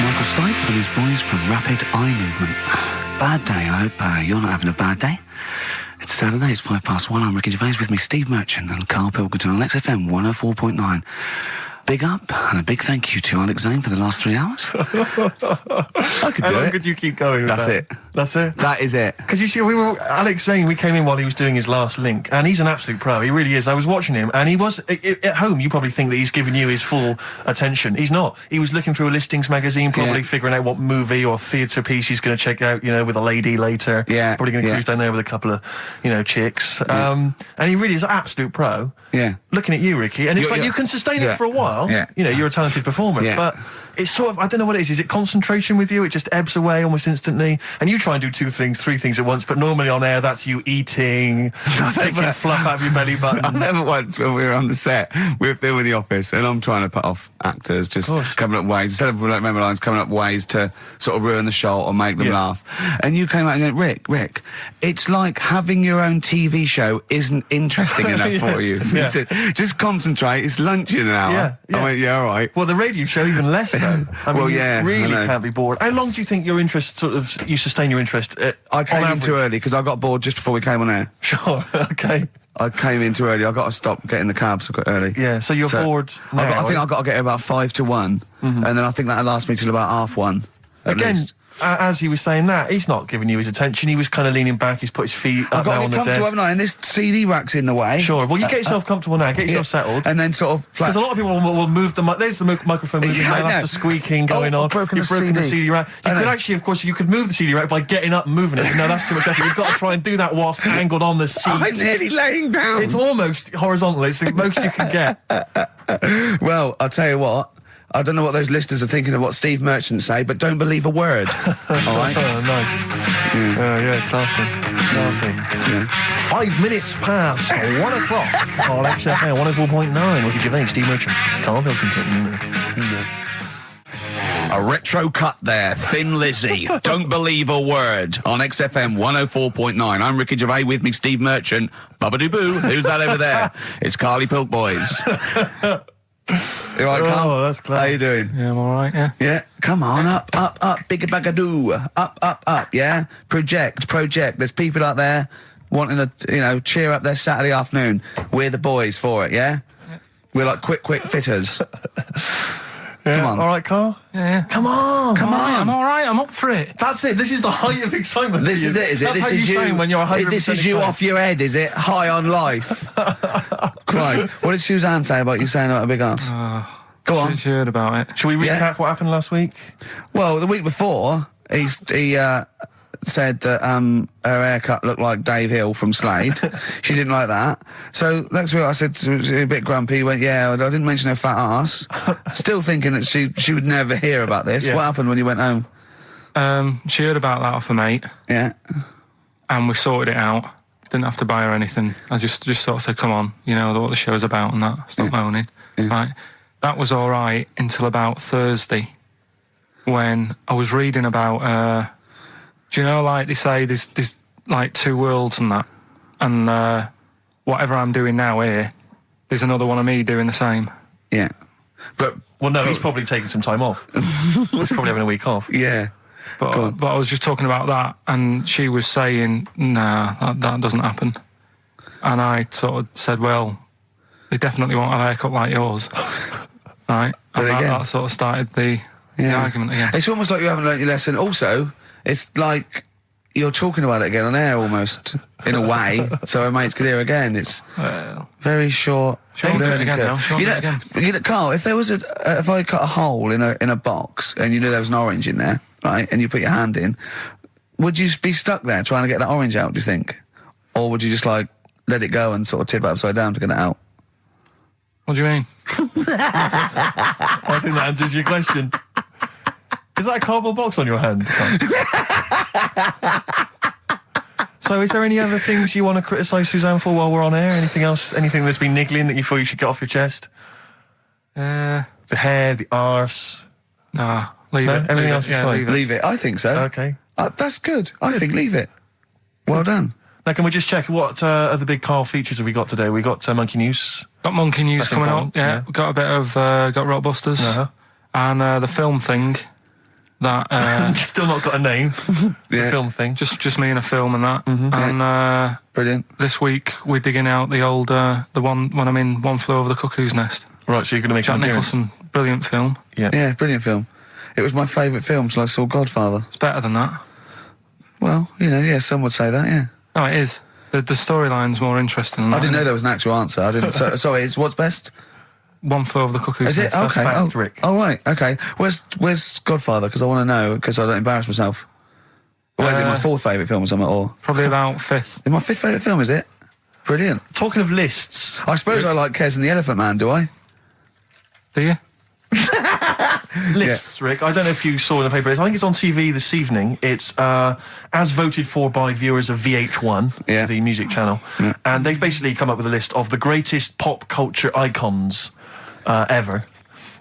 Michael Stipe and his boys from Rapid Eye Movement. Bad day, I hope you're not having a bad day. It's Saturday, it's 1:05. I'm Ricky Gervais, with me Steve Merchant and Karl Pilkington on XFM 104.9. Big up and a big thank you to Alex Zane for the last 3 hours. I could do it. How long could you keep going with That's that? it. That's it? That is it. Because you see, Alex Zane, we came in while he was doing his last link, and he's an absolute pro, he really is. I was watching him, and he was, at home, you probably think that he's giving you his full attention. He's not. He was looking through a listings magazine, probably figuring out what movie or theatre piece he's going to check out, with a lady later. Yeah. Probably going to cruise down there with a couple of, chicks. And he really is an absolute pro. Yeah. Looking at you, Ricky, and it's you can sustain it for a while. Yeah. You're a talented performer, but it's sort of, I don't know what it is. Is it concentration with you? It just ebbs away almost instantly. And you try and do 2 things, 3 things at once, but normally on air, that's you eating, picking fluff out of your belly button. I remember once when we were on the set, we were filming The Office, and I'm trying to put off actors, just coming up ways, instead of remember lines, coming up ways to sort of ruin the shot or make them laugh. And you came out and went, Rick, it's like having your own TV show isn't interesting enough for you. Yeah. Just concentrate, it's lunch in an hour. I went, all right. Well, the radio show even less so. I mean, you really can't be bored. How long do you think your interest you sustain your interest? I came in too early because I got bored just before we came on air. Sure, okay. I came in too early. I got to stop getting the cabs early. Yeah, so you're bored now. I think I've got to get about 5 to 1, and then I think that'll last me till about 1:30. Again, as he was saying that, he's not giving you his attention. He was kind of leaning back. He's put his feet up now on the desk. Haven't I? And this CD rack's in the way. Sure. Well, you get yourself comfortable now. Get yourself settled. And then sort of... Because a lot of people will move the... There's the microphone moving now. That's the squeaking going on. You've broken the CD rack. You could actually, of course, you could move the CD rack by getting up and moving it. No, that's too much effort. You've got to try and do that whilst angled on the seat. I'm nearly laying down. It's almost horizontal. It's the most you can get. Well, I'll tell you what. I don't know what those listeners are thinking of what Steve Merchant say, but don't believe a word. All right? Oh, nice. Classy. Yeah. 5 minutes past 1 o'clock on XFM 104.9. Ricky Gervais, Steve Merchant, Karl Pilkington. A retro cut there, Thin Lizzy. Don't believe a word on XFM 104.9. I'm Ricky Gervais, with me Steve Merchant. Bubba-doo-boo. Who's that over there? It's Carly Pilk Boys. You all right, Carl? Oh, that's clever. How you doing? Yeah, I'm all right, yeah. Yeah, come on, up, bigger bagadoo, up, yeah? Project. There's people out there wanting to, cheer up their Saturday afternoon. We're the boys for it, yeah? We're like quick fitters. Yeah. Come on. All right, Carl? Yeah. Come on. I'm all right, I'm up for it. That's it. This is the height of excitement. This is it, is it? That's This how is you sound when you're 100% This is you excited. off your head, is it? High on life. Christ. What did Suzanne say about you saying about a big ass? Go on. She heard about it. Shall we recap what happened last week? Well, the week before, he said that her haircut looked like Dave Hill from Slade. She didn't like that. So next week I said, she was a bit grumpy. He went, yeah, I didn't mention her fat ass. Still thinking that she would never hear about this. Yeah. What happened when you went home? She heard about that off her mate. Yeah. And we sorted it out. Didn't have to buy her anything. I just sort of said, come on, what the show's about and that. Stop moaning. Yeah. Right. That was all right until about Thursday, when I was reading about... do you know, like they say, there's like 2 worlds and that, and whatever I'm doing now here, there's another one of me doing the same. Yeah. But he's probably taking some time off. He's probably having a week off. Yeah. But I was just talking about that, and she was saying, nah, that doesn't happen. And I sort of said, well, they definitely won't have a haircut like yours. Right? And that sort of started the argument again. It's almost like you haven't learnt your lesson. Also, it's like you're talking about it again on air almost, in a way, so our mates could hear again. It's very short learning curve. Carl, if there was if I cut a hole in a box and you knew there was an orange in there, right, and you put your hand in, would you be stuck there trying to get that orange out, do you think? Or would you just let it go and sort of tip it upside down to get it out? What do you mean? I think that answers your question. Is that a cardboard box on your hand? So is there any other things you want to criticise Suzanne for while we're on air? Anything else? Anything that's been niggling that you feel you should get off your chest? The hair, the arse? Nah, leave it. Everything else is fine? Leave it. I think so. Okay. That's good. I think leave it. Well done. Now, can we just check what other big Karl features have we got today? We got Monkey News. Got Monkey News coming up. Yeah. Got a bit of got Rockbusters. And the film thing. that Still not got a name. The film thing. just me in a film and that. And Brilliant. this week we're digging out the old the one when I'm in One Flew Over the Cuckoo's Nest. Right, so you're going to make Jack an appearance. Nicholson, brilliant film. Yeah, brilliant film. It was my favourite film till I saw Godfather. It's better than that. Well, some would say that, yeah. No, it is. The storyline's more interesting than that. I didn't know there was an actual answer. I didn't. Sorry, it's what's best? One Flew Over the Cuckoo's Is it? Nest. Okay. fact, Rick. Oh, right. Okay. Where's Godfather? Because I want to know, because I don't embarrass myself. Or is it my fourth favourite film or something? Or Probably about fifth. is my fifth favourite film, is it? Brilliant. Talking of lists, I suppose I like Kez and the Elephant Man, do I? Do you? lists, Rick. I don't know if you saw in the paper. I think it's on TV this evening. It's as voted for by viewers of VH1, the music channel, and they've basically come up with a list of the greatest pop culture icons ever.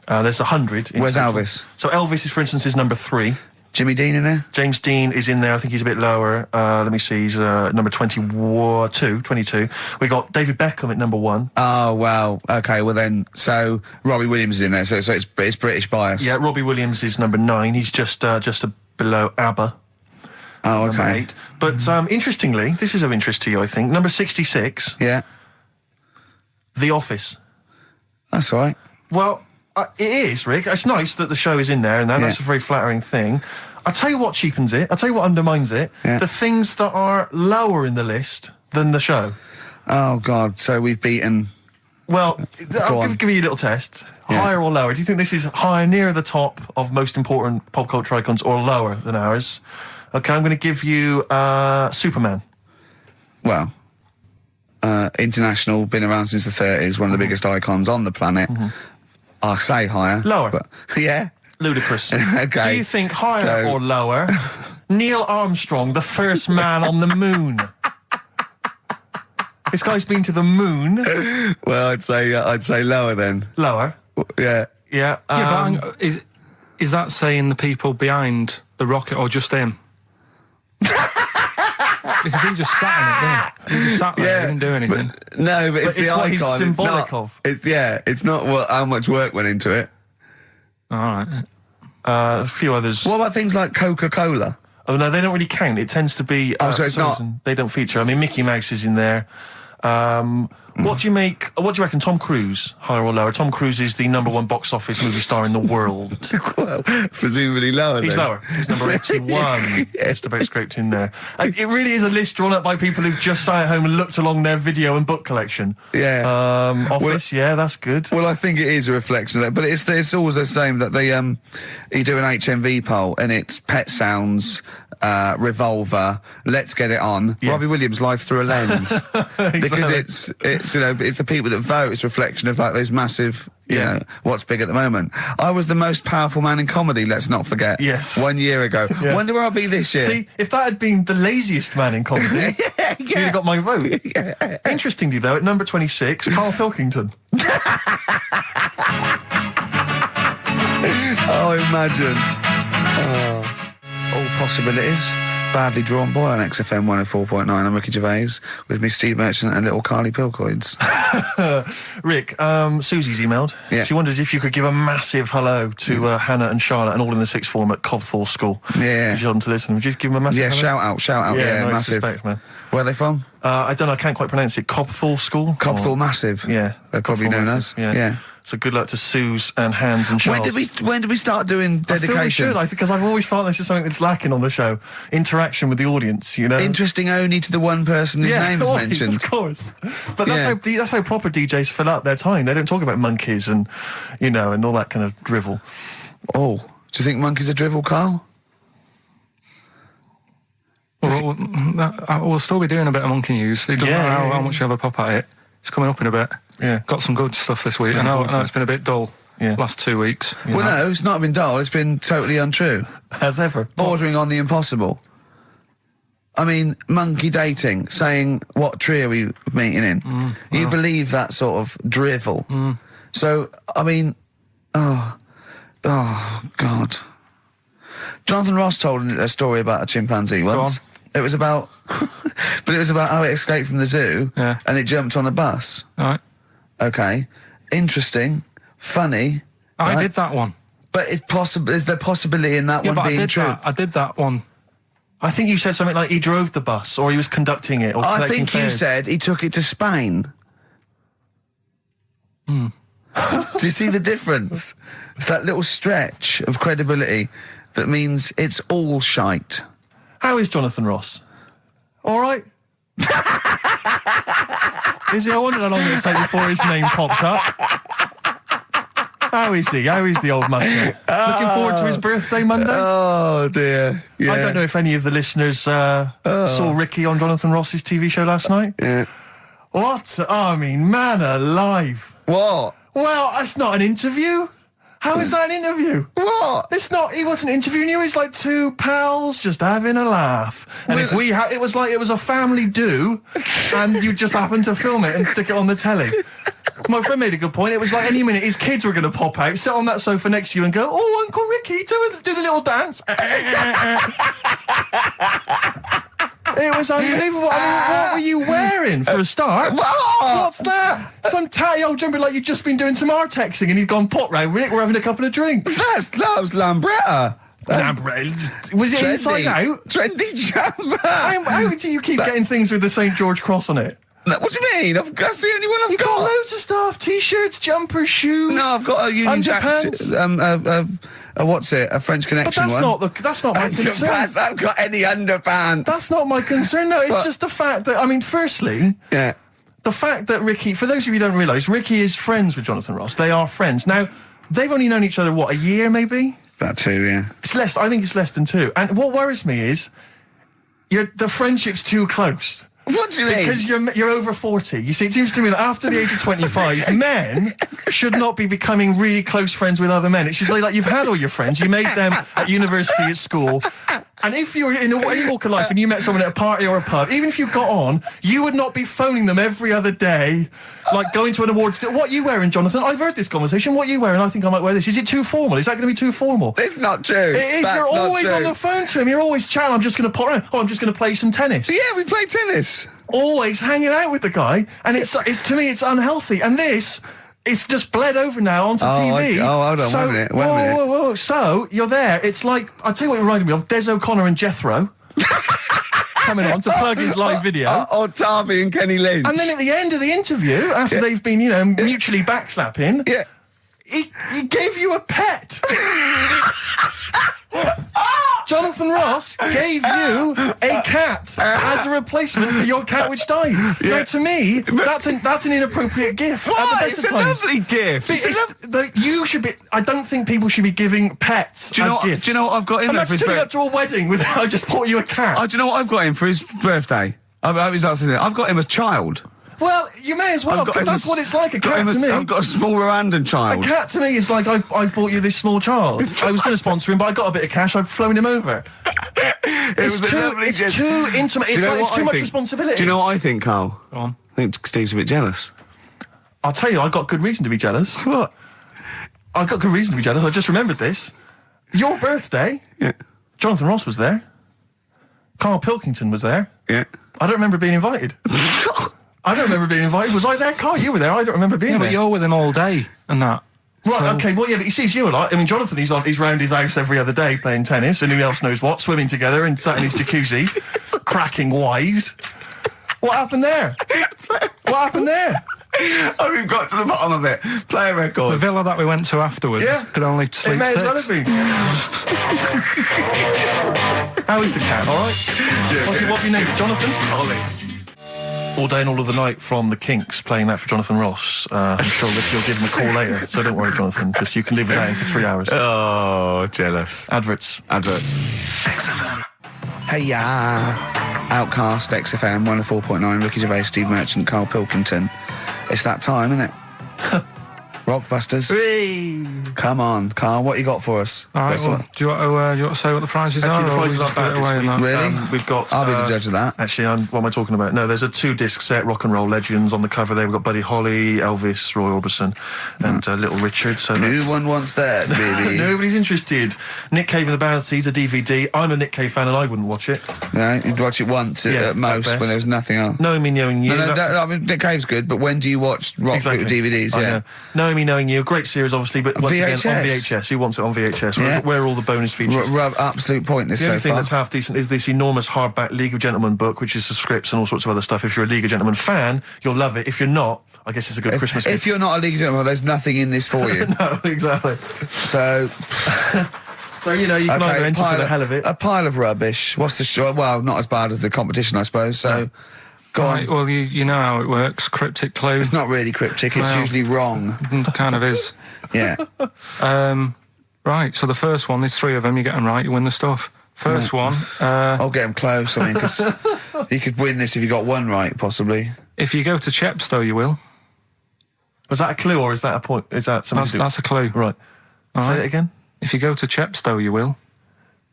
There's 100. Where's Elvis? So Elvis, for instance, is number 3. Jimmy Dean in there? James Dean is in there. I think he's a bit lower. Let me see. He's number 22. We got David Beckham at number 1. Oh, wow. Okay, well then, so Robbie Williams is in there, so it's British bias. Yeah, Robbie Williams is number 9. He's just below ABBA. Oh, Number okay. 8. But interestingly, this is of interest to you, I think. Number 66, Yeah, The Office. that's all right. Well, it is, Rick. It's nice that the show is in there, and that's a very flattering thing. I'll tell you what cheapens it. I'll tell you what undermines it. Yeah. The things that are lower in the list than the show. Oh, God, so we've beaten... Well, I'll on. give you a little test. Yeah. Higher or lower? Do you think this is higher, near the top of most important pop culture icons, or lower than ours? Okay, I'm going to give you Superman. Well, international, been around since the 30s, one of the biggest icons on the planet. I'll say higher. Lower. But, yeah. Ludicrous. Okay. Do you think higher or lower? Neil Armstrong, the first man on the moon. This guy's been to the moon. Well, I'd say lower then. Lower. Yeah. Yeah. Yeah, but is that saying the people behind the rocket or just him? Because he just sat in it, didn't he? He just sat there, he didn't do anything. No, but it's the what icon. he's symbolic of. It's not how much work went into it. All right. A few others. What about things like Coca-Cola? Oh, no, they don't really count. It tends to be... so it's not- They don't feature. I mean, Mickey Mouse is in there. What do you reckon, Tom Cruise, higher or lower? Tom Cruise is the number 1 box office movie star in the world. Well, presumably lower He's then. lower. He's number 81. Just about scraped in there. It really is a list drawn up by people who've just sat at home and looked along their video and book collection. Yeah. Office, that's good. Well, I think it is a reflection of that, but it's always the same that they you do an HMV poll and it's Pet Sounds, Revolver, Let's Get It On, Robbie Williams, Life Through a Lens, because it's it's the people that vote. It's a reflection of like those massive, you know, what's big at the moment. I was the most powerful man in comedy. Let's not forget. Yes. 1 year ago. Yeah. Wonder where I'll be this year. See, if that had been the laziest man in comedy, you'd have got my vote. Interestingly, though, at number 26, Karl Pilkington. Oh, imagine. All possibilities. Badly Drawn Boy on XFM 104.9. I'm Ricky Gervais with me, Steve Merchant, and little Carly Pilkington. Rick, Susie's emailed. Yeah. She wonders if you could give a massive hello to Hannah and Charlotte and all in the sixth form at Cobthall School. Yeah. If you want them to listen, would you give them a massive hello? Shout out. Yeah, no massive. disrespect, man. Where are they from? I don't know, I can't quite pronounce it. Cobthall School? Cobthall Massive. Yeah. They're probably Cobthall known Massive, as. Yeah. So good luck to Suze and Hans and Charles. When did we start doing dedications? Because I've always felt this is something that's lacking on the show. Interaction with the audience, you know? Interesting only to the one person whose name's always, mentioned. of course. But that's how proper DJs fill up their time. They don't talk about monkeys and, you know, and all that kind of drivel. Oh, do you think monkeys are drivel, Carl? Well, we'll still be doing a bit of monkey news. It doesn't matter how much you have a pop at it. It's coming up in a bit. Yeah. Got some good stuff this week. I know it's been a bit dull last 2 weeks. Well, no, it's not been dull. It's been totally untrue. As ever. Bordering on the impossible. I mean, monkey dating, saying, what tree are we meeting in? You believe that sort of drivel. So, I mean, oh, God. Jonathan Ross told a story about a chimpanzee once. It was about, but it was about how it escaped from the zoo and it jumped on a bus. All right. Okay. Interesting. Funny. I did that one. But it's possible. Is there possibility in that one being true? I did that one. I think you said something like he drove the bus, or he was conducting it, or I think fares. you said he took it to Spain. Do you see the difference? It's that little stretch of credibility that means it's all shite. How is Jonathan Ross? All right? Is he? I wondered how long it would take before his name popped up. How is he? How is the old man? Looking forward to his birthday Monday? Oh, dear. Yeah. I don't know if any of the listeners saw Ricky on Jonathan Ross's TV show last night. Yeah. What? I mean, man alive. What? Well, that's not an interview. How is that an interview? What? It's not. He wasn't interviewing you. He's like two pals just having a laugh. And if we it was like it was a family do, and you just happened to film it and stick it on the telly. My friend made a good point. It was like any minute his kids were going to pop out, sit on that sofa next to you and go, "Oh, Uncle Ricky, do the little dance." It was unbelievable. I mean, what were you wearing for a start? What's that? Some tatty old jumper like you'd just been doing some artexing and he'd gone pot round with it. We're having a couple of drinks. That was Lambretta. Was it inside out? Trendy jumper. How do you keep getting things with the St. George cross on it? What do you mean? That's the only one I've got. Loads of stuff. T-shirts, jumpers, shoes. No, I've got a Union Jack. What's it? A French Connection one. But that's not my concern. I haven't got any underpants. That's not my concern. No, it's just the fact that, I mean, firstly, the fact that Ricky, for those of you who don't realise, Ricky is friends with Jonathan Ross. They are friends. Now, they've only known each other, what, a year maybe? About 2, yeah. It's less. I think it's less than 2. And what worries me is the friendship's too close. What do you mean? Because you're over 40. You see, it seems to me that after the age of 25, men should not be becoming really close friends with other men. It should be like you've had all your friends, you made them at university, at school, and if you're in any walk of life and you met someone at a party or a pub, even if you got on, you would not be phoning them every other day, like going to an awards dinner. What are you wearing, Jonathan? I've heard this conversation. What are you wearing? I think I might wear this. Is it too formal? Is that going to be too formal? It's not true. It is. That's you're always true. on the phone to him. You're always chatting. I'm just going to pop around. Oh, I'm just going to play some tennis. Yeah, we play tennis. Always hanging out with the guy, and it's to me it's unhealthy. And this, it's just bled over now onto TV. Hold on, so, wait a minute. Whoa. So you're there. It's like, I'll tell you what it reminded me of: Des O'Connor and Jethro coming on to plug his live video. Or Tarvey and Kenny Lynch. And then at the end of the interview, after they've been, mutually backslapping, he gave you a pet. Jonathan Ross gave you a cat as a replacement for your cat which died. Yeah. Now, to me, that's an inappropriate gift. What? It's a lovely gift. You should be. I don't think people should be giving pets gifts. Do you know what I've got in there for his birthday? Turning up to a wedding with I just bought you a cat. Do you know what I've got him for his birthday? I've got him as child. Well, you may as well, because that's what it's like, a cat to me. I've got a small Rwandan child. A cat to me is like, I've bought you this small child. I was going to sponsor him, but I got a bit of cash, I've flown him over. It's too intimate, it's too much responsibility. Do you know what I think, Carl? Go on. I think Steve's a bit jealous. I'll tell you, I got good reason to be jealous. What? I got good reason to be jealous, I just remembered this. Your birthday, Jonathan Ross was there. Karl Pilkington was there. Yeah. I don't remember being invited. I don't remember being invited. Was I there, Carl? You were there. I don't remember being there. But you're with him all day and that. Right, okay, well, yeah, but he sees you a lot. I mean, Jonathan, he's round his house every other day playing tennis, and who else knows what, swimming together and sat in his jacuzzi, cracking wise. What happened there? What happened there? Oh, we've got to the bottom of it. Play a record. The villa that we went to afterwards could only sleep It may 6. as well have been. How is the cat, all right? Yeah. What's your name? Jonathan? Ollie. All Day and All of the Night from the Kinks, playing that for Jonathan Ross. I'm sure Ricky will give him a call later, so don't worry, Jonathan. Just you can live without him for 3 hours. Oh, jealous. Adverts. XFM. Hey, Outcast, XFM, 104.9, Ricky Gervais, Steve Merchant, Karl Pilkington. It's that time, isn't it? Rockbusters. Whee! Come on, Carl, what you got for us? All right, well, do you want to say what the prizes are? The prizes are better away this week. Really? We've got... I'll be the judge of that. Actually, what am I talking about? No, there's a 2-disc set, Rock and Roll Legends, on the cover there. We've got Buddy Holly, Elvis, Roy Orbison, and Little Richard. So no one wants that, baby. Nobody's interested. Nick Cave and the Bounties, a DVD. I'm a Nick Cave fan and I wouldn't watch it. No, you'd watch it once at most when there's nothing on. Knowing Me, Knowing You. No, I mean, Nick Cave's good, but when do you watch rock DVDs? Know Me, Knowing You, great series, obviously, but once again VHS. on VHS. Who wants it on VHS? Yeah. Where are all the bonus features? Absolute pointless The so only thing far. that's half decent is this enormous hardback League of Gentlemen book, which is the scripts and all sorts of other stuff. If you're a League of Gentlemen fan, you'll love it. If you're not, I guess it's a good Christmas gift. If you're not a League of Gentlemen, there's nothing in this for you. No, exactly. So... So, you know, you can either enter for the hell of it. A pile of rubbish. What's the show? Well, not as bad as the competition, I suppose. So, go on. Well, you know how it works. Cryptic clue. It's not really cryptic. It's usually wrong. Kind of is. Yeah. Right. So the first one, there's 3 of them. You get them right, you win the stuff. First one. I'll get them close. I mean, because you could win this if you got one right, possibly. If you go to Chepstow, you will. Was that a clue or is that a point? Is that something? That's a clue. Right. Say it again. If you go to Chepstow, you will.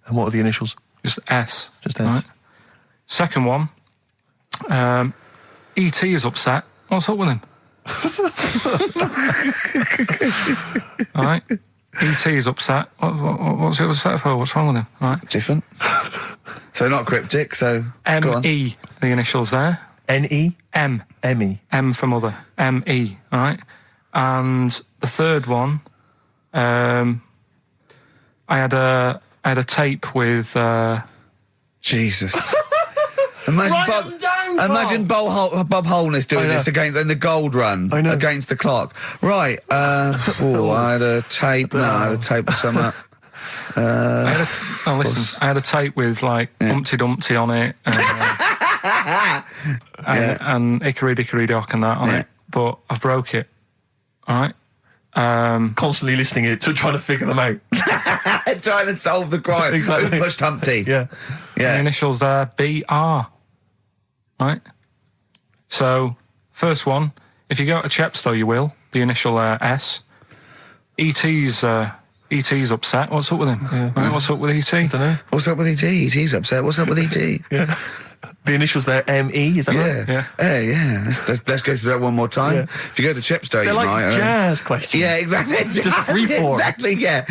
And what are the initials? Just S. Just S. Right. Second one. E.T. is upset. What's up with him? All right. E.T. is upset. What's he upset for? What's wrong with him? All right. Different. So not cryptic, so go on. M.E. The initials there. N-E? M. M-E. M for mother. M.E. All right. And the third one, I had a tape with Jesus. Imagine Bob Holness doing this in the gold run against the clock. Right. I had a tape. No, I had a tape with some up. I had a tape with like Humpty Dumpty on it and Hickory Dickory Dock and that on it, but I've broke it. All right. Constantly listening it to trying to figure them out. Trying to solve the crime. Exactly. Who pushed Humpty? Yeah. The initials there, B.R. Right? So, first one, if you go to Chepstow, you will. The initial S. E.T.'s upset. What's up with him? Yeah. Right, what's up with E.T.? I don't know. What's up with E.T.? E.T.'s upset. What's up with E.T.? Yeah. The initials there, M-E, is that right? Yeah. Yeah. Let's go through that one more time. Yeah. If you go to Chepstow, They're you like might. jazz questions. Yeah, exactly. Just free form. Exactly, yeah.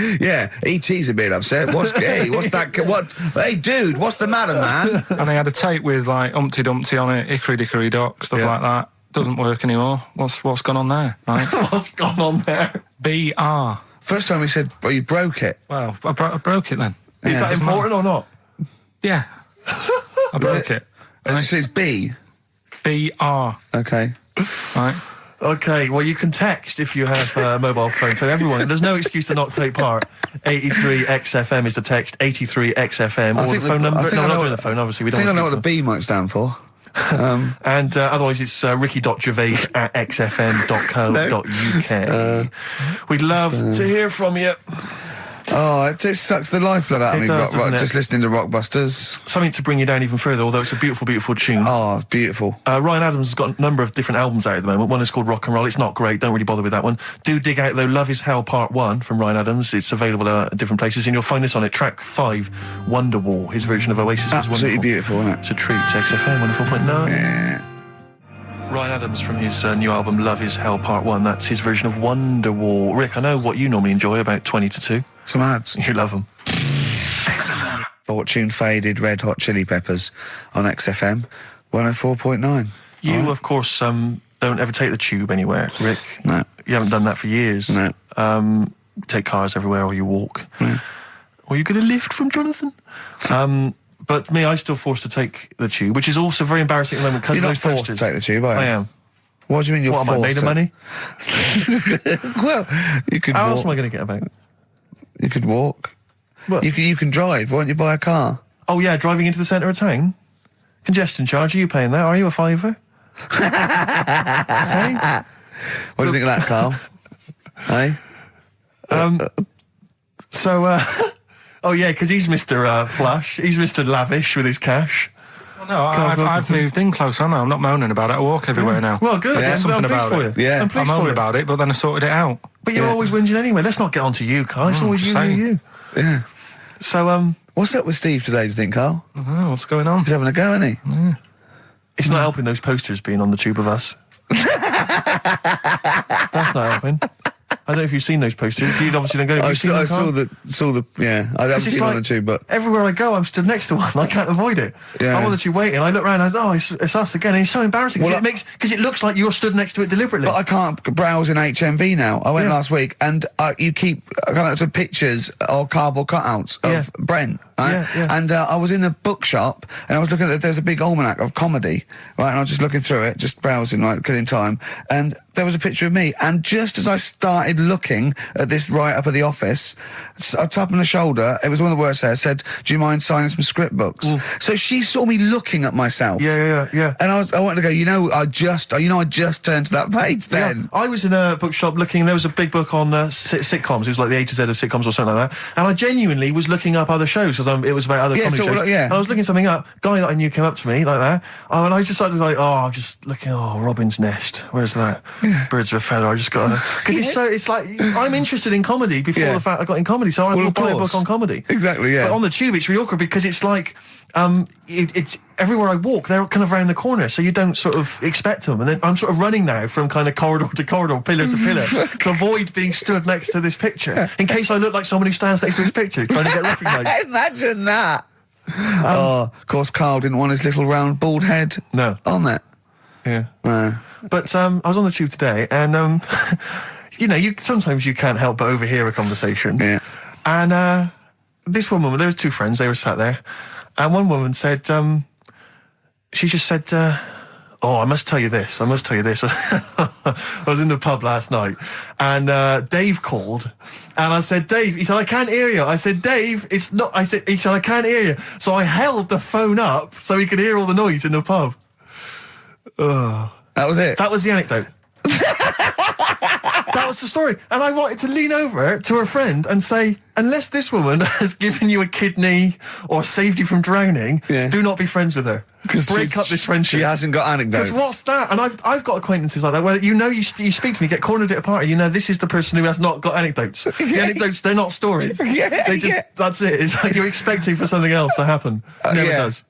E.T.'s a bit upset. What's that? Hey, dude, what's the matter, man? And I had a tape with like Humpty Dumpty on it, Hickory Dickory Dock, stuff like that. Doesn't work anymore. What's gone on there, right? What's gone on there? B.R. First time he said, well, you broke it. Well, I broke it then. Is that important or not? Yeah. I broke it. And so it's B. B.R. Okay. Right. Okay, well, you can text if you have a mobile phone. So everyone, there's no excuse to not take part. 83XFM is the text, 83XFM, or the phone number. No, we're not doing the phone, obviously. We don't I think I know what want the B might stand for. and otherwise it's ricky.gervais@xfm.co.uk. We'd love to hear from you. Oh, it just sucks the lifeblood out of me, doesn't it? just listening to Rockbusters. Something to bring you down even further, although it's a beautiful, beautiful tune. Oh, beautiful. Ryan Adams has got a number of different albums out at the moment. One is called Rock and Roll. It's not great. Don't really bother with that one. Do dig out, though, Love Is Hell Part 1 from Ryan Adams. It's available at different places, and you'll find this on it. Track 5, Wonderwall. His version of Oasis is wonderful. Absolutely beautiful, isn't it? It's a treat. XFM 104.9. Yeah. Ryan Adams from his new album Love Is Hell Part 1. That's his version of Wonderwall. Rick, I know what you normally enjoy, about 20 to 2. Some ads. You love them. Fortune Faded, Red Hot Chili Peppers on XFM 104.9. You, of course, don't ever take the tube anywhere, Rick. No. You haven't done that for years. No. Take cars everywhere, or you walk. No. Or you get a lift from Jonathan. But me, I'm still forced to take the tube, which is also very embarrassing at the moment because of You're not those forced to posters. take the tube, are you? I am. What do you mean you're What forced am I, made of money? Well, you could How walk. else am I going to get about? You could walk. What? You can drive. Why don't you buy a car? Oh, yeah, driving into the centre of town? Congestion charge, are you paying that? Are you a fiver? Hey? What do you think of that, Carl? Hey? Oh, yeah, because he's Mr. Flush. He's Mr. Lavish with his cash. Well, no, I've moved in close, haven't I? I'm not moaning about it. I walk everywhere now. Well, good. Yeah. There's Something I'm pleased about for it. you. Yeah. I'm I pleased for moaned you. about it, but then I sorted it out. But you're always whinging anyway. Let's not get on to you, Carl. It's always you. Yeah. So, What's up with Steve today, do you think, Carl? Oh, what's going on? He's having a go, isn't he? it's not helping those posters being on the tube of us. That's not helping. I don't know if you've seen those posters. You'd obviously don't go. I saw the. Yeah, I haven't seen one or two, but everywhere I go, I'm stood next to one. I can't avoid it. Yeah. I'm on the tube waiting. I look around. I go, it's us again. And it's so embarrassing because it looks like you're stood next to it deliberately. But I can't browse in HMV now. I went last week, and you keep coming up to pictures or cardboard cutouts of Brent. Right? Yeah. And I was in a bookshop, and I was looking at there's a big almanac of comedy, right? And I was just looking through it, just browsing, like killing time, and there was a picture of me. And just as I started looking at this right up at the office, I tapped on the shoulder. It was one of the words there. Said, "Do you mind signing some script books?" So she saw me looking at myself. Yeah. And I wanted to go. I just turned to that page then. Yeah. I was in a bookshop looking. There was a big book on sitcoms. It was like the A to Z of sitcoms or something like that. And I genuinely was looking up other shows because it was about other comedy shows. And I was looking something up. Guy that I knew came up to me like that. And I just started like, I'm just looking. Robin's Nest. Where's that? Birds of a Feather. I just got because it's like I'm interested in comedy before the fact I got in comedy. So I will buy a book on comedy. Exactly. Yeah. But on the tube, it's really awkward because it's like it's everywhere I walk, they're kind of around the corner, so you don't sort of expect them. And then I'm sort of running now from kind of corridor to corridor, pillar to pillar, to avoid being stood next to this picture, in case I look like someone who stands next to this picture, trying to get recognised. Imagine that. Of course, Carl didn't want his little round bald head on that. Yeah. But I was on the tube today, and sometimes you can't help but overhear a conversation. Yeah. And this one woman, there was two friends, they were sat there, and one woman said, she just said, I must tell you this. I was in the pub last night, and Dave called, and I said, Dave, he said, I can't hear you. I said, Dave, it's not, he said, I can't hear you. So I held the phone up so he could hear all the noise in the pub. That was it? That was the anecdote. That was the story. And I wanted to lean over to her friend and say, unless this woman has given you a kidney or saved you from drowning, do not be friends with her. Break up this friendship. She hasn't got anecdotes. Because what's that? And I've got acquaintances like that where you speak to me, get cornered at a party, this is the person who has not got anecdotes. The anecdotes, they're not stories. That's it. It's like you're expecting for something else to happen. Never does.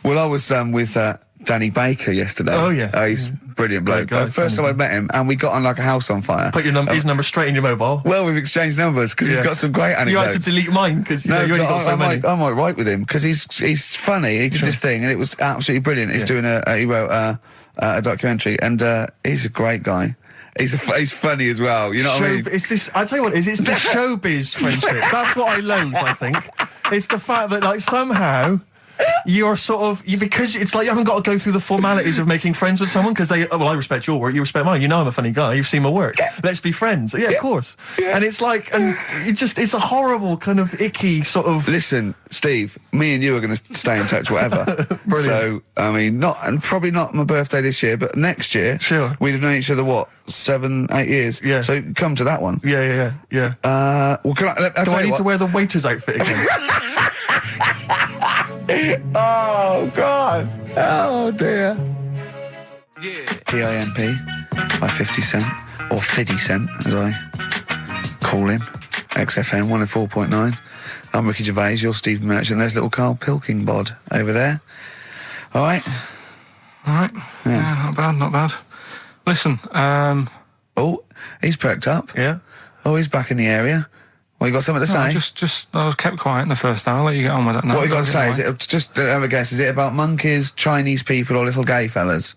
Well, I was with Danny Baker yesterday. Oh, yeah. He's a brilliant bloke. First time I met him, and we got on like a house on fire. Put his number straight in your mobile. Well, we've exchanged numbers because he's got some great anecdotes. You had to delete mine because you only got so many. I might write with him because he's funny. He did this thing, and it was absolutely brilliant. He's doing he wrote a documentary, and he's a great guy. He's funny as well. You know what I mean? It's this. I tell you what, it's the showbiz friendship. That's what I loathe. I think it's the fact that like somehow. You're sort of because it's like you haven't got to go through the formalities of making friends with someone because I respect your work, you respect mine. I'm a funny guy. You've seen my work. Let's be friends. Yeah, of course. Yeah. And it's like, it's a horrible kind of icky sort of. Listen, Steve, me and you are going to stay in touch, whatever. So I mean, probably not my birthday this year, but next year, sure. We've known each other 7-8 years. Yeah. So come to that one. Yeah. Well, do I need to wear the waiter's outfit again? Oh, God. Oh, dear. Yeah. PIMP by 50 Cent, or 50 Cent, as I call him. XFM 104.9. I'm Ricky Gervais, you're Steve Merchant. There's little Karl Pilkington over there. All right? All right. Yeah, not bad. Listen, Oh, he's perked up. Yeah. Oh, he's back in the area. Well, you got something to say? I was kept quiet in the first hour. I'll let you get on with it now. What you got to say? Is it just have a guess? Is it about monkeys, Chinese people, or little gay fellas?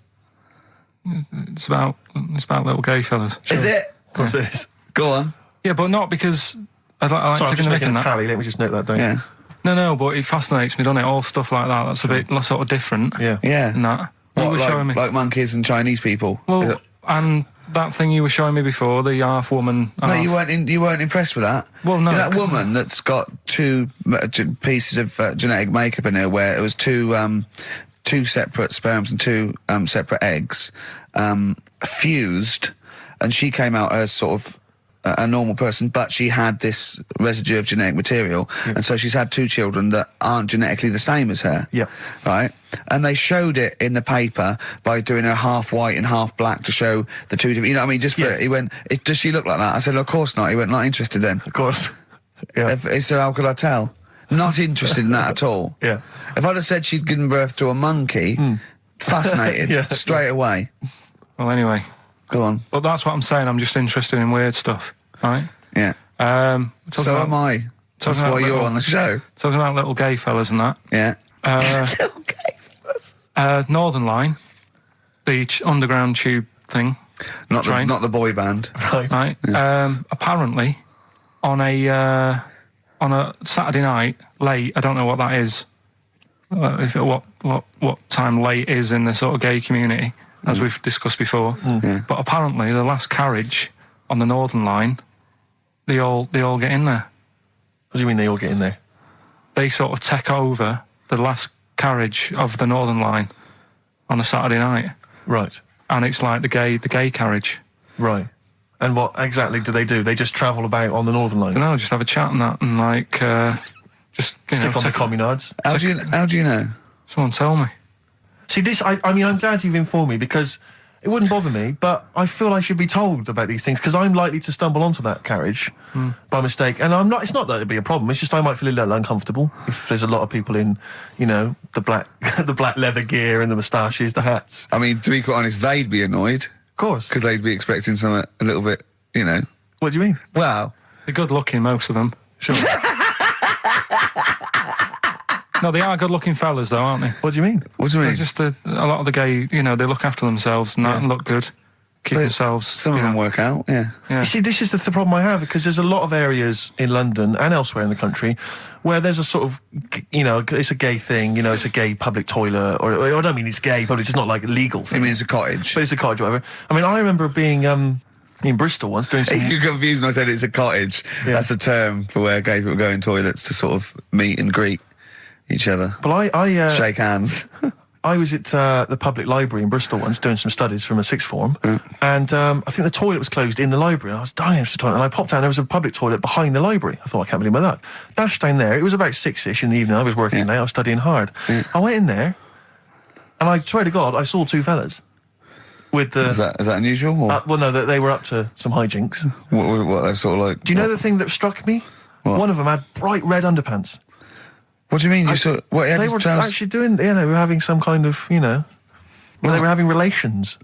It's about little gay fellas. Sure. Is it? Of course it is. Go on. Yeah, but not because I like Sorry, I'm just making a that. tally. Let me just note that down. Yeah. No, but it fascinates me, doesn't it? All stuff like that. That's a bit sort of different. Yeah. And that. What, showing me. like monkeys and Chinese people? Well, and that thing you were showing me before, the half woman. No, you weren't impressed with that. Well, no. That woman that's got two pieces of genetic makeup in her, where it was two separate sperms and two separate eggs fused, and she came out as sort of a normal person, but she had this residue of genetic material, and so she's had two children that aren't genetically the same as her. Yeah. Right? And they showed it in the paper by doing her half white and half black to show the two different, you know what I mean? Just for, he went, does she look like that? I said, of course not. He went, not interested then. Of course. Yeah. He said, how could I tell? Not interested in that at all. Yeah. If I'd have said she'd given birth to a monkey, fascinated straight away. Well, anyway. Go on. But that's what I'm saying. I'm just interested in weird stuff. right? Yeah. So am I. That's why you're on the show. Talking about little gay fellas and that. Yeah. Little gay fellas. Northern Line, the underground tube thing. Not the boy band. Right. Yeah. Apparently, on a Saturday night late, I don't know what that is. What time late is in the sort of gay community, as we've discussed before. Yeah. But apparently, the last carriage on the Northern Line, they all get in there. What do you mean they all get in there? They sort of take over the last carriage of the Northern Line on a Saturday night. Right. And it's like the gay carriage. Right. And what exactly do? They just travel about on the Northern Line? No, just have a chat and that, and like just stick on the communards. How do you know? Someone tell me. See, this, I mean, I'm glad you've informed me, because it wouldn't bother me, but I feel I should be told about these things, because I'm likely to stumble onto that carriage by mistake. And I'm not, it's not that it'd be a problem, it's just I might feel a little uncomfortable if there's a lot of people in, you know, the black the black leather gear and the moustaches, the hats. I mean, to be quite honest, they'd be annoyed. Of course. Because they'd be expecting something a little bit, you know. What do you mean? Well, they're good looking, most of them. Sure. No, they are good-looking fellas, though, aren't they? What do you mean? What do you mean? They're just a lot of the gay, you know, they look after themselves and that and look good, keep themselves. Some of them work out, yeah. You see, this is the problem I have, because there's a lot of areas in London and elsewhere in the country where there's a sort of, you know, it's a gay thing, you know, it's a gay public toilet, or I don't mean it's gay, but it's not like a legal thing. I mean, it's a cottage. But it's a cottage, whatever. I mean, I remember being in Bristol once doing some... You're confused when I said it's a cottage. Yeah. That's a term for where gay people go in toilets to sort of meet and greet each other. Well, I shake hands. I was at the public library in Bristol once doing some studies from a sixth form, and I think the toilet was closed in the library, and I was dying for the toilet, and I popped down, there was a public toilet behind the library. I thought, I can't believe my luck. Dashed down there, it was about 6-ish in the evening, I was working late, I was studying hard. I went in there, and I swear to God, I saw two fellas. With the... Is that unusual? Or? Well, no, they were up to some hijinks. What they're sort of like... Do you know the thing that struck me? What? One of them had bright red underpants. What do you mean? They were actually doing, you know, they were having some kind of, you know, they were having relations.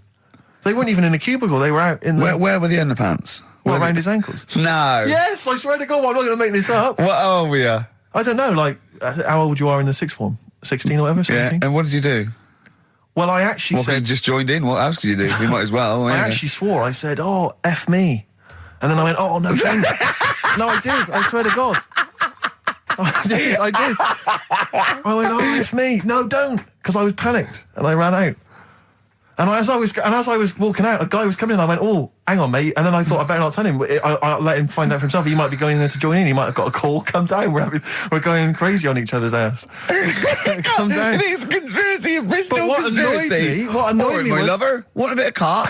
They weren't even in a cubicle, they were out in the... Where were the underpants? Around his ankles. No. Yes, I swear to God, I'm not going to make this up. What old were you? I don't know, like, how old you are in the sixth form? 16 or whatever, 17? Yeah, and what did you do? Well, I actually said... you just joined in? What else could you do? You might as well. I actually swore, I said, oh, F me. And then I went, oh, no, don't. No, I did, I swear to God. I did. I went, oh, F me. No, don't. Because I was panicked and I ran out. And as I was walking out, a guy was coming in. I went, oh, hang on, mate. And then I thought, I better not tell him. I'll let him find out for himself. He might be going in there to join in. He might have got a call. Come down. We're going crazy on each other's ass. Come down. It's a conspiracy in Bristol. What annoyed me my was, lover. What a bit of car.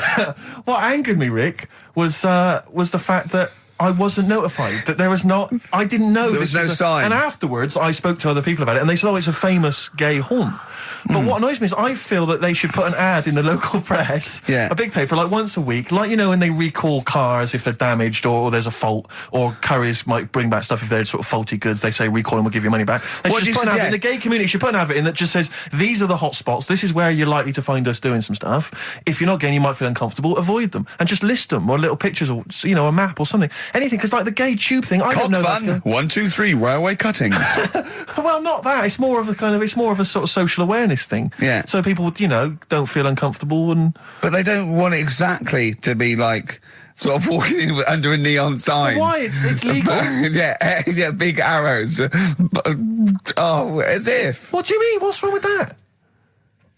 What angered me, Rick, was the fact that I wasn't notified, that there was not... I didn't know there was no sign. And afterwards, I spoke to other people about it, and they said, oh, it's a famous gay haunt. But what annoys me is I feel that they should put an ad in the local press, a big paper, like once a week, like, you know, when they recall cars if they're damaged or there's a fault, or couriers might bring back stuff if they're sort of faulty goods, they say recall and we'll give you money back. They should just put an ad in. The gay community should put an advert in that just says, these are the hot spots, this is where you're likely to find us doing some stuff. If you're not gay and you might feel uncomfortable, avoid them. And just list them, or little pictures, or, you know, a map or something. Anything, because like the gay tube thing, I don't know. Fun. 1, 2, 3, railway cuttings. Well, not that. It's more of a sort of social awareness thing. Yeah. So people, you know, don't feel uncomfortable and... But they don't want it exactly to be like sort of walking in under a neon sign. Well, why? It's legal. yeah, big arrows. Oh, as if. What do you mean? What's wrong with that?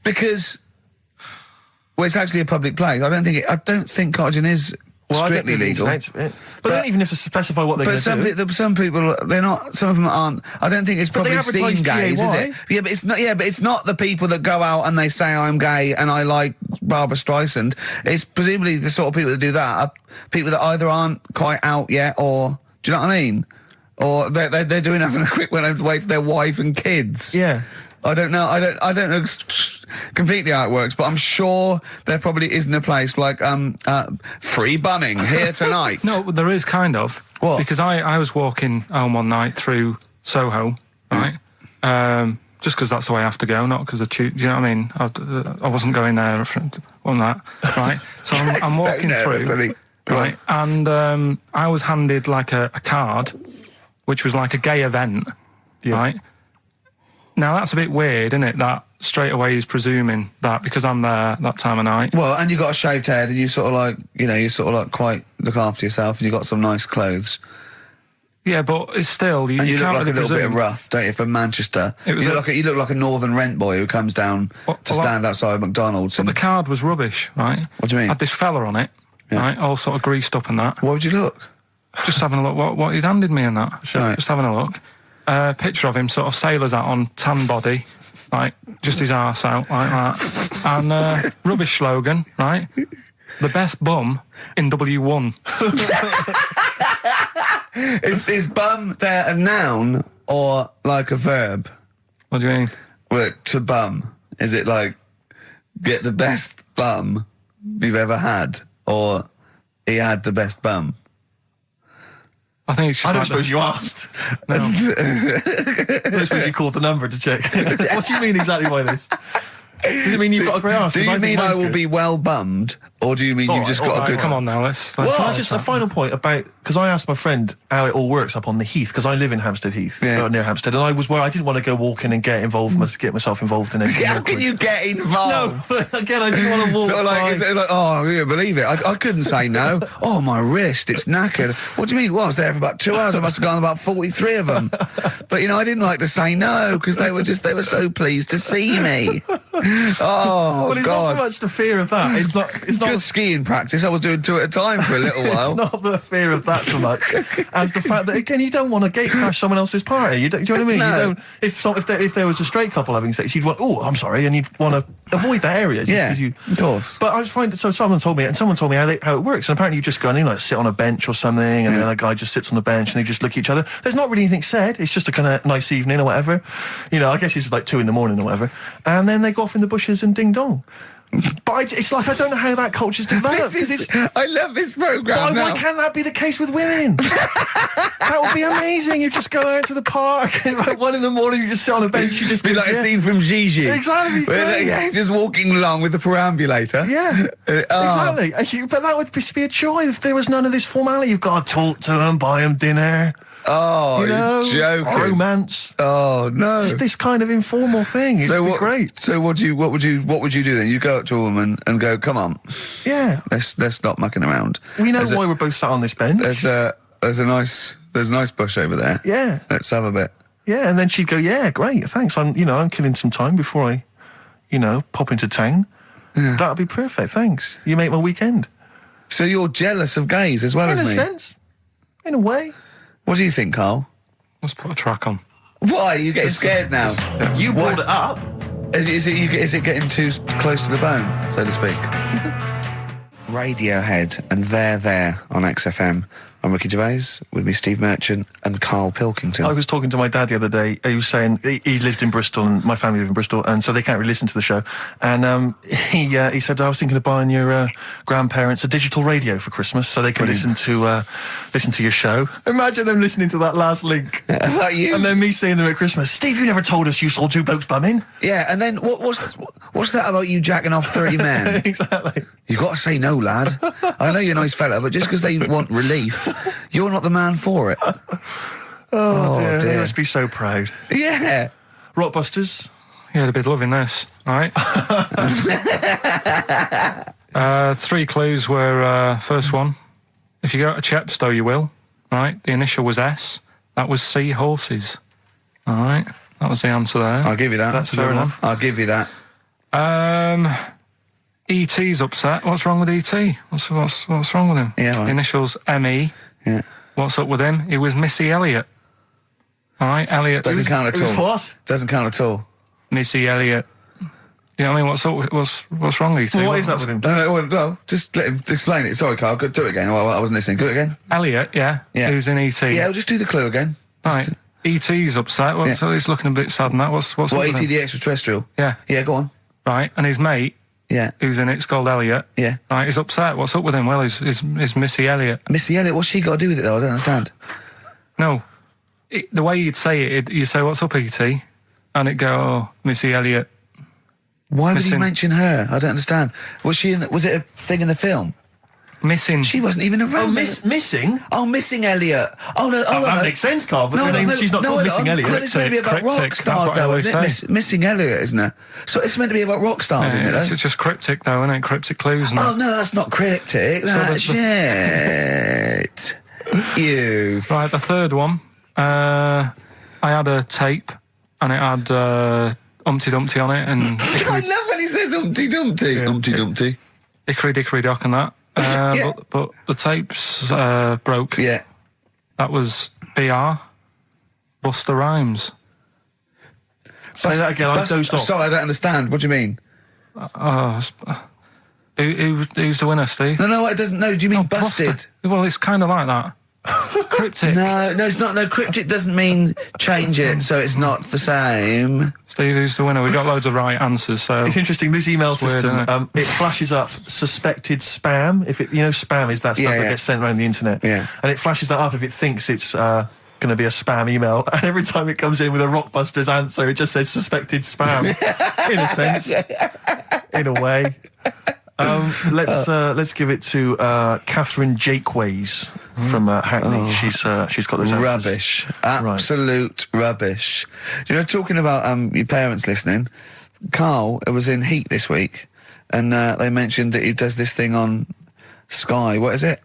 Because, well, it's actually a public place. I don't think cottaging is strictly legal. But they don't even have to specify what they're going to do. But some people, they're not. Some of them aren't. I don't think it's probably seen gays, is it? Yeah, but it's not. Yeah, but it's not the people that go out and they say I'm gay and I like Barbara Streisand. It's presumably the sort of people that do that are people that either aren't quite out yet, or do you know what I mean? Or they're doing having a quick went away to their wife and kids. Yeah. I don't know. I don't know completely how it works, but I'm sure there probably isn't a place like free bumming here tonight. No, there is kind of. What? Because I was walking home one night through Soho, right? Just because that's the way I have to go, not because do you know what I mean? I wasn't going there on that, right? So I'm walking through. right? And I was handed like a card, which was like a gay event, right? Now that's a bit weird, isn't it? That straight away he's presuming that because I'm there that time of night. Well, and you got a shaved head, and you sort of like, you sort of like quite look after yourself, and you got some nice clothes. Yeah, but it's still and you look can't like really a little bit presume. rough, don't you? From Manchester, you look like a northern rent boy who comes down to stand outside McDonald's. But the card was rubbish, right? What do you mean? Had this fella on it, right? All sort of greased up and that. What would you look? Just having a look what he'd handed me and that. Right. Just having a look. Picture of him, sort of sailor's hat on, tan body, like just his arse out like that, and rubbish slogan, right? The best bum in W1. Is bum there a noun or like a verb? What do you mean? Well, to bum, is it like get the best bum you've ever had, or he had the best bum? I think it's just I don't suppose you asked. No. I don't suppose you called the number to check. What do you mean exactly by this? Does it mean you've got a great arse? Do you mean I will be well bummed, or do you mean you've just got a good... Come on now, let's Well, just a final point about, because I asked my friend how it all works up on the Heath, because I live in Hampstead Heath, near Hampstead, and I was where I didn't want to go walking and get myself involved in anything. How can you get involved? No, again, I didn't want to walk. Sort of like, is it like, oh, you believe it? I couldn't say no. Oh, my wrist, it's knackered. What do you mean? Well, I was there for about 2 hours. I must have gone about 43 of them. But, I didn't like to say no, because they were so pleased to see me. Oh, well, it's God. not so much the fear of that. It's not good skiing practice. I was doing 2 at a time for a little while. It's not the fear of that so much as the fact that, again, you don't want to gate crash someone else's party. Do you know what I mean? No. You don't. If there was a straight couple having sex, you'd want, oh, I'm sorry, and you'd want to avoid that area. Of course. But I was finding, so someone told me how it works, and apparently you just go in, like sit on a bench or something, and then a guy just sits on the bench and they just look at each other. There's not really anything said. It's just a kind of nice evening or whatever. I guess it's like 2 a.m. or whatever, and then they go off in the bushes and ding dong. But it's like, I don't know how that culture's developed. I love this programme now. Why can't that be the case with women? That would be amazing. You just go out to the park, and like 1 a.m, you just sit on a bench, you just... Be like a scene from Gigi. Exactly. Just walking along with the perambulator. Yeah, exactly. But that would be a joy if there was none of this formality. You've got to talk to them, buy them dinner... Oh, you're joking. Romance. Oh, no. Just this kind of informal thing. It'd be great. So what would you do then? You go up to a woman and go, come on. Yeah. Let's stop mucking around. We know why we're both sat on this bench. There's a nice bush over there. Yeah. Let's have a bit. Yeah, and then she'd go, yeah, great, thanks. I'm killing some time before I, pop into town. Yeah. That'd be perfect, thanks. You make my weekend. So you're jealous of gays as well as me? In a sense. In a way. What do you think, Carl? Let's put a track on. Why? Are you getting scared now? You brought it up. Is it getting too close to the bone, so to speak? Radiohead and There on XFM. I'm Ricky Gervais, with me Steve Merchant and Karl Pilkington. I was talking to my dad the other day. He was saying he lived in Bristol, and my family lived in Bristol, and so they can't really listen to the show. And he said, I was thinking of buying your grandparents a digital radio for Christmas so they can listen to your show. Imagine them listening to that last link. About you? And then me seeing them at Christmas. Steve, you never told us you saw 2 blokes bumming. Yeah, and then what's that about you jacking off 30 men? Exactly. You've got to say no, lad. I know you're a nice fella, but just because they want relief, you're not the man for it. Oh dear. They must be so proud. Yeah. Rockbusters. Yeah, they'd be loving this, right? 3 clues were, first one, if you go to Chepstow, you will, right? The initial was S. That was sea horses. All right? That was the answer there. I'll give you that. That's fair enough. I'll give you that. E.T.'s upset. What's wrong with E.T.? What's wrong with him? Yeah, right. The initials M.E. Yeah. What's up with him? He was Missy Elliott. All right, Elliott. Doesn't count at all. What? Doesn't count at all. Missy Elliott. You know what I mean? What's wrong with E.T.? What is that with him? No, just let him explain it. Sorry, Carl, do it again. I wasn't listening. Do it again. Elliott, yeah. Who's in E.T.? Yeah, we'll just do the clue again. All right. E.T.'s upset. So he's looking a bit sad and that. What's what, up with E.T. him? the extraterrestrial? Yeah. Yeah, go on. Right, and his mate, yeah, who's in it's called Elliot. Yeah. Right, he's upset. What's up with him? Well, he's Missy Elliott. Missy Elliott, what's she got to do with it, though? I don't understand. No. The way you'd say it, you say, what's up, E.T.? And it'd go, oh, Missy Elliott. Why would he mention her? I don't understand. Was it a thing in the film? Missing. She wasn't even around. Missing? Oh, Missing Elliot. Oh, no. Oh, that makes sense, Carl, but she's not called Missing Elliot. It's meant to be about rock stars, though, isn't it? Missing Elliot, isn't it? So it's meant to be about rock stars, isn't it? It's just cryptic, though, isn't it? Cryptic clues. Oh, no, that's not cryptic. That's shit. You. Right, the third one. I had a tape, and it had Humpty Dumpty on it, and I love when he says Humpty Dumpty. Yeah. Humpty Dumpty. Hickory Dickory Dock and that. Yeah. But the tapes broke. Yeah. That was BR. Buster Rhymes. Say that again. I dozed off. Sorry, I don't understand. What do you mean? Who's the winner, Steve? No, it doesn't. No, do you mean busted? Buster. Well, it's kind of like that. Cryptic. No, it's not. No, cryptic doesn't mean change it, so it's not the same. Steve, who's the winner? We got loads of right answers, so it's interesting. This email system, weird, it flashes up suspected spam. If it, spam is that stuff that gets sent around the internet. Yeah, and it flashes that up if it thinks it's going to be a spam email. And every time it comes in with a Rockbusters answer, it just says suspected spam. In a sense, in a way. Let's give it to Catherine Jakeways from Hackney. She's got those answers. Rubbish, absolute rubbish. Talking about your parents listening, Carl was in Heat this week, and they mentioned that he does this thing on Sky. What is it?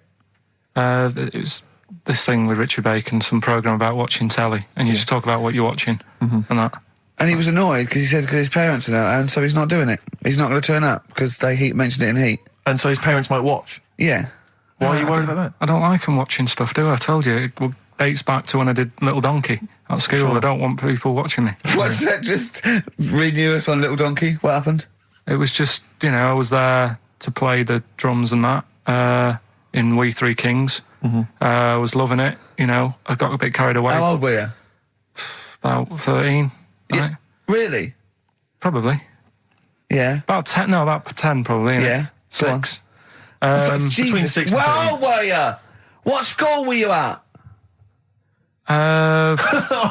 It was this thing with Richard Bacon, some programme about watching telly, and you just talk about what you're watching and that. And he was annoyed because he said because his parents are there, and so he's not doing it. He's not going to turn up because they mentioned it in Heat. And so his parents might watch? Yeah. Why are you worried about that? I don't like them watching stuff, do I? I told you. It dates back to when I did Little Donkey at school. Sure. I don't want people watching me. What's that? Just renew us on Little Donkey? What happened? It was just, I was there to play the drums and that in We Three Kings. I was loving it, I got a bit carried away. How old were you? About 13. Yeah, right? really? Probably. Yeah. About 10, about 10 probably. Yeah. 6. Between 6 and 13. How old were you? What school were you at?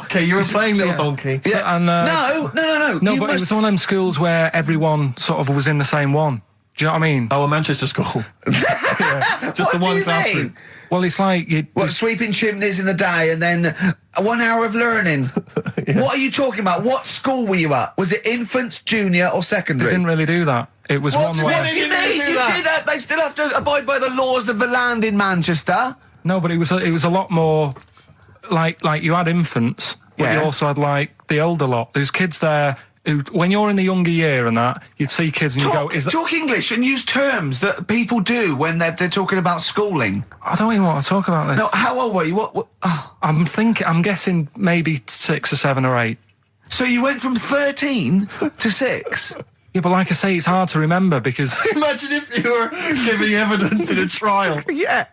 Okay, you were playing Little Donkey. Yeah. So, and, No, but it was one of them schools where everyone sort of was in the same one. Do you know what I mean? Oh, a Manchester school. Just the one classroom. Well, it's like sweeping chimneys in the day and then 1 hour of learning. Yeah. What are you talking about? What school were you at? Was it infants, junior, or secondary? They didn't really do that. It was one way. What do you mean? You did that. They still have to abide by the laws of the land in Manchester. No, but it was a lot more like you had infants, but you also had like the older lot. There's kids there. When you're in the younger year and that, you'd see kids and you go, talk English and use terms that people do when they're talking about schooling. I don't even want to talk about this. No, how old were you? What? Oh. I'm guessing maybe 6 or 7 or 8. So you went from 13 to 6? Yeah, but like I say, it's hard to remember because... Imagine if you were giving evidence in a trial. Yeah.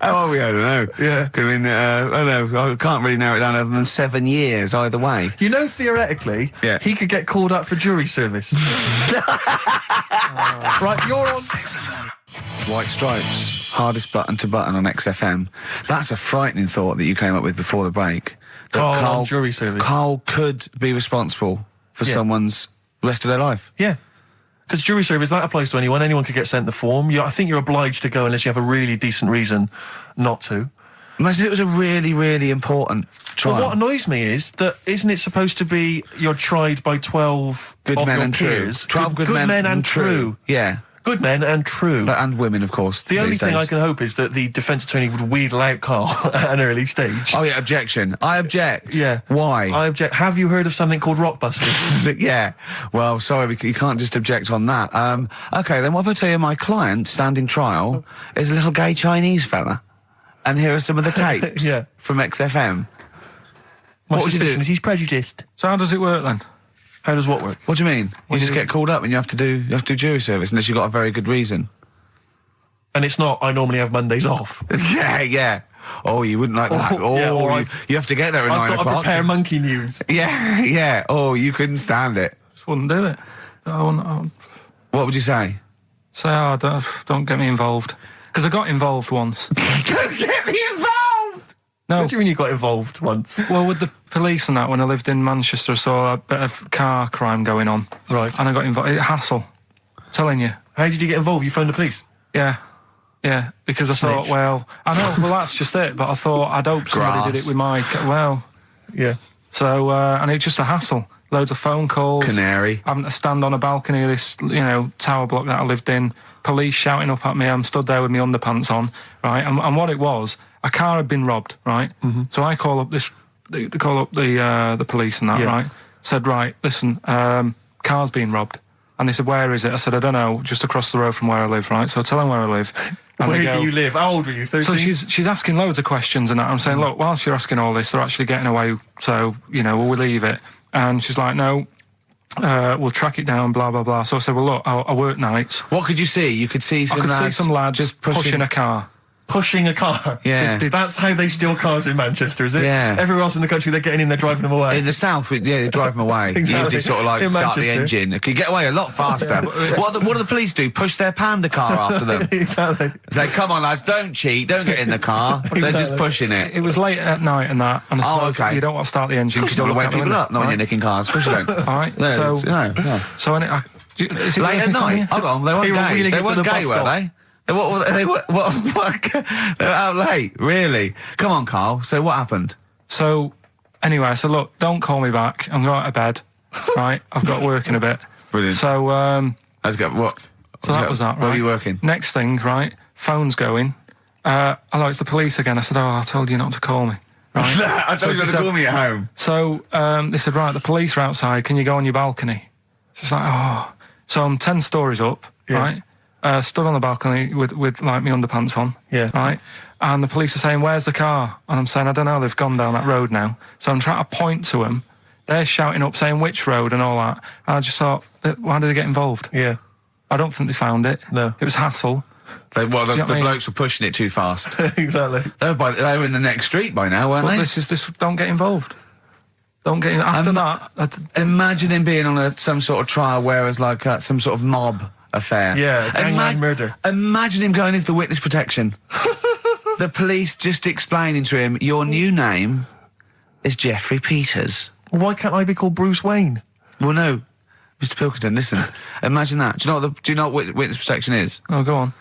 Oh, I don't know. Yeah. I mean, I don't know. I can't really narrow it down other than 7 years either way. Theoretically, he could get called up for jury service. Right, you're on... White Stripes, hardest button to button on XFM. That's a frightening thought that you came up with before the break. Carl on jury service. Carl could be responsible for someone's rest of their life. Yeah. Because jury service, that applies to anyone. Anyone could get sent the form. I think you're obliged to go unless you have a really decent reason not to. Imagine it was a really, really important trial. But what annoys me is that isn't it supposed to be you're tried by 12 good men and true. 12 good men and true. Yeah. Good men and true. And women, of course. The only thing I can hope is that the defence attorney would wheedle out Carl at an early stage. Oh, yeah, objection. I object. Yeah. Why? I object. Have you heard of something called Rockbusters? Yeah. Well, sorry, you can't just object on that. OK, then what if I tell you my client, standing trial, is a little gay Chinese fella? And here are some of the tapes from XFM. What would you do? He's prejudiced. So how does it work then? How does what work? What do you mean? You just get called up and you have to do jury service unless you've got a very good reason. And it's not, I normally have Mondays off. Yeah. Oh, you wouldn't like that. You have to get there at 9 o'clock. I've got to prepare monkey news. Yeah. Oh, you couldn't stand it. Just wouldn't do it. What would you say? Say, don't get me involved. Because I got involved once. Don't get me involved! No. What do you mean you got involved once? Well, with the police and that, when I lived in Manchester, I saw a bit of car crime going on. Right. And I got involved. Hassle. I'm telling you. How did you get involved? You phoned the police? Yeah, because I thought, well, I know, well, that's just it, but I thought, I'd hope somebody did it with my, Yeah. So, and it's just a hassle. Loads of phone calls. Canary. Having to stand on a balcony of this, tower block that I lived in. Police shouting up at me. I'm stood there with my underpants on, right? And what it was, a car had been robbed, right? Mm-hmm. So I call up the police and that, right? Said, right, listen, car's been robbed. And they said, where is it? I said, I don't know, just across the road from where I live, right? So I tell them where I live. Where do you live? How old were you, 13? So she's asking loads of questions and that. I'm saying, look, whilst you're asking all this, they're actually getting away, so, will we leave it? And she's like, no, we'll track it down, blah, blah, blah. So I said, well, look, I work nights. What could you see? You could see some lads just pushing a car. Pushing a car. Yeah. That's how they steal cars in Manchester, is it? Yeah. Everywhere else in the country, they're getting in, they're driving them away. In the south, they drive them away. Exactly. Usually sort of like In start Manchester. the engine. It could get away a lot faster. What do the police do? Push their panda car after them. Exactly. Say, come on, lads, don't cheat, don't get in the car. They're just pushing it. It was late at night and that. And I suppose you don't want to start the engine. Because you don't want to wake people up, not when you're nicking cars. Of course you don't. All right. No, So late at night? Hold on, they weren't gay. They weren't gay, were they? They were out late, really? Come on, Carl. So what happened? So, anyway, I said, look, don't call me back. I'm going to bed, right? I've got work in a bit. Brilliant. So, Let's go. What? So that was that, right? Where were you working? Next thing, right? Phone's going. Hello, it's the police again. I said, I told you not to call me. Right? I told you not to call me at home. So, they said, right, the police are outside. Can you go on your balcony? She's like, oh. So I'm 10 stories up, right? Stood on the balcony with like my underpants on, right? And the police are saying, where's the car? And I'm saying, I don't know, they've gone down that road now. So I'm trying to point to them. They're shouting up, saying which road and all that. And I just thought, why did they get involved? Yeah. I don't think they found it. No. It was hassle. The blokes were pushing it too fast. Exactly. They were in the next street by now, weren't they? This don't get involved. Don't get after that. Imagine him being on some sort of trial where it's like some sort of mob affair. Yeah, gangland murder. Imagine him going into the witness protection. The police just explaining to him, your new name is Jeffrey Peters. Why can't I be called Bruce Wayne? Well, no, Mr. Pilkington, listen. Imagine that. Do you know what witness protection is? Oh, go on.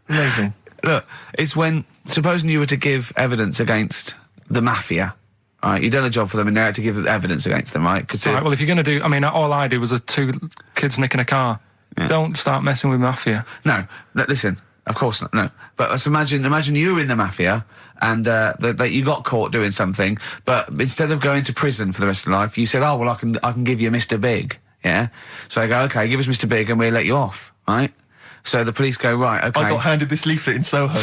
Amazing. Look, it's when, supposing you were to give evidence against the mafia, right, you've done a job for them and now you have to give evidence against them, right? Right, well, if you're going to do... I mean, all I did was 2 kids nicking a car. Yeah. Don't start messing with mafia. No, listen, of course not, no. But let's imagine you were in the mafia and that you got caught doing something, but instead of going to prison for the rest of your life, you said, oh, well, I can give you Mr. Big, yeah? So they go, okay, give us Mr. Big and we'll let you off, right? So the police go, right, okay. I got handed this leaflet in Soho.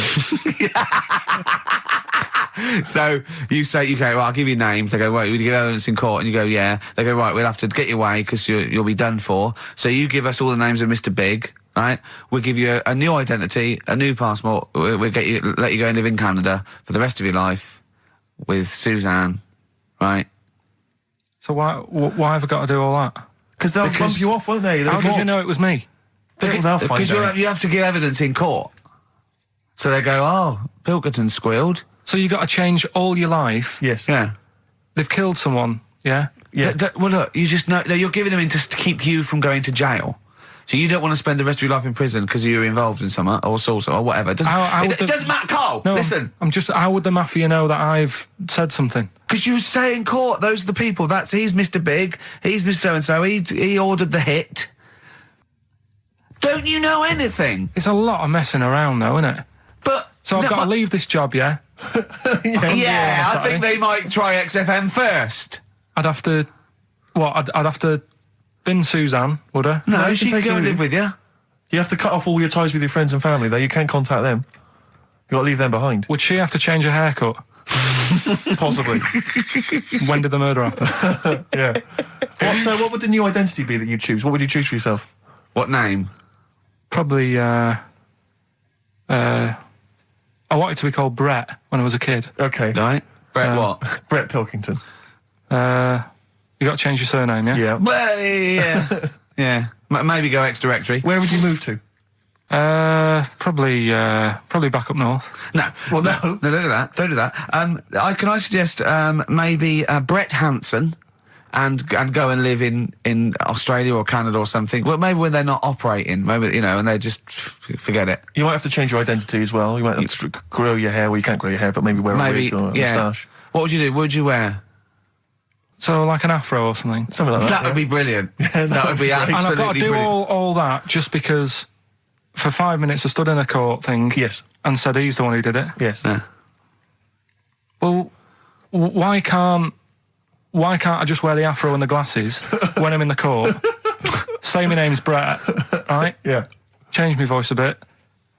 So you say, okay, well, I'll give you names. They go, right, we give evidence in court, and you go, yeah. They go, right, we'll have to get you away because you'll be done for. So you give us all the names of Mr. Big, right? We'll give you a new identity, a new passport. We'll let you go and live in Canada for the rest of your life with Suzanne, right? So why have I got to do all that? Because they'll bump you off, won't they? How did you know it was me? Because you have to give evidence in court. So they go, oh, Pilkington squealed. So you got to change all your life. Yes. Yeah. They've killed someone. Yeah. Yeah. Well, look, you just know you're giving them in to keep you from going to jail. So you don't want to spend the rest of your life in prison because you're involved in something or assault or whatever. It doesn't matter, Carl. No, listen. How would the mafia know that I've said something? Because you say in court, those are the people. He's Mr. Big. He's Mr. So-and-so. He ordered the hit. Don't you know anything? It's a lot of messing around, though, isn't it? So I've got to leave this job, yeah? Yeah, I think they might try XFM first. I'd have to... What? I'd have to bin Suzanne, would I? No, she can go and live with you. You have to cut off all your ties with your friends and family, though. You can't contact them. You've got to leave them behind. Would she have to change her haircut? Possibly. When did the murder happen? Yeah. So what would the new identity be that you choose? What would you choose for yourself? What name? Probably, I wanted to be called Brett when I was a kid. Okay. Right. Brett what? Brett Pilkington. You got to change your surname, yeah? Yeah. Well, yeah. Yeah. Maybe go ex-directory. Where would you move to? Probably back up north. No. Well, no. No, don't do that. Don't do that. Can I suggest maybe Brett Hanson and go and live in Australia or Canada or something. Well, maybe when they're not operating, maybe, you know, and they just forget it. You might have to change your identity as well. You might have to grow your hair. Well, you can't grow your hair, but maybe wear a wig or a moustache. What would you do? What would you wear? So like an afro or something. Something like that. That would be brilliant. That would be absolutely And I've got to do brilliant. all that just because for 5 minutes I stood in a court thing. Yes. And said he's the one who did it. Yes. Yeah. Well, why can't I just wear the afro and the glasses when I'm in the court? Say my name's Brett, right? Yeah. Change my voice a bit.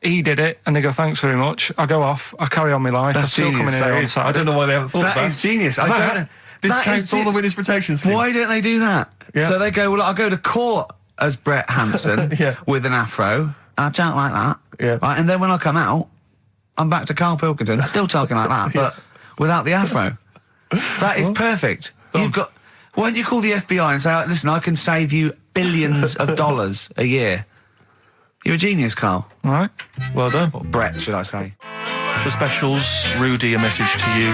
He did it, and they go, thanks very much. I go off, I carry on my life. That's I'm still coming genius. in here on I Saturday. don't know why they haven't thought That that. is genius. I don't know. This That counts is all the witness protection scheme. Why don't they do that? Yeah. So they go, well, I'll go to court as Brett Hanson Yeah. with an afro. I don't like that. Yeah. Right, and then when I come out, I'm back to Karl Pilkington, still talking like that, but without the afro. That is perfect. You've got... Why don't you call the FBI and say, listen, I can save you billions of dollars a year. You're a genius, Karl. All right. Well done. Or Brett, should I say. The specials, Rudy, a message to you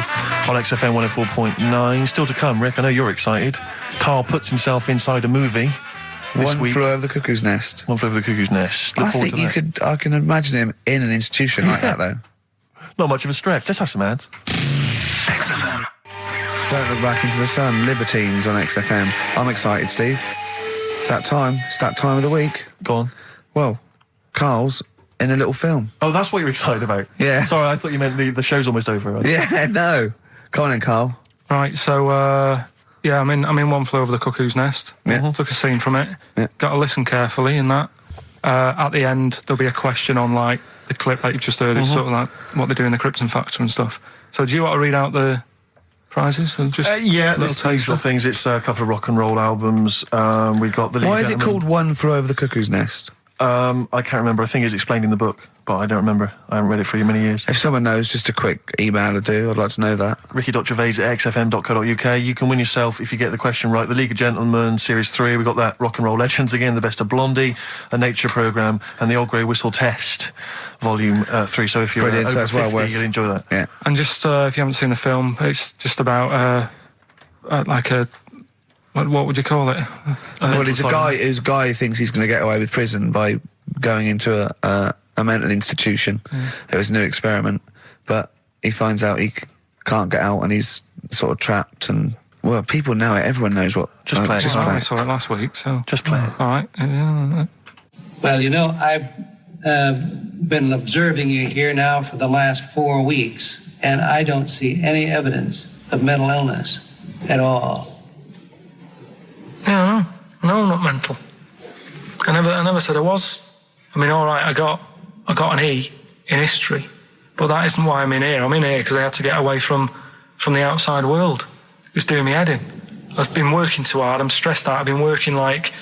on XFM 104.9. Still to come, Rick, I know you're excited. Karl puts himself inside a movie this One week. Flew Over the Cuckoo's Nest. One Flew Over the Cuckoo's Nest. Look I forward think to you that. could... I can imagine him in an institution like that, though. Not much of a stretch. Let's have some ads. XFM. Don't Look Back Into the Sun, Libertines on XFM. I'm excited, Steve. It's that time. It's that time of the week. Go on. Well, Karl's in a little film. Oh, that's what you're excited about? Yeah. Sorry, I thought you meant the show's almost over. Right? Yeah, no. Come on in, Karl. Right, so, yeah, I'm in One Flew Over the Cuckoo's Nest. Yeah. Took a scene from it. Yeah. Got to listen carefully in that. At the end, there'll be a question on, like, the clip that you've just heard. It's sort of like what they do in the Krypton Factor and stuff. So do you want to read out the prizes? Or just Yeah, little there's usual taster? things. It's a couple of rock and roll albums. We got the. Why is it Gentleman. called One Flew Over the Cuckoo's Nest? I can't remember. I think it's explained in the book, but I don't remember. I haven't read it for many years. If someone knows, just a quick email to do. I'd like to know that. Ricky.gervais@xfm.co.uk. You can win yourself, if you get the question right, the League of Gentlemen Series 3. We got that Rock and Roll Legends again, the Best of Blondie, a nature programme, and the Old Grey Whistle Test, Volume 3. So if you're Brilliant, so over that's well 50, worth- you'll enjoy that. Yeah. And just, if you haven't seen the film, it's just about, like a... What would you call it? Well, it's a guy who thinks he's going to get away with prison by going into a mental institution. It was a new experiment, but he finds out he can't get out and he's sort of trapped. And well, people know it. Everyone knows what. Just play it. Just Well, play I it. saw it last week, so... Just play it. All right. Well, you know, I've been observing you here now for the last 4 weeks, and I don't see any evidence of mental illness at all. Yeah, no, I'm not mental. I never said I was. I mean, all right, I got an E in history, but that isn't why I'm in here. I'm in here because I had to get away from the outside world. It was doing me head in. I've been working too hard. I'm stressed out. I've been working like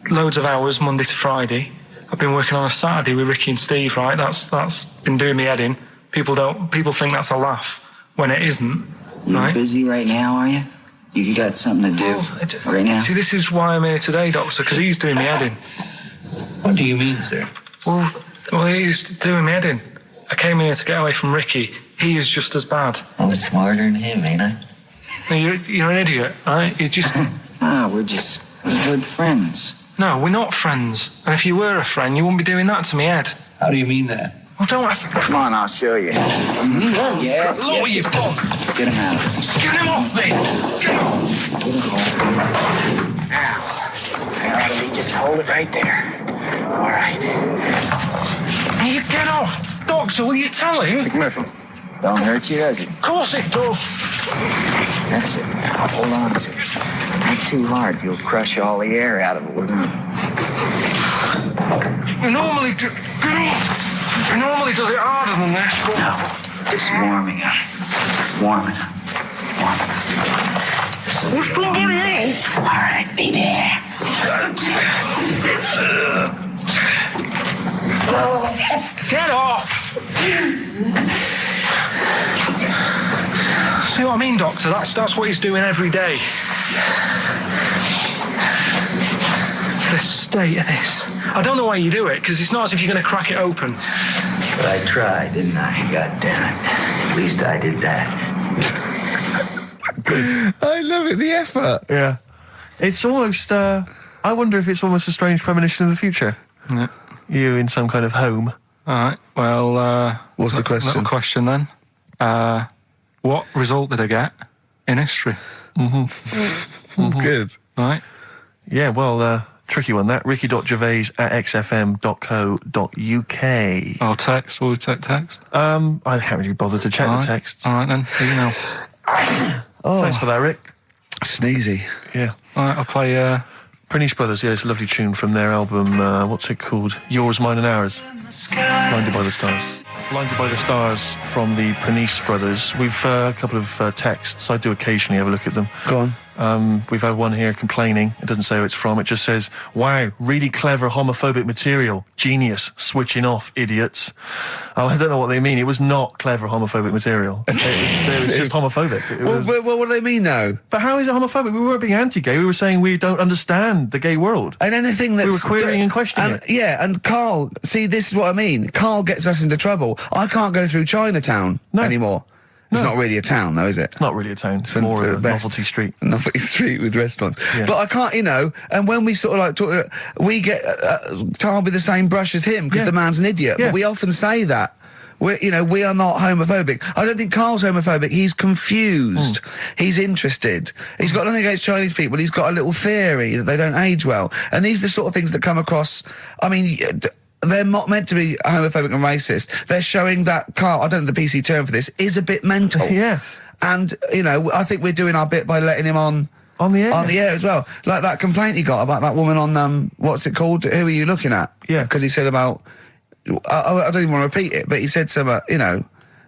loads of hours Monday to Friday. I've been working on a Saturday with Ricky and Steve. Right, that's been doing me head in. People think that's a laugh when it isn't. You Right? busy right now, are you? You got something to do right now? See, this is why I'm here today, Doctor, because he's doing me head in. What do you mean, sir? Well, he's doing me head in. I came in here to get away from Ricky. He is just as bad. I'm smarter than him, ain't I? No, you're an idiot, right? You're just... We're just good friends. No, we're not friends. And if you were a friend, you wouldn't be doing that to me, Ed. How do you mean that? Well, don't ask... Come on, I'll show you. Yes, Look what you've done. Get him out. Get him off me! Get him off! Now, just hold it right there. All right. You get off! Doctor, will you tell him? Murphy, don't hurt you, does it? Of course it does. That's it. Now hold on to it. Not too hard. You'll crush all the air out of it. He normally... Get off! He normally does it harder than this, but... No, just warming up. Warm it up. Warm it up. Well, somebody else! All right, be there. Get off! See what I mean, Doctor? That's what he's doing every day. The state of this. I don't know why you do it, because it's not as if you're going to crack it open. But I tried, didn't I? God damn it. At least I did that. I love it. The effort. Yeah. It's almost, I wonder if it's almost a strange premonition of the future. Yeah. You in some kind of home. All right. Well, what's the question? Little question then. What result did I get in history? Good. All right. Yeah, well, tricky one, that. ricky.gervais@xfm.co.uk. Or text. Will we take text? I can't really bother to check the texts. All right, then. Email. Thanks for that, Rick. Sneezy. Yeah. All right, I'll play... Prinish Brothers, yeah, it's a lovely tune from their album, what's it called? Yours, Mine and Ours. Blinded by the Stars. Blinded by the Stars from the Prinish Brothers. We've a couple of texts. I do occasionally have a look at them. Go on. We've had one here complaining. It doesn't say who it's from. It just says, wow, really clever homophobic material. Genius. Switching off, idiots. I don't know what they mean. It was not clever homophobic material. It was just homophobic. Well, what do they mean, though? But how is it homophobic? We weren't being anti-gay. We were saying we don't understand the gay world. And anything that's... We were querying and questioning it. Yeah, and Carl, see, this is what I mean. Carl gets us into trouble. I can't go through Chinatown anymore. It's not really a town, though, is it? It's not really a town. It's more of a novelty street. Novelty street with restaurants. Yeah. But I can't, and when we sort of like talk, we get tarred with the same brush as him because the man's an idiot. Yeah. But we often say that. We are not homophobic. I don't think Carl's homophobic. He's confused. He's interested. He's got nothing against Chinese people. He's got a little theory that they don't age well. And these are the sort of things that come across, I mean... They're not meant to be homophobic and racist. They're showing that Carl, I don't know the PC term for this, is a bit mental. Yes. And, I think we're doing our bit by letting him on the air. On the air as well. Like that complaint he got about that woman on, what's it called? Who are you looking at? Yeah. Because he said about, I don't even want to repeat it, but he said something,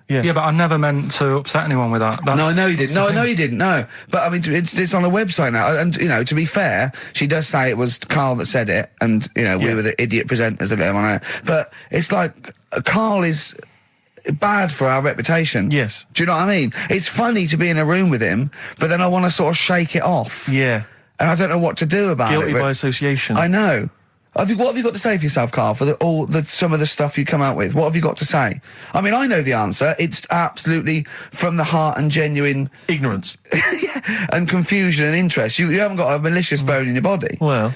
Yeah, but I never meant to upset anyone with that. No, I know you didn't. No, I know you didn't. No, but I mean, it's on a website now, and to be fair, she does say it was Carl that said it, and we were the idiot presenters that let him on air. But it's like Carl is bad for our reputation. Yes. Do you know what I mean? It's funny to be in a room with him, but then I want to sort of shake it off. Yeah. And I don't know what to do about Guilty it. by association. I know. What have you got to say for yourself, Carl, for some of the stuff you come out with? What have you got to say? I mean, I know the answer. It's absolutely from the heart and genuine... ignorance. and confusion and interest. You haven't got a malicious bone in your body. Well...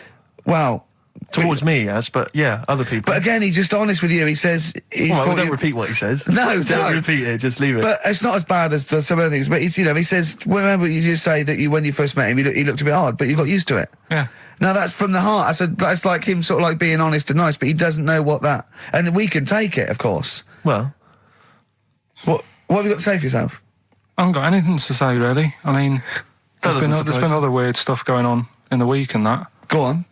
towards but, me, yes, but yeah, other people. But again, he's just honest with you. He says... don't repeat what he says. No, don't repeat it, just leave it. But it's not as bad as some other things. But he says, remember you just say that when you first met him, he looked a bit hard, but you got used to it. Yeah. No, that's from the heart. That's like him sort of like being honest and nice, but he doesn't know what that... And we can take it, of course. Well... What have you got to say for yourself? I haven't got anything to say, really. I mean, there's been other weird stuff going on in the week and that. Go on.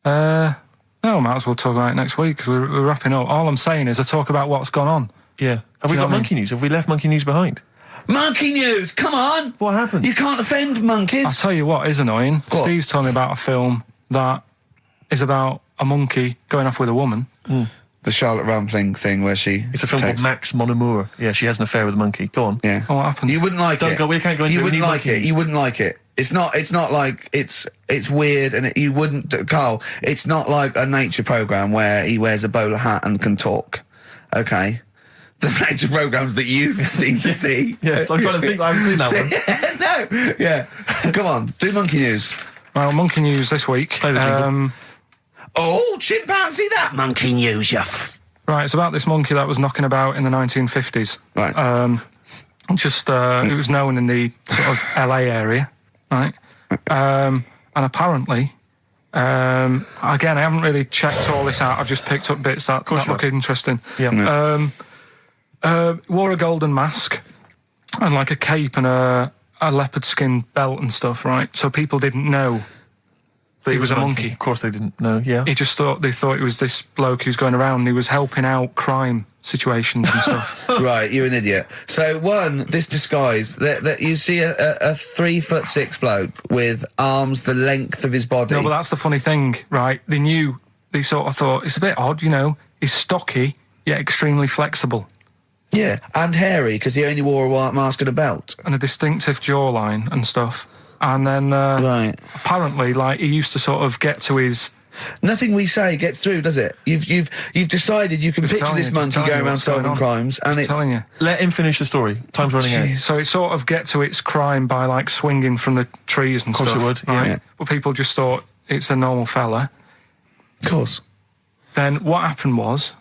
No, I might as well talk about it next week, because we're wrapping up. All I'm saying is I talk about what's gone on. Yeah. Have we got monkey news? Have we left monkey news behind? Monkey news, come on! What happened? You can't offend monkeys. I'll tell you what is annoying. What? Steve's told me about a film that is about a monkey going off with a woman. The Charlotte Rampling thing where she... It's a film called Max Mon Amour. Yeah, she has an affair with a monkey. Go on. Yeah. Oh, what happened? You wouldn't like it. We can't go into it. You wouldn't like it. You wouldn't like it. It's not like it's weird, and you wouldn't, Carl. It's not like a nature program where he wears a bowler hat and can talk. Okay, the nature programs that you've seemed to see. Yes, I'm trying to think. I haven't seen that one. No, yeah. Come on, do monkey news. Well, monkey news this week. Play the jingle. Oh, chimpanzee, that monkey news, you. Right, it's about this monkey that was knocking about in the 1950s. Right. It was known in the sort of LA area. Right, and apparently, again, I haven't really checked all this out. I've just picked up bits that look interesting. Yeah. Wore a golden mask and like a cape and a leopard skin belt and stuff. Right, so people didn't know that he was a monkey. Of course, they didn't know. Yeah. They thought it was this bloke who's going around and he was helping out crime situations and stuff. Right, you're an idiot. So this disguise that you see a 3'6" bloke with arms the length of his body. No, but that's the funny thing, right? They sort of thought it's a bit odd, he's stocky yet extremely flexible. Yeah, and hairy because he only wore a white mask and a belt and a distinctive jawline and stuff. And then apparently, like, he used to sort of get to his Nothing we say gets through, does it? You've decided you can picture this monkey going around solving crimes, and it's telling you. Let him finish the story. Time's running out. So it sort of get to its crime by like swinging from the trees and stuff. Of course it would, right? yeah. But people just thought it's a normal fella. Of course. Then what happened was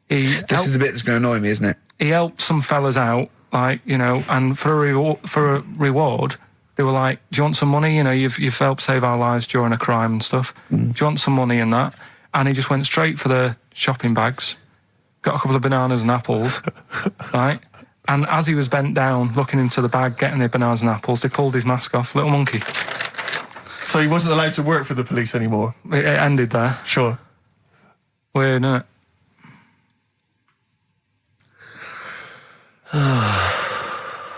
This is the bit that's going to annoy me, isn't it? he helped some fellas out, like, you know, and for a reward, they were like, do you want some money? You know, you've helped save our lives during a crime and stuff. Do you want some money and that? And he just went straight for the shopping bags, got a couple of bananas and apples, right? And as he was bent down, looking into the bag, getting the bananas and apples, they pulled his mask off, little monkey. So he wasn't allowed to work for the police anymore? It ended there. Sure. Weird, isn't it?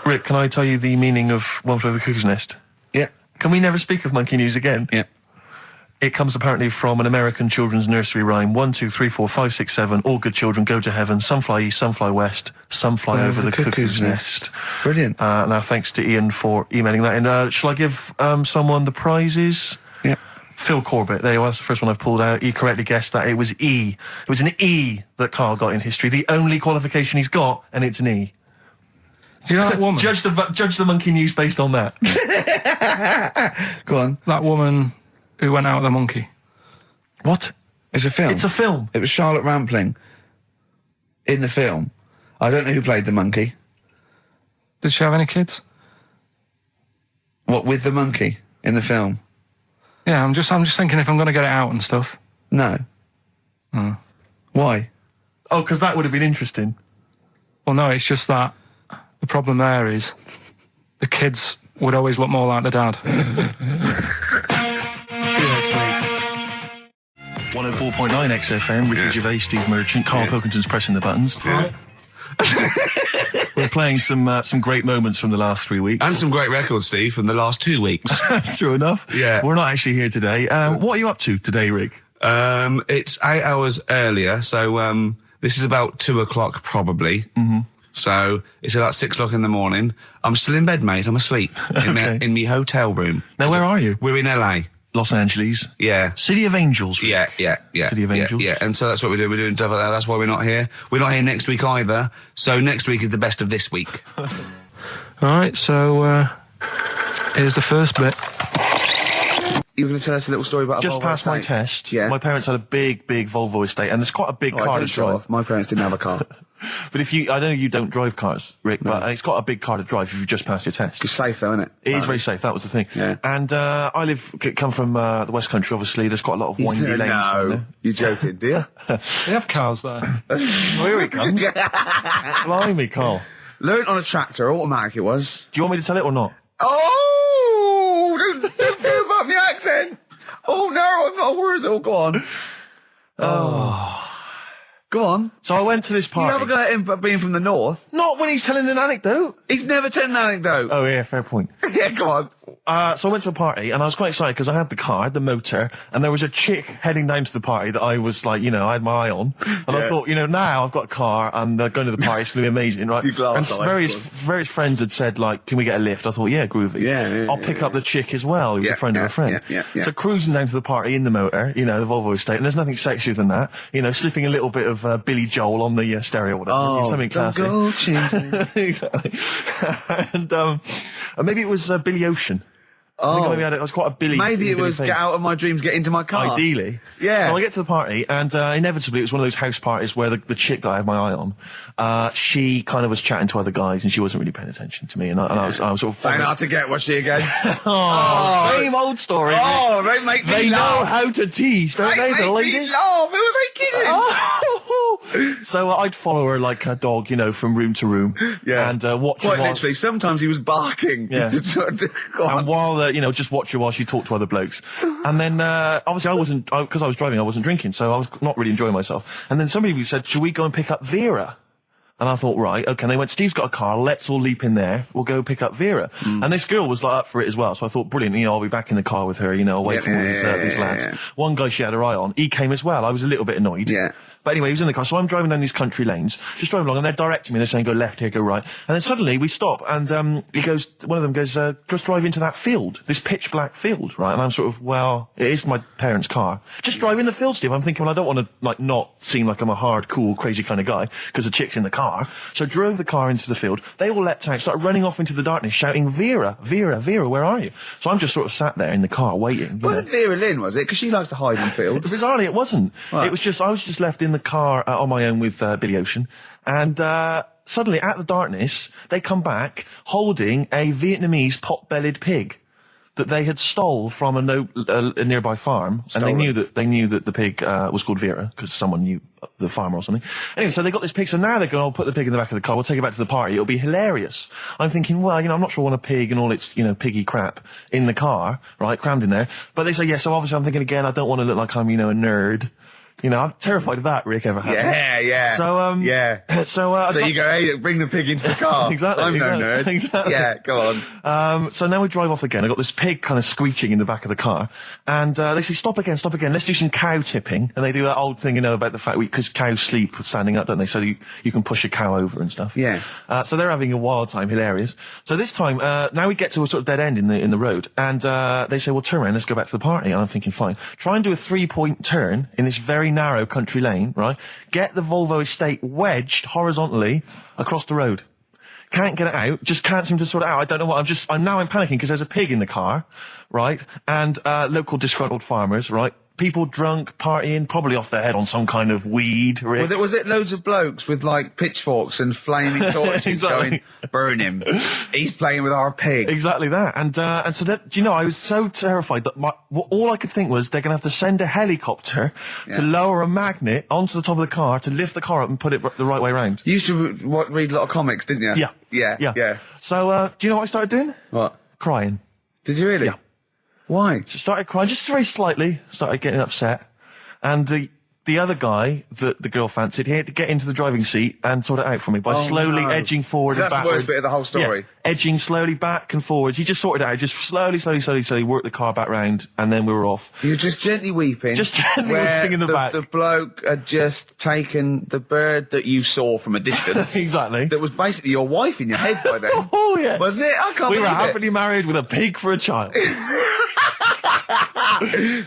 Rick, can I tell you the meaning of One Flew Over the Cuckoo's Nest? Yeah. Can we never speak of monkey news again? Yeah. It comes apparently from an American children's nursery rhyme. 1, 2, 3, 4, 5, 6, 7. All good children go to heaven. Some fly east, some fly west. Some fly over the cuckoo's nest. Brilliant. Now, thanks to Ian for emailing that in. Shall I give someone the prizes? Yeah. Phil Corbett, there you are, that's the first one I've pulled out. He correctly guessed that it was E. It was an E that Karl got in history. The only qualification he's got, and it's an E. Do you know that woman? Judge the monkey news based on that. Go on. That woman who went out with the monkey. What? It's a film. It's a film. It was Charlotte Rampling in the film. I don't know who played the monkey. Did she have any kids? What, with the monkey in the film? Yeah, I'm just thinking if I'm going to get it out and stuff. No. Why? Oh, because that would have been interesting. Well, no, it's just that the problem there is the kids would always look more like the dad. See you next week. 104.9 XFM, Ricky Gervais, Steve Merchant, Karl Pilkington's pressing the buttons. Yeah. We're playing some great moments from the last 3 weeks. And some great records, Steve, from the last 2 weeks. That's true enough. Yeah. We're not actually here today. What are you up to today, Rick? It's 8 hours earlier, so this is about 2 o'clock probably. Mm-hmm. So it's about 6 o'clock in the morning. I'm still in bed, mate. I'm asleep in my hotel room. Now, where are you? We're in LA. Los Angeles. Yeah. City of Angels, Rick. Yeah. City of Angels. Yeah, and so that's what we're doing. We're doing stuff like that. That's why we're not here. We're not here next week either. So next week is the best of this week. All right, so here's the first bit. You were going to tell us a little story about Just a Volvo past my estate? test, Yeah. my parents had a big Volvo estate, and there's quite a big car to don't show drive. off. My parents didn't have a car. But I know you don't drive cars, Rick, but it's got a big car to drive if you've just passed your test. It's safe though, isn't it? It is very safe, that was the thing. Yeah. And come from the West Country, obviously. There's quite a lot of windy lanes. around No, there. you're joking, do you? They have cars there. Well, here he comes. Blimey, Karl. Learned on a tractor, automatic it was. Do you want me to tell it or not? Oh! Don't do about the accent! Oh no, I'm not worried. Oh, go on. Go on. So I went to this You party. never got him being from the north. Not when he's telling an anecdote. He's never told an anecdote. Oh, yeah, fair point. Yeah, go on. So I went to a party, and I was quite excited because I had the car, the motor, and there was a chick heading down to the party that I was like, I had my eye on. And I thought, now I've got a car, and going to the party, it's going to be amazing, right? You glass and eye, various friends had said, like, can we get a lift? I thought, yeah, groovy. Yeah, I'll pick up the chick as well, who's a friend of a friend. Yeah. So cruising down to the party in the motor, the Volvo estate, and there's nothing sexier than that. Slipping a little bit of Billy Joel on the stereo or whatever. Something classic. Go children. Exactly. And maybe it was Billy Ocean. I think maybe it was quite a Billy. Maybe it Billy was thing. get out of my dreams, get into my car. Ideally. Yeah. So I get to the party, and inevitably it was one of those house parties where the chick that I had my eye on, she kind of was chatting to other guys, and she wasn't really paying attention to me, and I was sort of... Found out to get, was she again? Same old story. Oh, they make me They know laugh. how to tease, don't they, the make me ladies? laugh. Who are they kidding? So I'd follow her like a dog, from room to room. Yeah. And watch her Quite while... literally. Sometimes he was barking. Yeah. Go on. And while, just watch her while she talked to other blokes. And then, obviously because I was driving, I wasn't drinking, so I was not really enjoying myself. And then somebody said, should we go and pick up Vera? And I thought, right, okay. And they went, Steve's got a car, let's all leap in there, we'll go pick up Vera. And this girl was like up for it as well, so I thought, brilliant, I'll be back in the car with her, away from all these lads. Yeah. One guy she had her eye on, he came as well. I was a little bit annoyed. Yeah. But anyway, he was in the car, so I'm driving down these country lanes, just driving along, and they're directing me, they're saying, go left here, go right. And then suddenly we stop, and one of them goes, just drive into that field, this pitch black field, right? And I'm sort of, well, it is my parents' car. Just drive in the field, Steve. I'm thinking, well, I don't want to, like, not seem like I'm a hard, cool, crazy kind of guy, because the chick's in the car. So drove the car into the field. They all leapt out, started running off into the darkness, shouting, Vera, Vera, Vera, where are you? So I'm just sort of sat there in the car waiting. Wasn't Vera Lynn, was it? Because she likes to hide in fields. Bizarrely, it wasn't. Right. It was just, I was just left in the car on my own with Billy Ocean, and suddenly, at the darkness, they come back holding a Vietnamese pot-bellied pig that they had stole from a nearby farm, and they knew that the pig was called Vera because someone knew the farmer or something. Anyway, so they got this pig. So now they're going, put the pig in the back of the car. We'll take it back to the party. It'll be hilarious. I'm thinking, well, I'm not sure I want a pig and all its, piggy crap in the car, right, crammed in there. But they say, yeah. So obviously, I'm thinking again, I don't want to look like I'm, a nerd. I'm terrified of that, Rick, ever happened. Yeah. So, yeah. So you go, hey, bring the pig into the car. Exactly. I'm no nerd. Exactly. Yeah, go on. So now we drive off again. I got this pig kind of squeaking in the back of the car. And, they say, stop again. Let's do some cow tipping. And they do that old thing, about the fact because cows sleep standing up, don't they? So you can push a cow over and stuff. Yeah. So they're having a wild time, hilarious. So this time, now we get to a sort of dead end in the road. And, they say, well, turn around, let's go back to the party. And I'm thinking, fine. Try and do a 3-point turn in this very narrow country lane, right? Get the Volvo estate wedged horizontally across the road. Can't get it out, just can't seem to sort it out. I don't know what, I'm panicking because there's a pig in the car, right? And, local disgruntled farmers, right? People drunk, partying, probably off their head on some kind of weed. Rick. Was it loads of blokes with, like, pitchforks and flaming torches Exactly. going, burn him. He's playing with our pig. Exactly that. And so that, I was so terrified that all I could think was they're going to have to send a helicopter to lower a magnet onto the top of the car to lift the car up and put it the right way around. You used to read a lot of comics, didn't you? Yeah. So, do you know what I started doing? What? Crying. Did you really? Yeah. Why? Just started crying, just very slightly, started getting upset. And the other guy that the girl fancied, he had to get into the driving seat and sort it out for me by slowly edging forward and that's backwards. the worst bit of the whole story. Yeah, edging slowly back and forwards. He just sorted it out, just slowly worked the car back round, and then we were off. You were just gently weeping. Just gently weeping in the back. The bloke had just taken the bird that you saw from a distance. Exactly. That was basically your wife in your head by then. Oh, yeah. Wasn't it? I can't We were believe it. happily married with a pig for a child.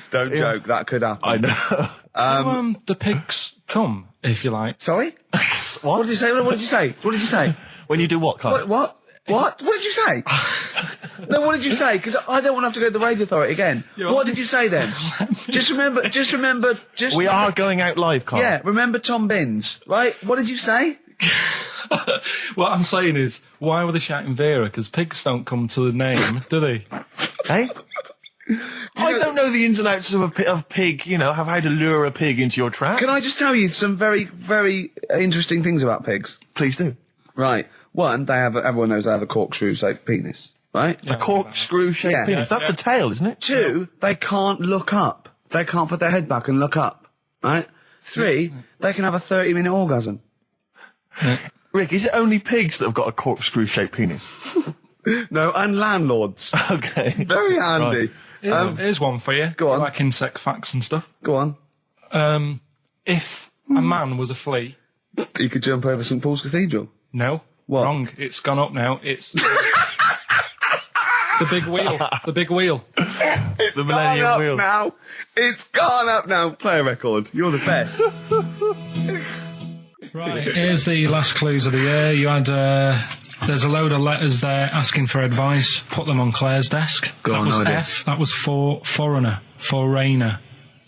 Don't joke, that could happen. I know. The pigs come, if you like. Sorry? What? What did you say? What did you say? What did you say? When you do what, Carl? What? What did you say? No, what did you say? Because I don't want to have to go to the radio authority again. What did you say then? Just remember. We are going out live, Carl. Yeah, remember Tom Binns, right? What did you say? What I'm saying is, why were they shouting Vera? Because pigs don't come to the name, do they? Hey? I don't know the ins and outs of a pig, have how to lure a pig into your trap. Can I just tell you some very, very interesting things about pigs? Please do. Right. One, everyone knows they have a corkscrew-shaped penis, right? A corkscrew-shaped penis. That's the tail, isn't it? Two, they can't look up. They can't put their head back and look up, right? Three, they can have a 30-minute orgasm. Rick, is it only pigs that have got a corkscrew-shaped penis? No, and landlords. Okay. Very handy. Right. Here's one for you. Go on. Like insect facts and stuff. Go on. If a man was a flea... You could jump over St Paul's Cathedral. No. What? Wrong. It's gone up now. It's... the big wheel. The big wheel. It's the Millennium Wheel. Now. It's gone up now. Play a record. You're the best. Right. Here's the last clues of the year. You had... There's a load of letters there asking for advice. Put them on Claire's desk. Go on, that was no idea. F. That was for foreigner. For Rainer.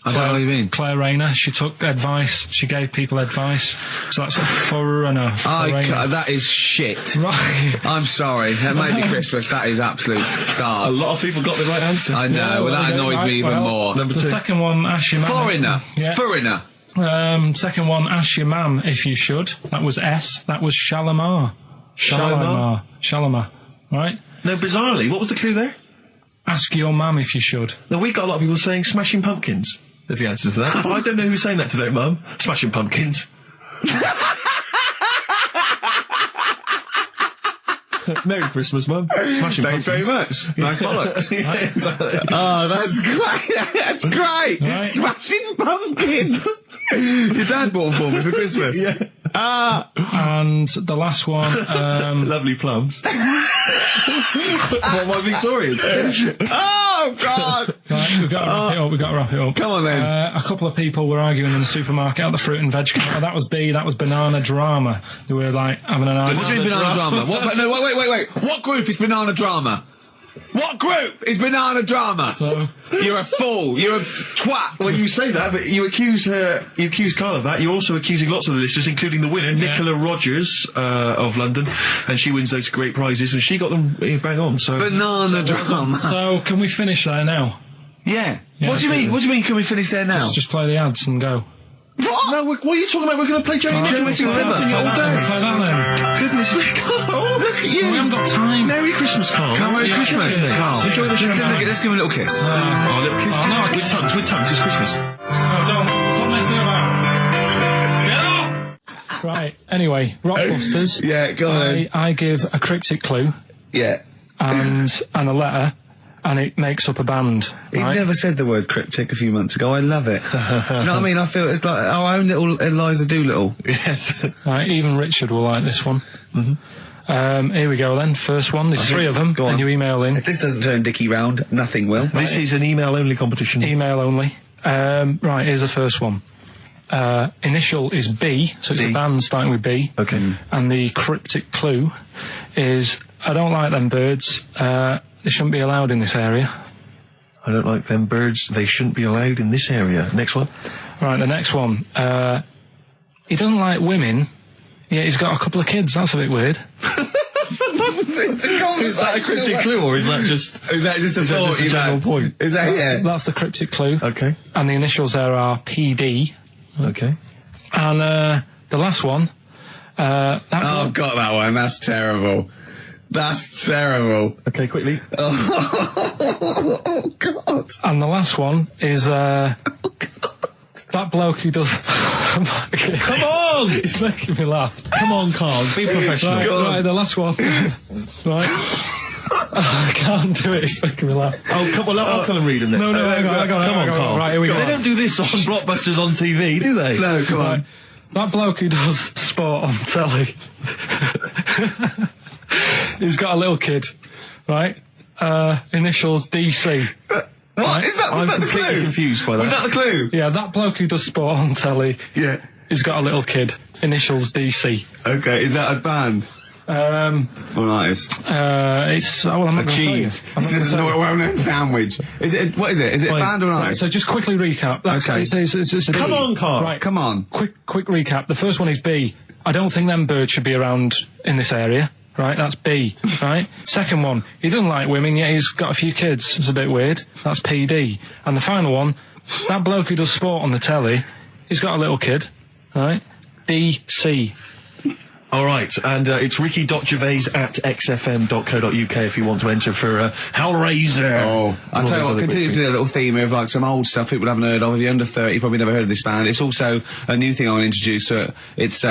I don't know what you mean. Claire Rayner. She took advice. She gave people advice. So that's a foreigner. That is shit. Right. I'm sorry. That might be Christmas. That is absolute A start. lot of people got the right answer. I know. Well, that annoys me even more. Number The two. second one, ask your mum. Foreigner. Yeah. Foreigner. Second one, ask your mum if you should. That was S. That was Shalimar. Shalimar. Right? No, bizarrely, what was the clue there? Ask your mum if you should. No, we got a lot of people saying Smashing Pumpkins as the answer to that. But I don't know who's saying that today, Mum. Smashing Pumpkins. Merry Christmas, Mum. Smashing Thanks very Pumpkins. much. Nice bollocks. Yeah, exactly. Oh, that's great. That's great. Right. Smashing Pumpkins. Your dad bought them for me for Christmas. Yeah. Ah. And the last one, Lovely plums. What, my Victorians? Oh, God. right, we've got to wrap it up. Come on, then. A couple of people were arguing in the supermarket at the fruit and veg counter. That was B, that was banana drama. They were like having an argument. What do you mean banana drama? What, no, wait. What group is banana drama? What group is banana drama? So, you're a fool. You're a twat. Well, you say that, but you accuse Carl of that. You're also accusing lots of the listeners, including the winner, Nicola Rogers of London, and she wins those great prizes, and she got them bang on. So banana drama. so can we finish there now? Yeah. Yeah, What do you mean? What do you mean? Can we finish there now? Just play the ads and go. What? No, what are you talking about? We're going to play Johnny Play River all that day. then. Goodness me, Carl, look at you. We haven't got time. Merry Christmas, Carl. Merry Christmas, Carl. Enjoy the show. Let's give him a little kiss. Oh, a little kiss. Oh, no, with tongues, it's Christmas. No, don't. Stop messing about. Get off! Right, anyway, Rockbusters. Yeah, go on then. I give a cryptic clue Yeah. and a letter, and it makes up a band. He Right? never said the word cryptic a few months ago. I love it. Do you know what I mean? I feel it's like our own little Eliza Doolittle. Yes. Right, even Richard will like this one. Here we go then. First one. There's three of them, Go on. and you email in. If this doesn't turn Dickie round, nothing will. This is an email-only competition. Email only. Right, here's the first one. Initial is B, so it's B. a band starting with B. Okay. And the cryptic clue is, I don't like them birds. They shouldn't be allowed in this area. I don't like them birds. They shouldn't be allowed in this area. Next one. Right, the next one. He doesn't like women, yet he's got a couple of kids. That's a bit weird. Is that a cryptic clue, or is that just Is that just a thought? a general point? Is that yeah? That's the cryptic clue. Okay. And the initials there are PD. Okay. And the last one. Oh, got that one. That's terrible. That's terrible. Okay, quickly. Oh, God. And the last one is that bloke who does. Come on! He's making me laugh. Come on, Carl. Be professional. Right, the last one. Right. I can't do it. It's making me laugh. Oh, come on. I'll come and read them then. No, I got it. Come on, Carl. Right, here we go. They don't do this on Blockbusters on TV, do they? No, come on. Right. That bloke who does sport on telly. He's got a little kid, right? Initials DC. What? Right. Is that, was I'm that the completely clue? confused by that. Was that the clue? Yeah, that bloke who does sport on telly. Yeah. He's got a little kid. Initials DC. Okay, is that a band? Or an artist? It's well, I'm not A gonna tell you. cheese. I'm not This is gonna a tell you. well-known sandwich. Is it? What is it? Is it a band or an Right, artist? so just quickly recap. That's, Okay. it's a Come B. on, Carl. Right, Come on. quick recap. The first one is B. I don't think them birds should be around in this area. Right, that's B. Right. Second one, he doesn't like women, yet he's got a few kids. It's a bit weird. That's PD. And the final one, that bloke who does sport on the telly, he's got a little kid. Right. DC. All right, and it's ricky.gervais@xfm.co.uk if you want to enter for Hellraiser. Oh, I'll tell you what, continue to do a little theme of like some old stuff people haven't heard of. If you're under 30, you probably never heard of this band. It's also a new thing I want to introduce. It's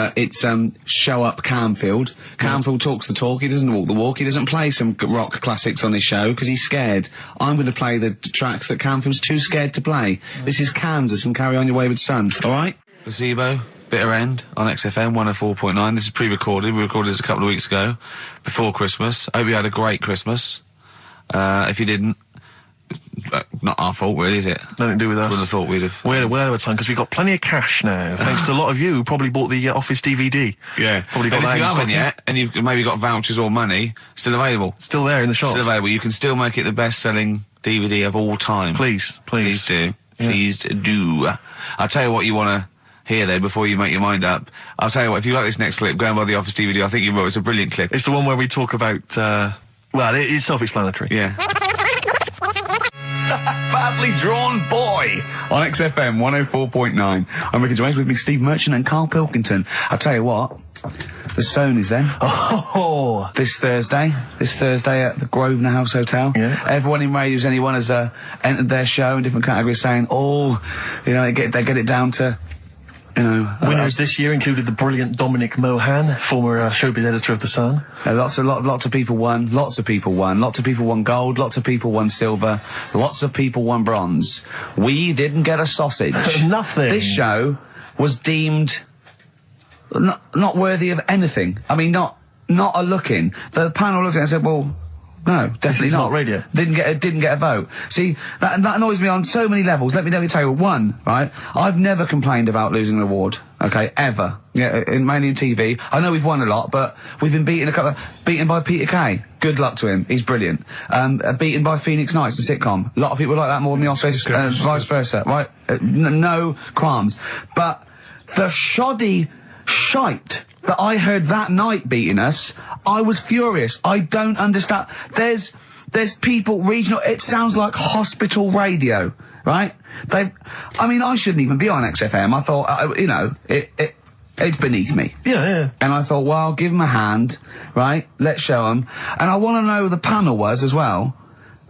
Show Up Camfield. Camfield talks the talk, he doesn't walk the walk, he doesn't play some rock classics on his show because he's scared. I'm going to play the tracks that Camfield's too scared to play. This is Kansas and Carry On Your Wayward Son, alright? Placebo. Bitter End on XFM 104.9. This is pre-recorded. We recorded this a couple of weeks ago, before Christmas. I hope you had a great Christmas. If you didn't, not our fault, really, is it? Nothing to do with us. Wouldn't have thought we'd have. We're well over time because we've got plenty of cash now, thanks to a lot of you who probably bought the Office DVD. Yeah. Probably got And that if you in stock haven't yet, and you've maybe got vouchers or money, still available. Still there in the shops. Still available. You can still make it the best-selling DVD of all time. Please. Please do. Yeah. Please do. I'll tell you what you want to hear there before you make your mind up. I'll tell you what, if you like this next clip, go and buy the Office DVD. I think you will. It's a brilliant clip. It's the one where we talk about, well, it is self-explanatory. Yeah. Badly Drawn Boy on XFM 104.9. I'm Ricky Gervais, with me Steve Merchant and Karl Pilkington. I'll tell you what, the Stoney's then. Oh! This Thursday at the Grosvenor House Hotel. Yeah. Everyone in Radio's Anyone has entered their show in different categories saying, oh, you know, they get it down to, you know... Winners this year included the brilliant Dominic Mohan, former showbiz editor of The Sun. Lots of people won. Lots of people won gold. Lots of people won silver. Lots of people won bronze. We didn't get a sausage. Nothing. This show was deemed not worthy of anything. I mean, not a look in. The panel looked at it and said, well, no, definitely not. Radio. Didn't get a vote. See, that annoys me on so many levels. Let me tell you one, right? I've never complained about losing an award, okay, ever. Yeah, mainly in TV. I know we've won a lot, but we've been beaten by Peter Kay. Good luck to him. He's brilliant. Beaten by Phoenix Nights, the sitcom. A lot of people like that more than the Oscars, vice versa, right? No qualms. But the shoddy shite that I heard that night beating us, I was furious. I don't understand. There's people regional. It sounds like hospital radio, right? I mean, I shouldn't even be on XFM. I thought, you know, it's beneath me. Yeah. And I thought, well, give them a hand, right? Let's show them. And I want to know who the panel was as well.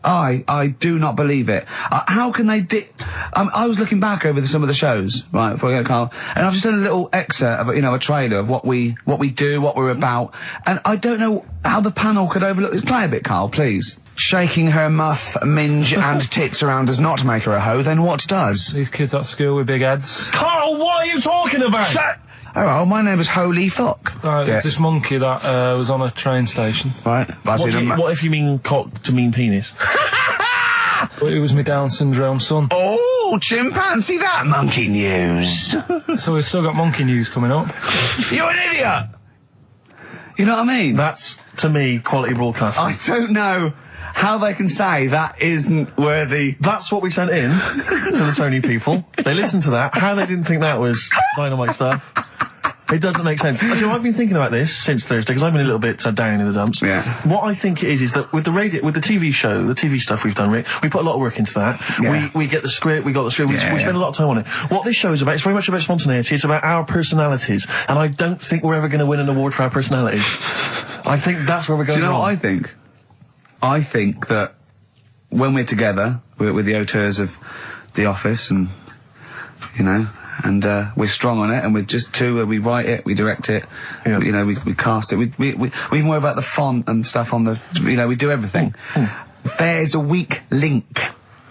I do not believe it. How can they I was looking back over some of the shows, right, before I go to Carl, and I've just done a little excerpt of, you know, a trailer of what we do, what we're about, and I don't know how the panel could overlook this. Play a bit, Carl, please. Shaking her muff, minge and tits around does not make her a hoe, then what does? These kids at school with big heads. Carl, what are you talking about? Shut! Oh, my name is Holy Fuck. Right, there's this monkey that was on a train station. Right. What if you mean cock to mean penis? It was my Down syndrome son. Oh, chimpanzee, that monkey news. So we've still got monkey news coming up. You're an idiot! You know what I mean? That's, to me, quality broadcasting. I don't know how they can say that isn't worthy. That's what we sent in to the Sony people. They listened to that. How they didn't think that was dynamite stuff, it doesn't make sense. Actually, I've been thinking about this since Thursday, because I've been a little bit down in the dumps. Yeah. What I think it is that with the TV show, the TV stuff we've done, Rick, we put a lot of work into that. Yeah. We get the script, we spend a lot of time on it. What this show is about, it's very much about spontaneity, it's about our personalities, and I don't think we're ever going to win an award for our personalities. I think that's where we're going. Do you know wrong. what I think? I think that when we're together, with the auteurs of The Office, and, you know, and we're strong on it, and we're just two where we write it, we direct it, you know, we cast it, we even worry about the font and stuff on the, you know, we do everything. There's a weak link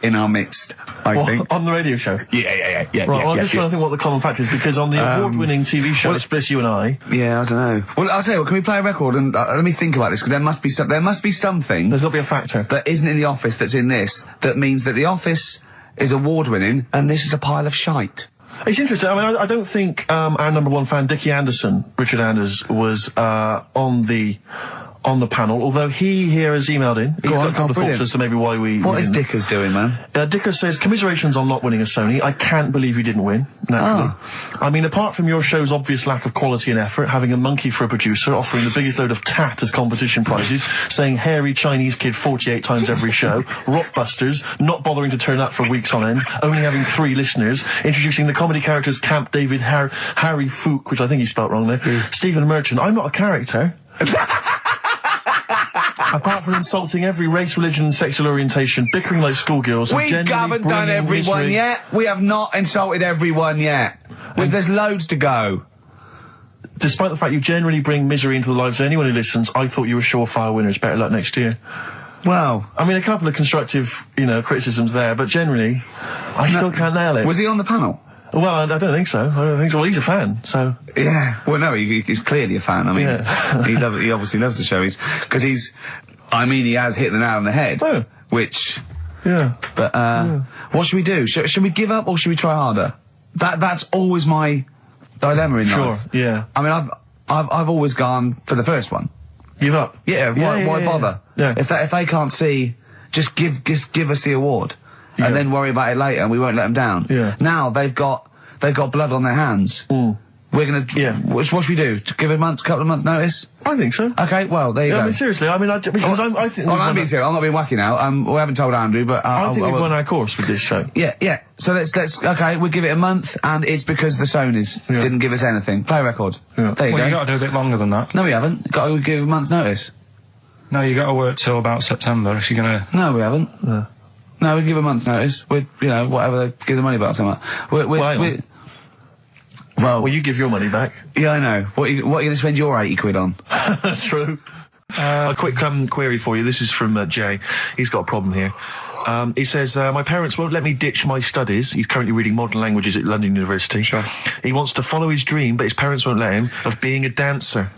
in our midst, I think. On the radio show? Yeah. Right, well, I'm just trying to think what the common factor is, because on the award-winning TV show, Spliss You and I... Yeah, I don't know. Well, I'll tell you what, can we play a record and let me think about this, because there must be something... There's got to be a factor. ...that isn't in The Office that's in this, that means that The Office is award-winning, and this is a pile of shite. It's interesting. I mean, I don't think our number one fan, Dickie Anderson, Richard Anders, was on the panel, although he here has emailed in. He's got a couple of thoughts as to maybe why we... What is Dickers doing, man? Dickers says, commiserations on not winning a Sony. I can't believe you didn't win, naturally. I mean, apart from your show's obvious lack of quality and effort, having a monkey for a producer, offering the biggest load of tat as competition prizes, saying hairy Chinese kid 48 times every show, Rockbusters, not bothering to turn up for weeks on end, only having 3 listeners, introducing the comedy characters Camp David, Harry Fook, which I think he spelt wrong there, Stephen Merchant. I'm not a character. Apart from insulting every race, religion, and sexual orientation, bickering like schoolgirls, we haven't done everyone yet. We have not insulted everyone yet. There's loads to go. Despite the fact you generally bring misery into the lives of anyone who listens, I thought you were surefire winners. Better luck next year. Well, I mean, a couple of constructive, you know, criticisms there, but generally, I still can't nail it. Was he on the panel? Well, I don't think so. Well, he's a fan, so... Yeah. Well, no, he's clearly a fan. I mean, he obviously loves the show. He has hit the nail on the head. Oh. Which... Yeah. But, what should we do? Should we give up or should we try harder? That's always my dilemma in life. Sure, yeah. I mean, I've always gone for the first one. Give up? Yeah, why bother? Yeah. If they can't see, just give us the award. And then worry about it later, and we won't let them down. Yeah. Now they've got blood on their hands. We're gonna. Yeah. What should we do? To give a couple of months' notice? I think so. Okay. Well, there you go. I mean, seriously. I mean, I think. I'm being serious. I'm not being wacky now. We haven't told Andrew, but I think we've won our course with this show. Yeah. So let's. Okay, we'll give it a month, and it's because the Sonys didn't give us anything. Play a record. Yeah. There you go. You got to do a bit longer than that. No, we haven't. Got to give a month's notice. No, you got to work till about September if you're gonna. No, we haven't. No, we give a month's notice. We, whatever they give the money back or something. Well, you give your money back. Yeah, I know. What are you going to spend your 80 quid on? True. A quick query for you. This is from Jay. He's got a problem here. He says, my parents won't let me ditch my studies. He's currently reading modern languages at London University. Sure. He wants to follow his dream, but his parents won't let him, of being a dancer.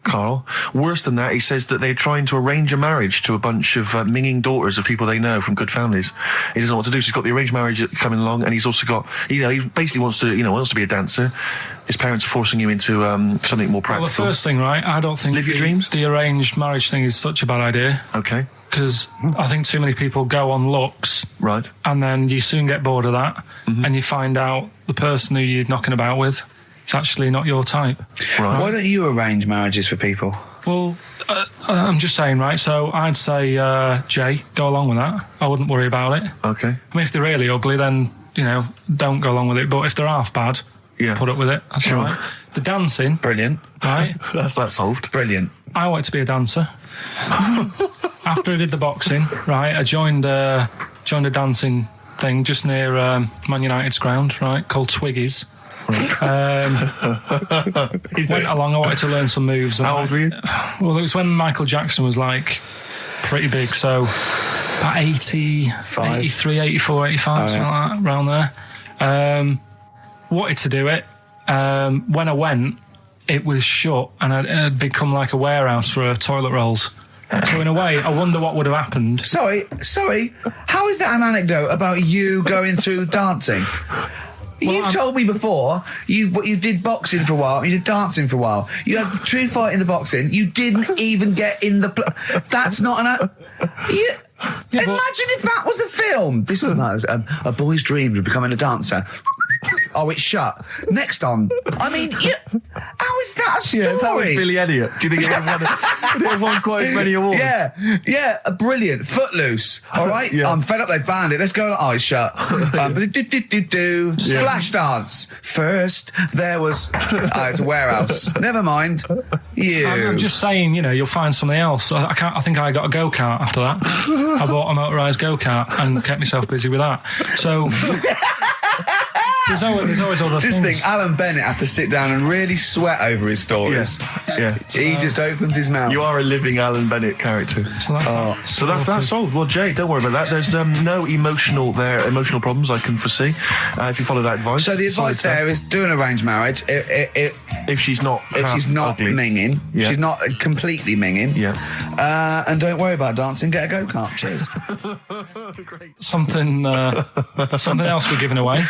Carl. Worse than that, he says that they're trying to arrange a marriage to a bunch of minging daughters of people they know from good families. He doesn't know what to do, so he's got the arranged marriage coming along, and he's also got, he basically wants to be a dancer. His parents are forcing him into something more practical. Well, the first thing, right, I don't think Live your dreams? The arranged marriage thing is such a bad idea. Okay. Because I think too many people go on looks. Right. And then you soon get bored of that, and you find out the person who you're knocking about with, it's actually not your type. Right. Why don't you arrange marriages for people? Well, I'm just saying, right, so I'd say, Jay, go along with that. I wouldn't worry about it. Okay. I mean, if they're really ugly, then, don't go along with it. But if they're half bad, put up with it. That's all right. The dancing. Brilliant. Right? That's that solved. Brilliant. I wanted to be a dancer. After I did the boxing, right, I joined a dancing thing just near Man United's ground, right, called Twiggy's. Went along, I wanted to learn some moves. How old were you? Well, it was when Michael Jackson was like pretty big, so about 83, 84, 85, something like that, around there. Wanted to do it. When I went, it was shut and it had become like a warehouse for toilet rolls. So in a way, I wonder what would have happened. Sorry. How is that an anecdote about you going through dancing? You've told me before you did boxing for a while, you did dancing for a while. You had the true fight in the boxing. You didn't even get in the. That's not an. Imagine if that was a film. This is a boy's dreams of becoming a dancer. Oh, it's shut. Next on. I mean, how is that a story? Yeah, if that was Billy Elliot, do you think he'd have won quite as many awards? Yeah, brilliant. Footloose, all right? Yeah. I'm fed up they banned it. Let's go on Eyes Shut. Flash dance. First, there was... it's a warehouse. Never mind. I'm just saying, you'll find something else. I think I got a go-kart after that. I bought a motorised go-kart and kept myself busy with that. So... There's always other just things. Think, Alan Bennett has to sit down and really sweat over his stories. Yeah. He just opens his mouth. You are a living Alan Bennett character. So that's solved. Well, Jay, don't worry about that. There's no emotional problems I can foresee if you follow that advice. So the advice there is do an arranged marriage if she's not ugly. minging, if she's not completely minging. Yeah. And don't worry about dancing. Get a go-kart. Cheers. Great. Something else we're giving away.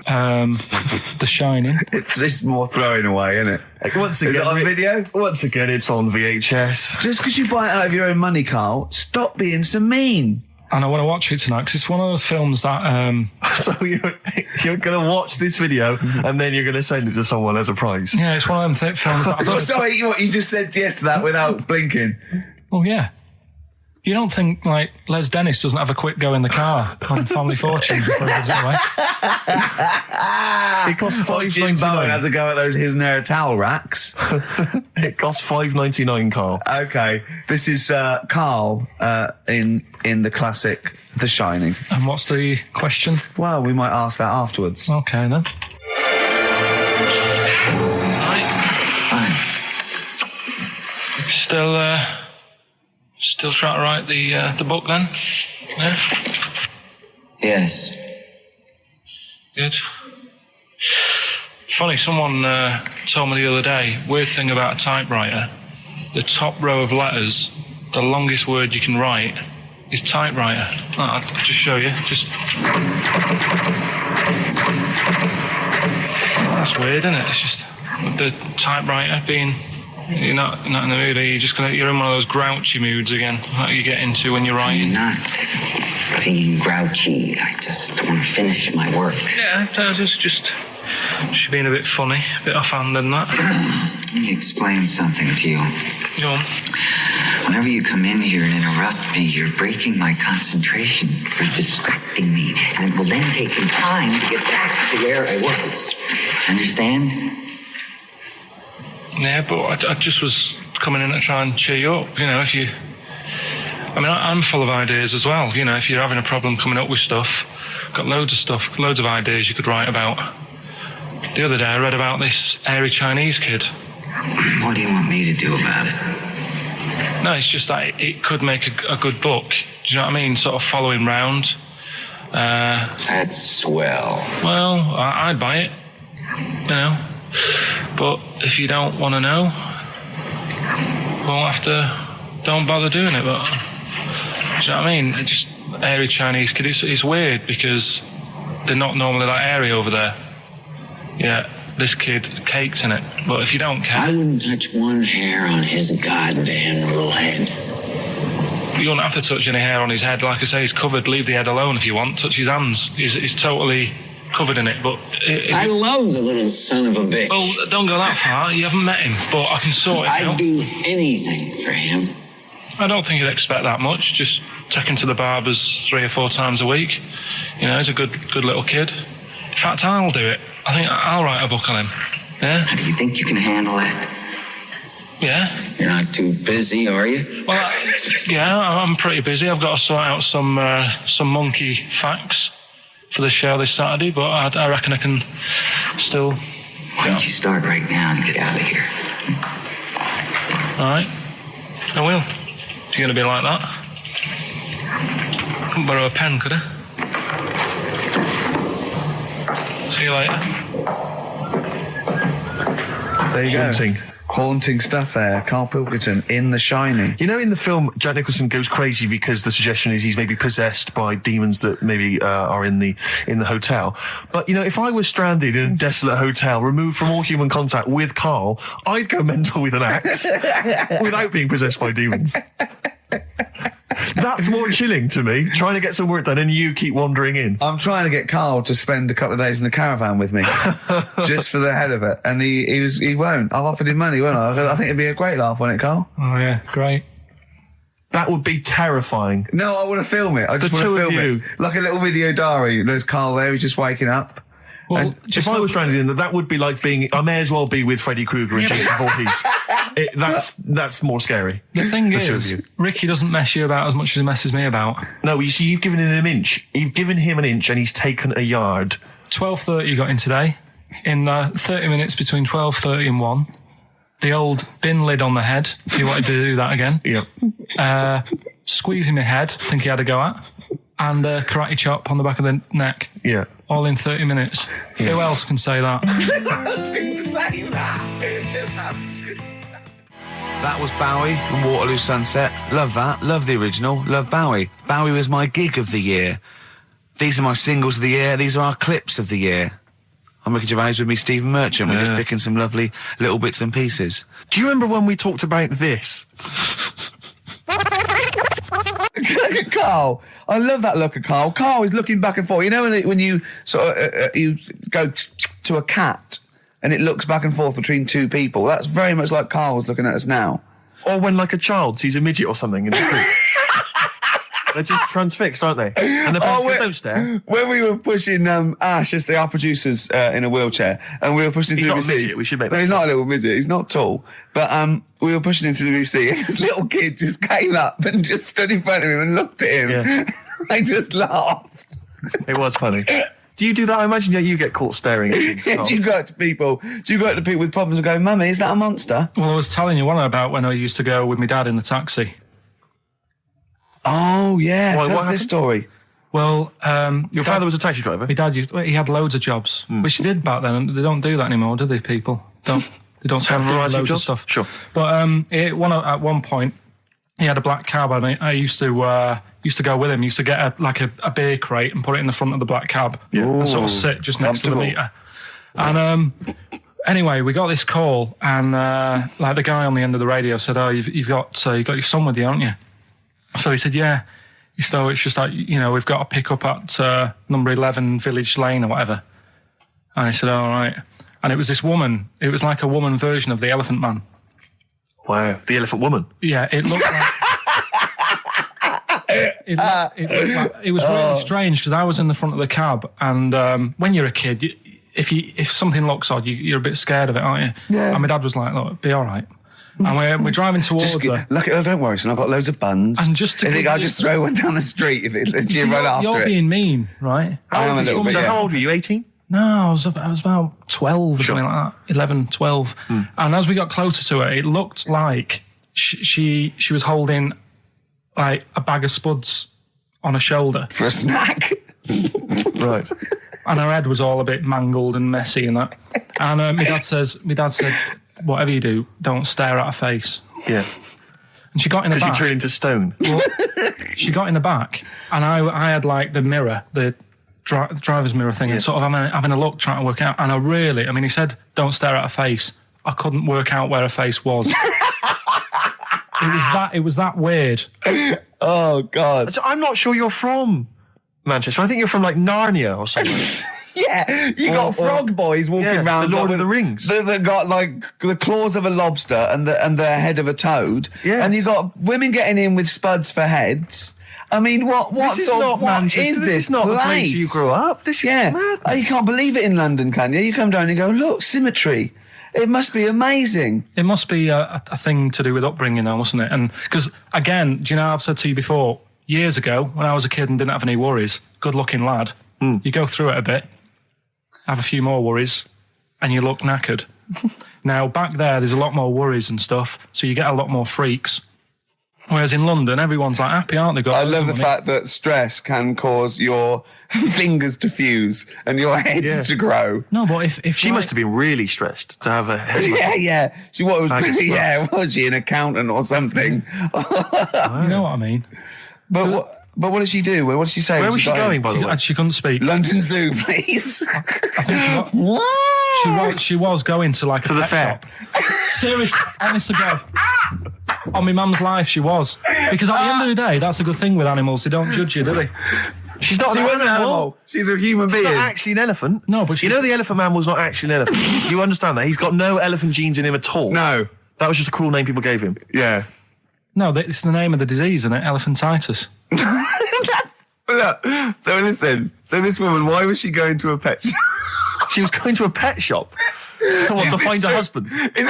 The Shining. It's just more throwing away, isn't it? Once again, is it on video? Once again, it's on VHS. Just because you buy it out of your own money, Carl, stop being so mean. And I want to watch it tonight because it's one of those films that... So you're going to watch this video and then you're going to send it to someone as a prize? Yeah, it's one of them films that... Sorry, what, you just said yes to that without blinking? Oh, yeah. You don't think, Les Dennis doesn't have a quick go in the car on Family Fortune before he gives it away? It costs Jim Bowen $5.99. has a go at those his and her towel racks. It costs $5.99, Carl. Okay, this is Carl in the classic The Shining. And what's the question? Well, we might ask that afterwards. Okay, then. Fine. Still trying to write the book then? Yeah? Yes. Good. Funny, someone told me the other day, weird thing about a typewriter, the top row of letters, the longest word you can write is typewriter. I'll just show you. That's weird, isn't it? It's just the typewriter being... You're not in the mood, are you? You're in one of those grouchy moods again, like you get into when you're writing. I'm not being grouchy. I just want to finish my work. Yeah, just being a bit funny, a bit offhand and that. Let me explain something to you. Go on. Whenever you come in here and interrupt me, you're breaking my concentration. You're distracting me. And it will then take me time to get back to where I was. Understand? Yeah, but I just was coming in to try and cheer you up, if you... I mean, I'm full of ideas as well, if you're having a problem coming up with stuff, got loads of ideas you could write about. The other day I read about this airy Chinese kid. What do you want me to do about it? No, it's just that it could make a good book, Do you know what I mean? Sort of following round. That's swell. Well, I'd buy it, you know. But if you don't want to know, we'll have to. Don't bother doing it. But do you know what I mean? It's just airy Chinese kid. It's weird because they're not normally that airy over there. Yeah, this kid caked in it. But if you don't care, I wouldn't touch one hair on his goddamn little head. You don't have to touch any hair on his head. Like I say, he's covered. Leave the head alone if you want. Touch his hands. He's totally covered in it. But I love the little son of a bitch. Well, don't go that far. You haven't met him, but I can sort it out. I'd do anything for him. I don't think you'd expect that much. Just take him to the barbers 3 or 4 times a week. You know, he's a good little kid. In fact, I'll do it. I think I'll write a book on him. Yeah? How do you think you can handle that? Yeah. You're not too busy, are you? Well, yeah, I'm pretty busy. I've got to sort out some monkey facts for the show this Saturday, but I reckon I can still... Why don't you start right now and get out of here? All right. I will. You're going to be like that? Couldn't borrow a pen, could I? See you later. There you Haunting. go. Haunting stuff there. Karl Pilkington in The Shining. You know, in the film, Jack Nicholson goes crazy because the suggestion is he's maybe possessed by demons that maybe are in the hotel. But, you know, if I was stranded in a desolate hotel, removed from all human contact with Karl, I'd go mental with an axe without being possessed by demons. That's more chilling to me, trying to get some work done and you keep wandering in. I'm trying to get Karl to spend a couple of days in the caravan with me, just for the head of it. And he won't. I've offered him money, won't I? I think it'd be a great laugh, wouldn't it, Karl? Oh, yeah, great. That would be terrifying. No, I want to film it. I just want to film it. Like a little video diary. There's Karl there, he's just waking up. Well, if I was stranded in that would be like being... I may as well be with Freddy Krueger and Jason Voorhees. That's more scary. The thing is, Ricky doesn't mess you about as much as he messes me about. No, you see, you've given him an inch. You've given him an inch and he's taken a yard. 12:30 you got in today. In 30 minutes between 12:30 and 1. The old bin lid on the head. He wanted to do that again. Yep. Squeezing my head, think he had a go at. And karate chop on the back of the neck. Yeah. All in 30 minutes. Yeah. Who else can say that? That was Bowie and Waterloo Sunset. Love that. Love the original. Love Bowie. Bowie was my gig of the year. These are my singles of the year. These are our clips of the year. I'm Ricky Gervais with me, Stephen Merchant. We're just picking some lovely little bits and pieces. Do you remember when we talked about this? Look at Karl. I love that look at Karl. Karl is looking back and forth. You know when you sort of you go to a cat and it looks back and forth between two people? That's very much like Karl's looking at us now. Or when like a child sees a midget or something in the street. They're just transfixed, aren't they? And the parents go, don't stare. When we were pushing Ash, as our producer's in a wheelchair, and we were pushing him through the VC. Midget, we should make that. No, he's not a little midget. He's not tall. But we were pushing him through the VC, and this little kid just came up and just stood in front of him and looked at him. Yeah. I just laughed. It was funny. Do you do that? I imagine you get caught staring at things. Do you go up to people? Do you go up to people with problems and go, "Mummy, is that a monster?" Well, I was telling you one about when I used to go with my dad in the taxi. Oh, yeah. Tell us this story. Well, your father was a taxi driver? My dad he had loads of jobs, which he did back then, and they don't do that anymore, do they, people? They don't have loads of stuff. Sure. But at one point, he had a black cab, and I used to go with him. Used to get a beer crate and put it in the front of the black cab and sort of sit just next to the meter. And anyway, we got this call, and like the guy on the end of the radio said, "Oh, you've got your son with you, haven't you?" So he said, "Yeah." So it's just like, we've got to pick up at number 11 Village Lane or whatever. And I said, all right. And it was this woman. It was like a woman version of the Elephant Man. Wow, the Elephant Woman. Yeah, it looked like... it was really strange because I was in the front of the cab, and when you're a kid, if something looks odd, you're a bit scared of it, aren't you? Yeah. And my dad was like, "Look, be all right." And we're driving towards her. Don't worry, son, I've got loads of buns. And just to I'll just throw one down the street if you run after it. You're being mean, right? I am a little bit, How old were you, 18? No, I was about 12 or something like that, 11, 12. And as we got closer to her, it looked like she was holding like a bag of spuds on her shoulder. For a snack. Right. And her head was all a bit mangled and messy and that. And my dad said, whatever you do, don't stare at her face. Yeah. And she got in the back. Because you turned into stone. Well, she got in the back, and I had like the mirror, the driver's mirror thing, and sort of having a look, trying to work out. And he said, don't stare at her face. I couldn't work out where her face was. It was that weird. Oh, God. So I'm not sure you're from Manchester. I think you're from like Narnia or something. Yeah, you got frog boys walking around. The Lord of the Rings. That got like the claws of a lobster and the head of a toad. Yeah. And you got women getting in with spuds for heads. I mean, what is this not place? the place you grew up? This is mad. Oh, you can't believe it in London, can you? You come down and go, look, symmetry. It must be amazing. It must be a thing to do with upbringing now, mustn't it? And because, again, do you know, I've said to you before, years ago, when I was a kid and didn't have any worries, good-looking lad, you go through it a bit, have a few more worries, and you look knackered. Now, back there's a lot more worries and stuff, so you get a lot more freaks. Whereas in London, everyone's like happy, aren't they? I love the fact that stress can cause your fingers to fuse and your heads to grow. No, but if she must have been really stressed to have a head. Yeah. What was she, an accountant or something? You know what I mean? But what did she do? What did she say? Where was she going, by the way? She couldn't speak. London Zoo, please. I think she was going to like a pet shop. Seriously, honest to God. On my mum's life, she was. Because at the end of the day, that's a good thing with animals. They don't judge you, do they? She's not an animal. She's a human being. She's not actually an elephant. No, but you know the elephant man was not actually an elephant. You understand that? He's got no elephant genes in him at all. No. That was just a cool name people gave him. Yeah. No, it's the name of the disease, isn't it? Elephantitis. Look, so listen. So this woman, why was she going to a pet shop? She was going to a pet shop. To find a husband. Is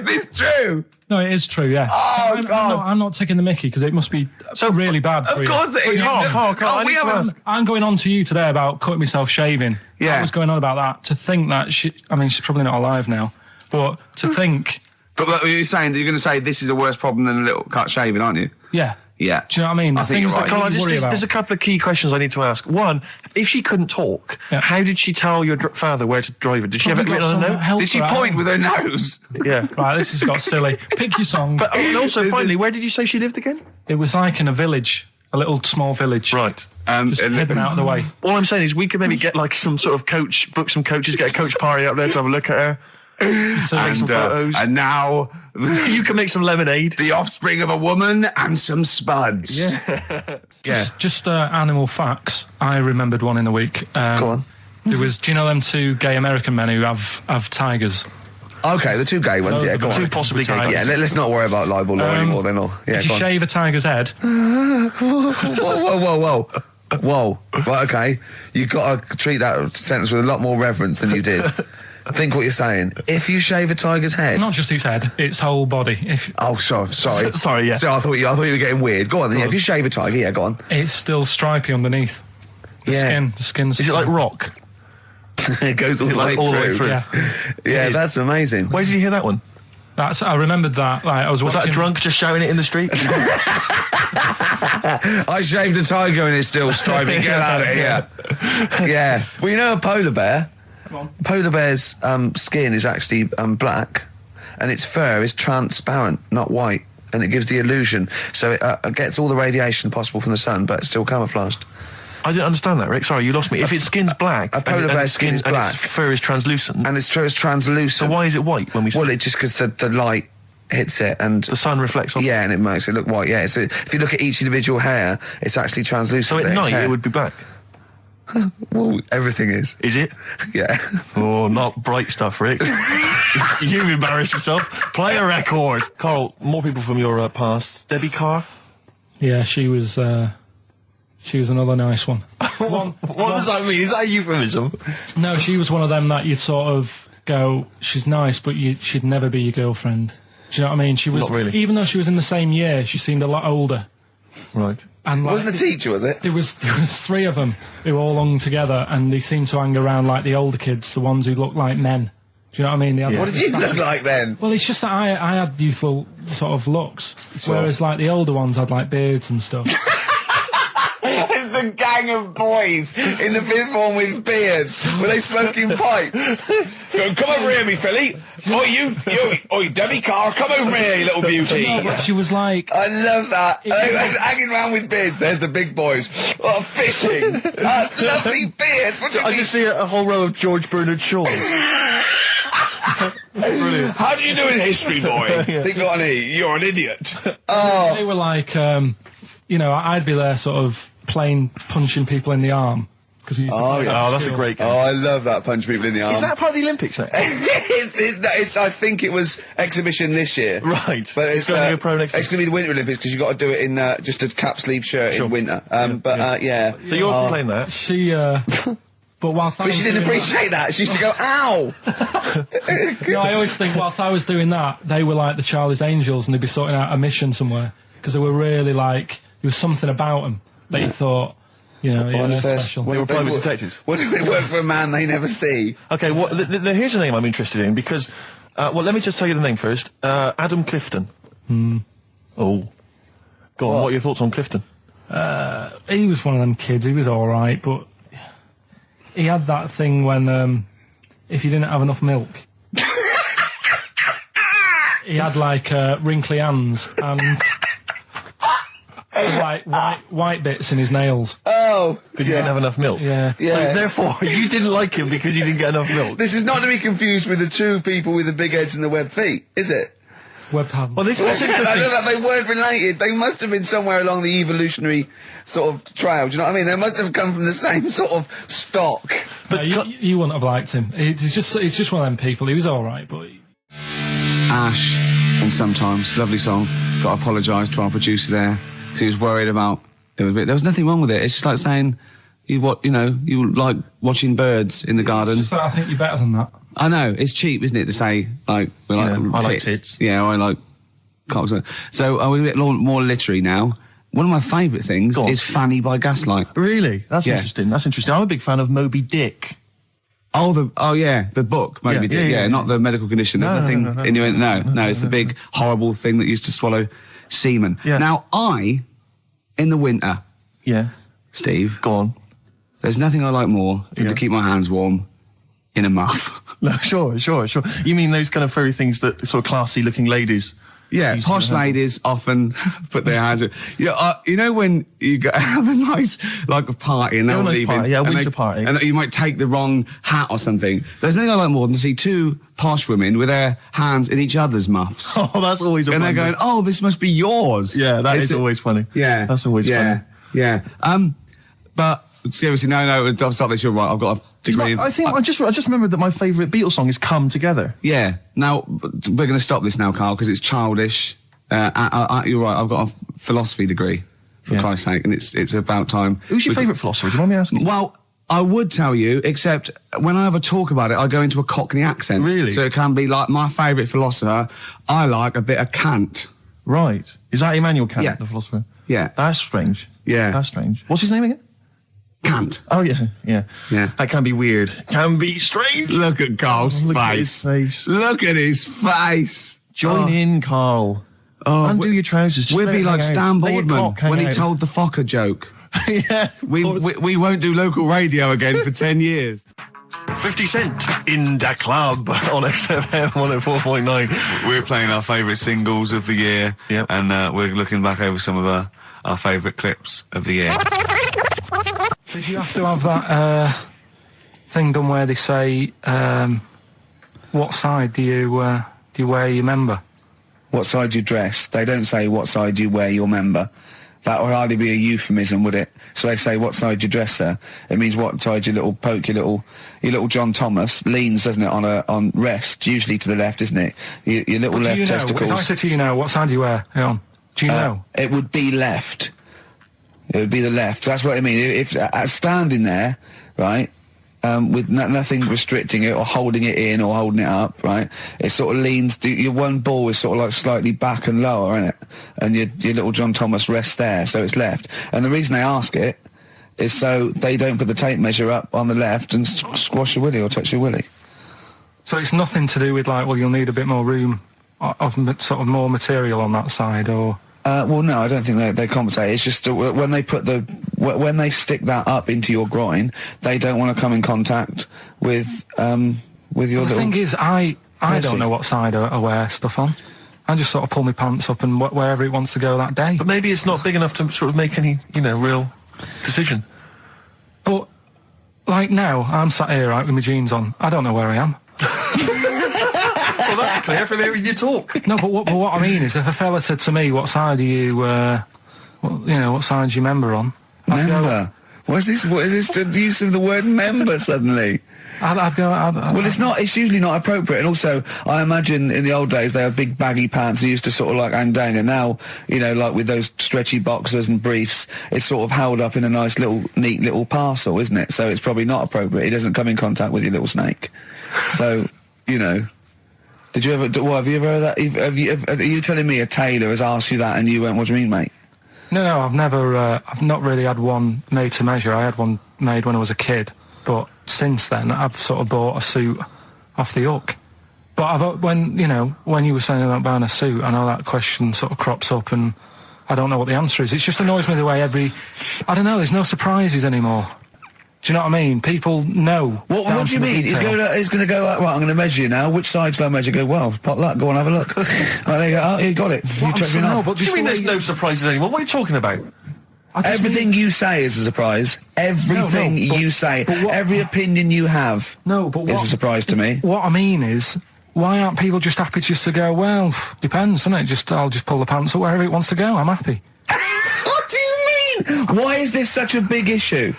this true? No, it is true, yeah. Oh, God. I'm not taking the mickey because it must be really bad for you. Of course it is. Carl, I'm going on to you today about cutting myself shaving. Yeah. I was going on about that. To think that she's probably not alive now, but to think... But you're saying that you're going to say this is a worse problem than a little cut shaving, aren't you? Yeah. Yeah. Do you know what I mean? I think you're right. Carl, there's a couple of key questions I need to ask. One, if she couldn't talk, how did she tell your father where to drive her? Did she have it written on a note? Did she point with her nose? Yeah. Right, this has got silly. Pick your song. But also, finally, where did you say she lived again? It was like in a village, a little small village. Right. Just hidden out of the way. All I'm saying is we could maybe get like some sort of coach, book some coaches, get a coach party up there to have a look at her. Take some photos. And now you can make some lemonade. The offspring of a woman and some spuds. Yeah. Just animal facts. I remembered one in the week. Go on. There was, do you know them two gay American men who have tigers? Okay, the two gay ones, yeah, go on. Two possibly gay guys. Yeah, let's not worry about libel law anymore then. If you shave a tiger's head... Whoa. Right, okay. You've got to treat that sentence with a lot more reverence than you did. Think what you're saying. If you shave a tiger's head... Not just its head, its whole body. Sorry. Sorry, yeah. So I thought you were getting weird. Go on then. If you shave a tiger, go on. It's still stripy underneath. The skin's... Is it like rock? It goes all the way through. Yeah, that's amazing. Where did you hear that one? I remembered that. Like, was that a drunk just shouting it in the street? I shaved a tiger and it's still stripy. Get out of here. Yeah. Well, you know a polar bear? Polar bear's skin is actually black, and its fur is transparent, not white, and it gives the illusion. So it gets all the radiation possible from the sun, but it's still camouflaged. I didn't understand that, Rick. Sorry, you lost me. If its skin's black, a polar bear's skin is black, and its fur is translucent, and its fur is translucent. So why is it white when we see it? Well, it's just because the light hits it and the sun reflects on it. Yeah, and it makes it look white. Yeah, so if you look at each individual hair, it's actually translucent. So at night it would be black. Well, everything is. Is it? Yeah. Oh, not bright stuff, Rick. You've embarrassed yourself. Play a record. Carl, more people from your past. Debbie Carr? Yeah, she was another nice one. What does that mean? Is that a euphemism? No, she was one of them that you'd sort of go, she's nice, but she'd never be your girlfriend. Do you know what I mean? She was, not really. Even though she was in the same year, she seemed a lot older. Right. And it wasn't a teacher, was it? There was three of them who all hung together, and they seemed to hang around like the older kids, the ones who looked like men. Do you know what I mean? What did you look like then? Well, it's just that I had youthful sort of looks, whereas like the older ones had like beards and stuff. It's the gang of boys in the fifth form with beards. Were they smoking pipes? Come over here, me filly. Oi, Debbie Carr, come over here, you little beauty. No, but she was like... I love that. They were hanging around with beards. There's the big boys. Oh, fishing. Lovely beards. What do you I mean? just see a whole row of George Bernard Shaws. Brilliant. How do you do in history, boy? Think got an E. You're an idiot. Oh. They were like, you know, I'd be there sort of playing punching people in the arm. Oh, yeah. Oh, that's a great game. Oh, I love that, punch people in the arm. Is that part of the Olympics now? it's I think it was exhibition this year. Right. But it's going to be a pro next It's going to be the Winter Olympics because you've got to do it in just a cap sleeve shirt in winter. Yeah. So you're playing that? She, but whilst But she didn't appreciate that. She used to go, ow! No, I always think whilst I was doing that, they were like the Charlie's Angels and they'd be sorting out a mission somewhere. Because they were really like, there was something about them that you thought, you know, they're special. They were private detectives. What do they work for a man they never see? Okay, well, here's a name I'm interested in because, well, let me just tell you the name first. Adam Clifton. Oh. Go on, what are your thoughts on Clifton? He was one of them kids, he was alright, but he had that thing when, if you didn't have enough milk, he had like, wrinkly hands and white bits in his nails. Oh! Because you didn't have enough milk? Yeah. So therefore, you didn't like him because you didn't get enough milk? This is not to be confused with the two people with the big heads and the webbed feet, is it? Webbed hands. Well, this was I know that they weren't related. They must have been somewhere along the evolutionary sort of trail. Do you know what I mean? They must have come from the same sort of stock. But you wouldn't have liked him. It's just one of them people. He was all right, but Ash, and sometimes lovely song. Got to apologise to our producer there because he was worried about it. There was nothing wrong with it. It's just like saying you like watching birds in the garden. It's just that I think you're better than that. I know, it's cheap, isn't it, to say, like, I like tits. Yeah, I like cocks. So, we're a bit more literary now. One of my favourite things is Fanny by Gaslight. Really? That's interesting. That's interesting. I'm a big fan of Moby Dick. Oh, yeah, the book, Moby Dick, yeah, not the medical condition. There's nothing in your... No, it's the big, horrible thing that used to swallow semen. Yeah. Now, in the winter... Yeah. Steve. Go on. There's nothing I like more than to keep my hands warm in a muff. No, sure. You mean those kind of furry things that sort of classy-looking ladies? Yeah, posh ladies often put their hands in. You know when you have a nice, like, a party and they're all leaving. Party, yeah, winter party. And you might take the wrong hat or something. There's nothing I like more than to see two posh women with their hands in each other's muffs. Oh, that's always a And they're going, oh, this must be yours. Yeah, that is always funny. Yeah. That's always funny. Yeah. But seriously, no, I'll stop this. You're right. I've got a degree. I just remembered that my favourite Beatles song is "Come Together." Yeah. Now we're going to stop this now, Carl, because it's childish. You're right. I've got a philosophy degree, for Christ's sake, and it's about time. Who's your favourite philosopher? Do you mind me asking? Well, I would tell you, except when I have a talk about it, I go into a Cockney accent. Really? So it can be like my favourite philosopher. I like a bit of Kant. Right. Is that Immanuel Kant, the philosopher? Yeah. That's strange. Yeah. That's strange. What's his name again? Kant. Oh, yeah. That can be weird. Can be strange. Look at Carl's face. Look at his face. Join in, Carl. Undo your trousers. We'd be like Stan Boardman when he told the Fokker joke. Yeah. We won't do local radio again for 10 years. 50 Cent in Da Club on XFM 104.9. We're playing our favourite singles of the year, and we're looking back over some of our favourite clips of the year. Did you have to have that thing done where they say, what side do you wear your member? What side you dress? They don't say what side you wear your member. That would hardly be a euphemism, would it? So they say, what side you dress, sir? It means what side your little John Thomas leans, doesn't it, on rest, usually to the left, isn't it? Your little left testicles. If I said to you now, what side do you wear? Hang on. Do you know? It would be left. It would be the left. That's what I mean. If standing there, right, with nothing restricting it or holding it in or holding it up, right, it sort of leans. Your one ball is sort of like slightly back and lower, isn't it? And your little John Thomas rests there, so it's left. And the reason they ask it is so they don't put the tape measure up on the left and squash your willy or touch your willy. So it's nothing to do with like, well, you'll need a bit more room of sort of more material on that side, or... Well, no, I don't think they compensate. It's just when they put when they stick that up into your groin, they don't want to come in contact with your little... The thing is, I don't know what side I wear stuff on. I just sort of pull my pants up and wherever it wants to go that day. But maybe it's not big enough to sort of make any, real decision. But, like now, I'm sat here, right, with my jeans on. I don't know where I am. Well, that's clear from hearing you talk. No, but what I mean is, if a fella said to me, what side are you, what side's your member on? Member? What is this the use of the word member suddenly? Well, it's not. It's usually not appropriate. And also, I imagine in the old days they had big baggy pants that used to sort of like hang down. And now, like with those stretchy boxers and briefs, it's sort of held up in a nice neat little parcel, isn't it? So it's probably not appropriate. It doesn't come in contact with your little snake. So, did you ever? What, have you ever heard that? Are you telling me a tailor has asked you that and you went, "What do you mean, mate?" No, I've never. I've not really had one made to measure. I had one made when I was a kid, but since then I've sort of bought a suit off the hook. But when you were saying about buying a suit, I know that question sort of crops up, and I don't know what the answer is. It just annoys me the way I don't know. There's no surprises anymore. Do you know what I mean? People know. What do you mean? He's going to go, right, I'm going to measure you now. Which side shall I measure? Go, well, pot luck, go on, have a look. Right, there you go. Oh, you got it. You checked me out. What do you mean there's no surprises anymore? What are you talking about? Everything you say is a surprise. Everything you say. Every opinion you have is a surprise to me. What I mean is, why aren't people just happy just to go, well, depends, doesn't it? I'll just pull the pants up wherever it wants to go. I'm happy. What do you mean? Why is this such a big issue?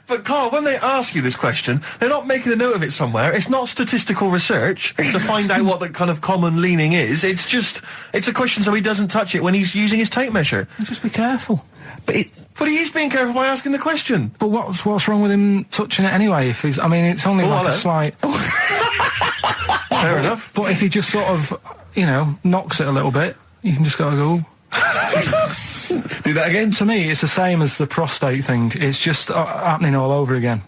But Carl, when they ask you this question, they're not making a note of it somewhere. It's not statistical research to find out what the kind of common leaning is. It's a question so he doesn't touch it when he's using his tape measure. Just be careful. But he is being careful by asking the question. But what's wrong with him touching it anyway? If he's, I mean, it's only a slight... Fair enough. But if he just sort of, knocks it a little bit, you can just go... Do that again? To me, it's the same as the prostate thing. It's just happening all over again.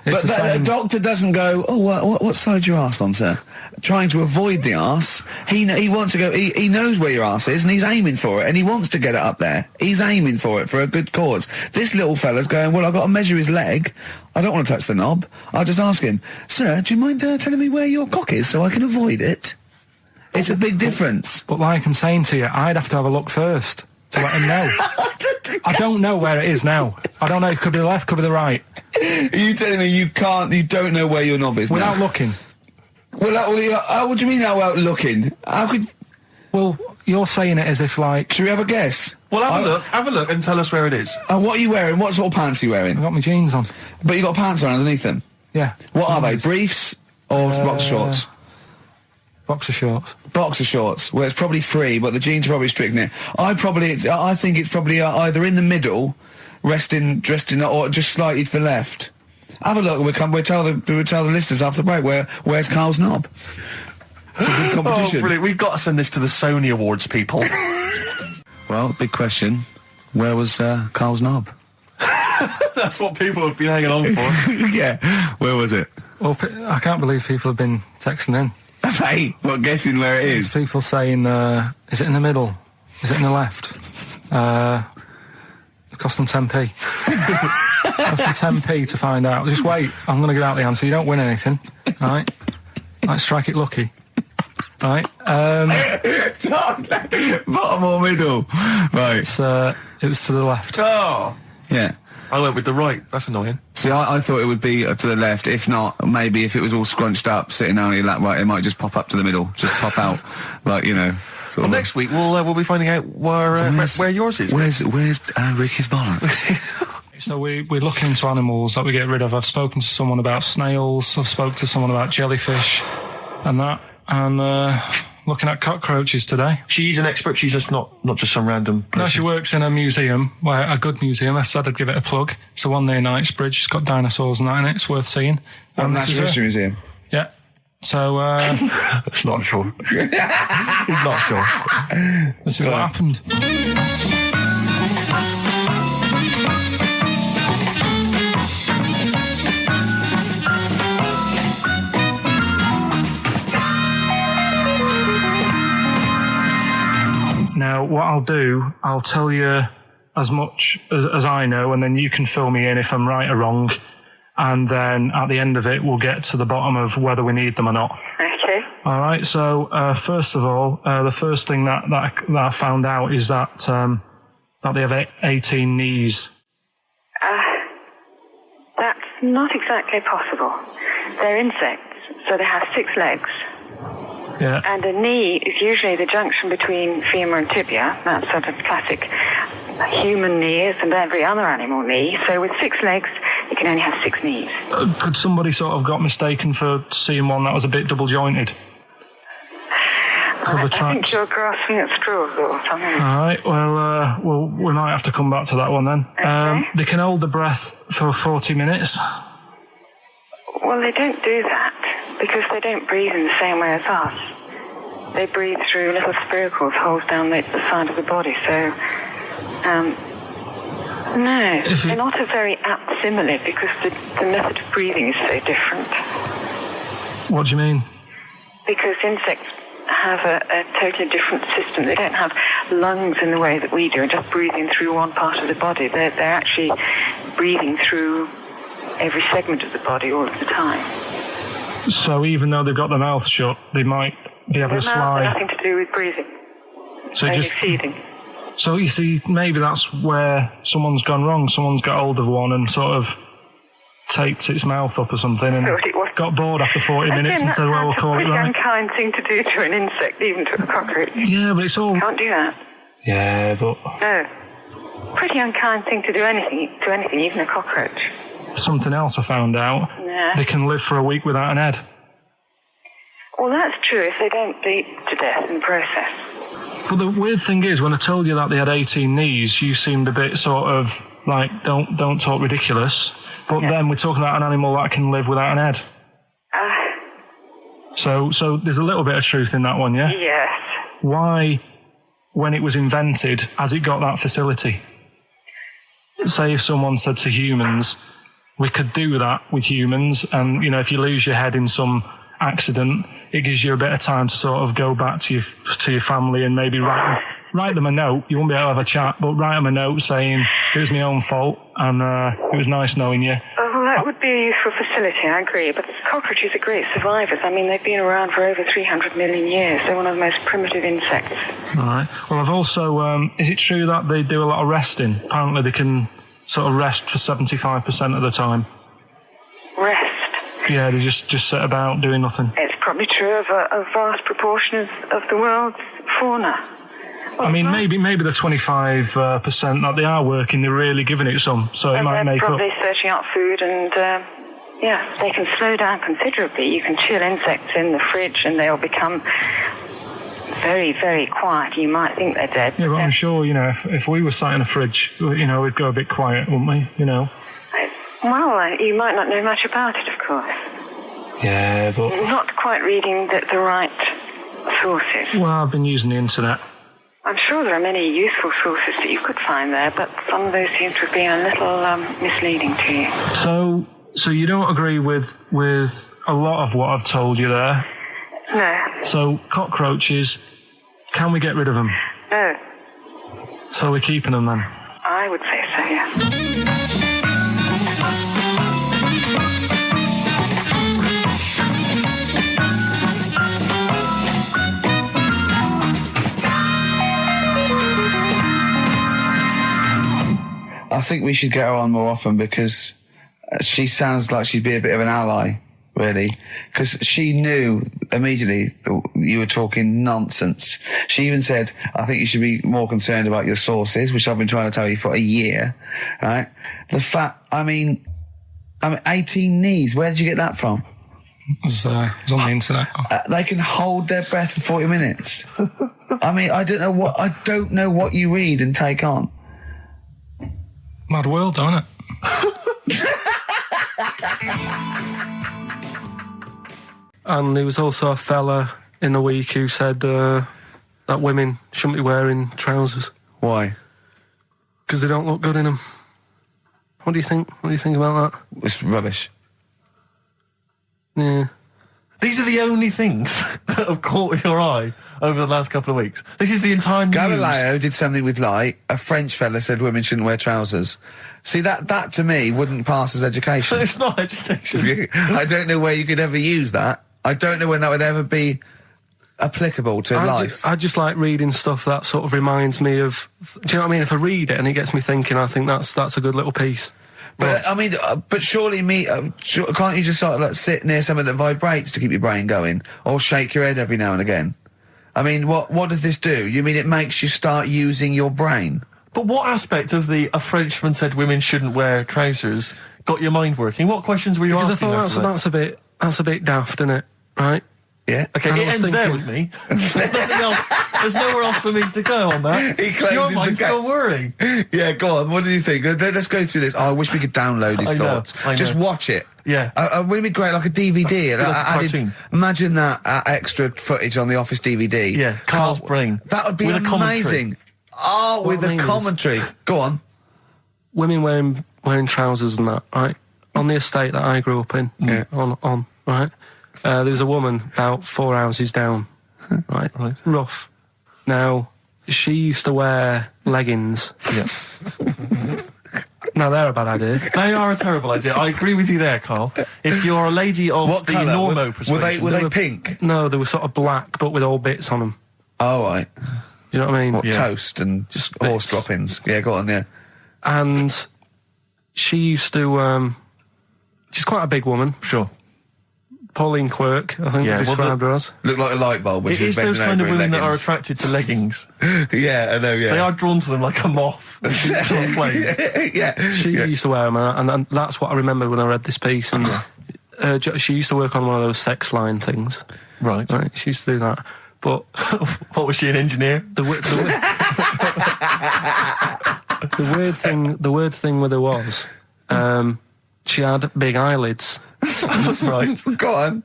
But the doctor doesn't go, what side's your arse on, sir? Trying to avoid the arse. He wants to go, he knows where your arse is and he's aiming for it and he wants to get it up there. He's aiming for it for a good cause. This little fella's going, well, I've got to measure his leg. I don't want to touch the knob. I'll just ask him, sir, do you mind telling me where your cock is so I can avoid it? It's a big difference. But like I'm saying to you, I'd have to have a look first to let him know. I don't know where it is now. I don't know. It could be the left, could be the right. Are you telling me you don't know where your knob is without now? looking? Well, what do you mean without looking? How could... Well, you're saying it as if like... Should we have a guess? Well, have a look and tell us where it is. What are you wearing? What sort of pants are you wearing? I've got my jeans on. But you got pants on underneath them? Yeah. What are they? Briefs or boxer shorts? Boxer shorts. Boxer shorts. Well, it's probably free, but the jeans are probably strict in it. I think it's probably either in the middle, dressed in, or just slightly to the left. Have a look. We'll tell the listeners after the break where's Carl's knob. It's a good competition. Oh, brilliant! We've got to send this to the Sony Awards people. Well, big question. Where was Carl's knob? That's what people have been hanging on for. Yeah. Where was it? Well, I can't believe people have been texting in. Hey, what, guessing where it is? People saying, is it in the middle? Is it in the left? It cost them 10p. It cost them 10p to find out. Just wait, I'm going to get out the answer. You don't win anything, right? Like, strike it lucky. Right? Bottom or middle? Right. It was to the left. Oh! Yeah. I went with the right. That's annoying. See, I thought it would be to the left. If not, maybe if it was all scrunched up, sitting down on your lap, right, it might just pop up to the middle. Just pop out, like, Well, next week we'll be finding out where yours is. Where's Ricky's bollocks? So we look into animals that we get rid of. I've spoken to someone about snails. I've spoken to someone about jellyfish and that. And looking at cockroaches today. She's an expert. She's just not just some random person. No, she works in a museum, a good museum. I said I'd give it a plug. It's the one near Knightsbridge. It's got dinosaurs and that in it. It's worth seeing. And Natural History Museum? Yeah. So, It's not sure. He's not sure. This is what happened. I'll do, I'll tell you as much as I know, and then you can fill me in if I'm right or wrong. And then at the end of it, we'll get to the bottom of whether we need them or not. Okay. All right. So first of all, the first thing that I found out is that they have 18 knees. That's not exactly possible. They're insects, so they have 6 legs. Yeah. And a knee is usually the junction between femur and tibia. That's sort of classic human knee, and every other animal knee. So with 6 legs, you can only have 6 knees. Could somebody sort of got mistaken for seeing one that was a bit double jointed? I think you're grasping at straws or something. All right. Well, we might have to come back to that one then. Okay. They can hold the breath for 40 minutes. Well, they don't do that because they don't breathe in the same way as us. They breathe through little spiracles, holes down the side of the body. So, no, they're not a very apt simile because the method of breathing is so different. What do you mean? Because insects have a totally different system. They don't have lungs in the way that we do, and just breathing through one part of the body. They're actually breathing through every segment of the body all of the time. So even though they've got their mouth shut, they might be able to slide. Their mouth has nothing to do with breathing. So only just feeding. So you see, maybe that's where someone's gone wrong. Someone's got hold of one and sort of taped its mouth up or something and got bored after 40 minutes and said, well, we'll call it right. It's a unkind thing to do to an insect, even to a cockroach. Yeah, but it's all... Can't do that. Yeah, but... No. Pretty unkind thing to do to anything, even a cockroach. Something else I found out. Yeah. They can live for a week without an head. Well, that's true if they don't bleed to death in the process. But the weird thing is, when I told you that they had 18 knees, you seemed a bit sort of like, don't talk ridiculous. But then we're talking about an animal that can live without an head. So there's a little bit of truth in that one, yeah? Yes. Why, when it was invented, has it got that facility? Say if someone said to humans, we could do that with humans, and, you know, if you lose your head in some accident, it gives you a bit of time to sort of go back to your family and maybe write them a note. You won't be able to have a chat, but write them a note saying it was my own fault and it was nice knowing you. Well, that would be a useful facility, I agree. But cockroaches are great survivors. I mean, they've been around for over 300 million years. They're one of the most primitive insects. All right. Well, I've also... is it true that they do a lot of resting? Apparently they can sort of rest for 75% of the time. Rest? Yeah, they just sit about doing nothing. It's probably true of a vast proportion of the world's fauna. I mean, maybe the 25% that they are working, they're really giving it some, so it might make up. They're probably searching out food and, they can slow down considerably. You can chill insects in the fridge and they'll become very, very quiet. You might think they're dead. Yeah, but I'm sure, you know, if we were sat in a fridge, you know, we'd go a bit quiet, wouldn't we, you know? Well, you might not know much about it, of course. Yeah, but... You're not quite reading the right sources. Well, I've been using the internet. I'm sure there are many useful sources that you could find there, but some of those seem to have been a little misleading to you. So you don't agree with a lot of what I've told you there? No. So cockroaches, can we get rid of them? No. So we're keeping them then? I would say so, yeah. I think we should get her on more often because she sounds like she'd be a bit of an ally, really. Because she knew immediately that you were talking nonsense. She even said, I think you should be more concerned about your sources, which I've been trying to tell you for a year, right? The fact, I mean, 18 knees, where did you get that from? It was on the internet. They can hold their breath for 40 minutes. I mean, I don't know what you read and take on. Mad world, don't it? And there was also a fella in the week who said that women shouldn't be wearing trousers. Why? Because they don't look good in them. What do you think? What do you think about that? It's rubbish. Yeah. These are the only things that have caught your eye over the last couple of weeks. This is the entire news. Galileo did something with light. A French fella said women shouldn't wear trousers. See, that to me wouldn't pass as education. It's not education. I don't know where you could ever use that. I don't know when that would ever be applicable to life. I just like reading stuff that sort of reminds me of... Do you know what I mean? If I read it and it gets me thinking, I think that's a good little piece. But I mean, but surely can't you just sort of like sit near something that vibrates to keep your brain going, or shake your head every now and again? I mean, what does this do? You mean it makes you start using your brain? But what aspect of a Frenchman said women shouldn't wear trousers got your mind working? What questions were you asking? Because I thought that's a bit daft, isn't it? Right? Yeah. Okay, it ends there with me. There's nothing else. There's nowhere else for me to go on that. He closes your mind's still worrying. Yeah, go on. What do you think? Let's go through this. Oh, I wish we could download his thoughts. I know. Just watch it. Yeah. Wouldn't it be great, like a DVD? Cartoon. Imagine that extra footage on the Office DVD. Yeah, Carl's brain. That would be with amazing. Oh, with the commentary. Go on. Women wearing trousers and that, right? On the estate that I grew up in, on right? There was a woman about 4 houses down, right? Rough. Now, she used to wear leggings. Yeah. Now, they're a bad idea. They are a terrible idea. I agree with you there, Carl. If you're a lady of what the colour? normo persuasion... Were they pink? No, they were sort of black, but with all bits on them. Oh, right. Do you know what I mean? What, toast and just horse droppings? Yeah, go on, yeah. And she used to... she's quite a big woman. Sure. Pauline Quirk, I think, described her as. Looked like a light bulb. Which it is those kind of women that are attracted to leggings. Yeah, I know, yeah. They are drawn to them like a moth. Yeah. She used to wear them, and that's what I remember when I read this piece. And she used to work on one of those sex line things. Right. She used to do that. But... What, was she, an engineer? The weird thing with her was... she had big eyelids. Right. Go on.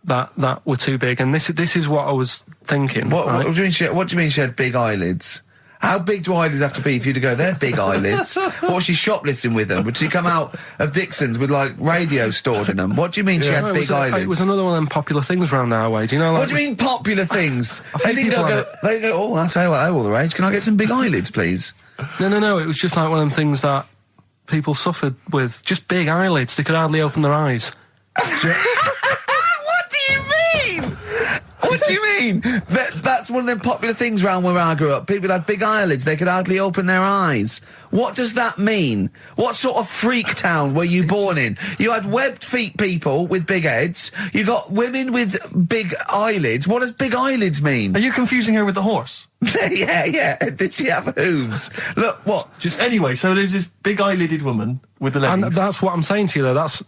That were too big, and this is what I was thinking. What do you mean she had big eyelids? How big do eyelids have to be for you to go, they're big eyelids? What was she shoplifting with them? Would she come out of Dixon's with, like, radio stored in them? What do you mean she had big eyelids? It was another one of them popular things around our way. Do you know? Like, what do you mean popular things? They go, oh, I'll tell you what, they're all the rage. Can I get some big eyelids, please? No. It was just like one of them things that people suffered with. Just big eyelids. They could hardly open their eyes. What do you mean? What do you mean? That's one of them popular things around where I grew up. People had big eyelids. They could hardly open their eyes. What does that mean? What sort of freak town were you born in? You had webbed feet people with big heads. You got women with big eyelids. What does big eyelids mean? Are you confusing her with the horse? Yeah. Did she have hooves? Look, what? Just anyway, so there's this big eyelided woman with the leggings. And that's what I'm saying to you, though. That's...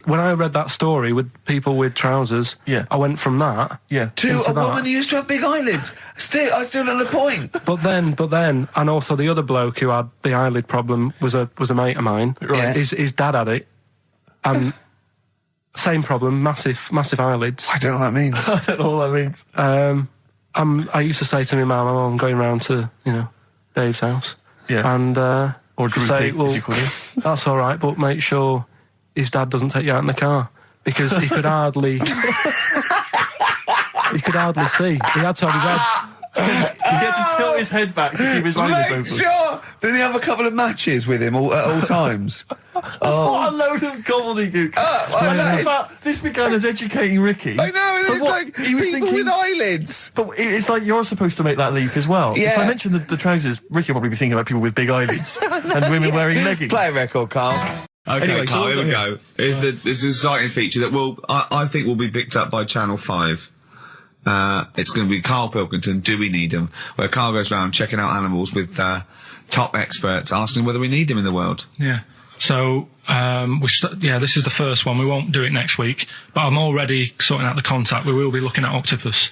When I read that story with people with trousers, I went from that to a woman who used to have big eyelids. I still don't know the point. But then, and also the other bloke who had the eyelid problem was a mate of mine. Right. His dad had it, and same problem, massive eyelids. I don't know what that means. I don't know what that means. I used to say to my mum, I'm going round to Dave's house, and or Drew say, Pig, as you call him. That's all right, but make sure his dad doesn't take you out in the car, because he could hardly see. He had to have his head. He had to tilt his head back to keep his eyes open. Sure. Didn't he have a couple of matches with him at all times? What a load of gobbledygook. This began as educating Ricky. I know, so it's like he was people with eyelids. But it's like you're supposed to make that leap as well. Yeah. If I mention the trousers, Ricky will probably be thinking about people with big eyelids and women wearing leggings. Play a record, Carl. Okay, anyway, Carl, here we go. It's an exciting feature that I think will be picked up by Channel 5. It's going to be Karl Pilkington, Do We Need Him? Where Karl goes around checking out animals with top experts, asking whether we need them in the world. Yeah. So, this is the first one. We won't do it next week, but I'm already sorting out the contact. We will be looking at octopus,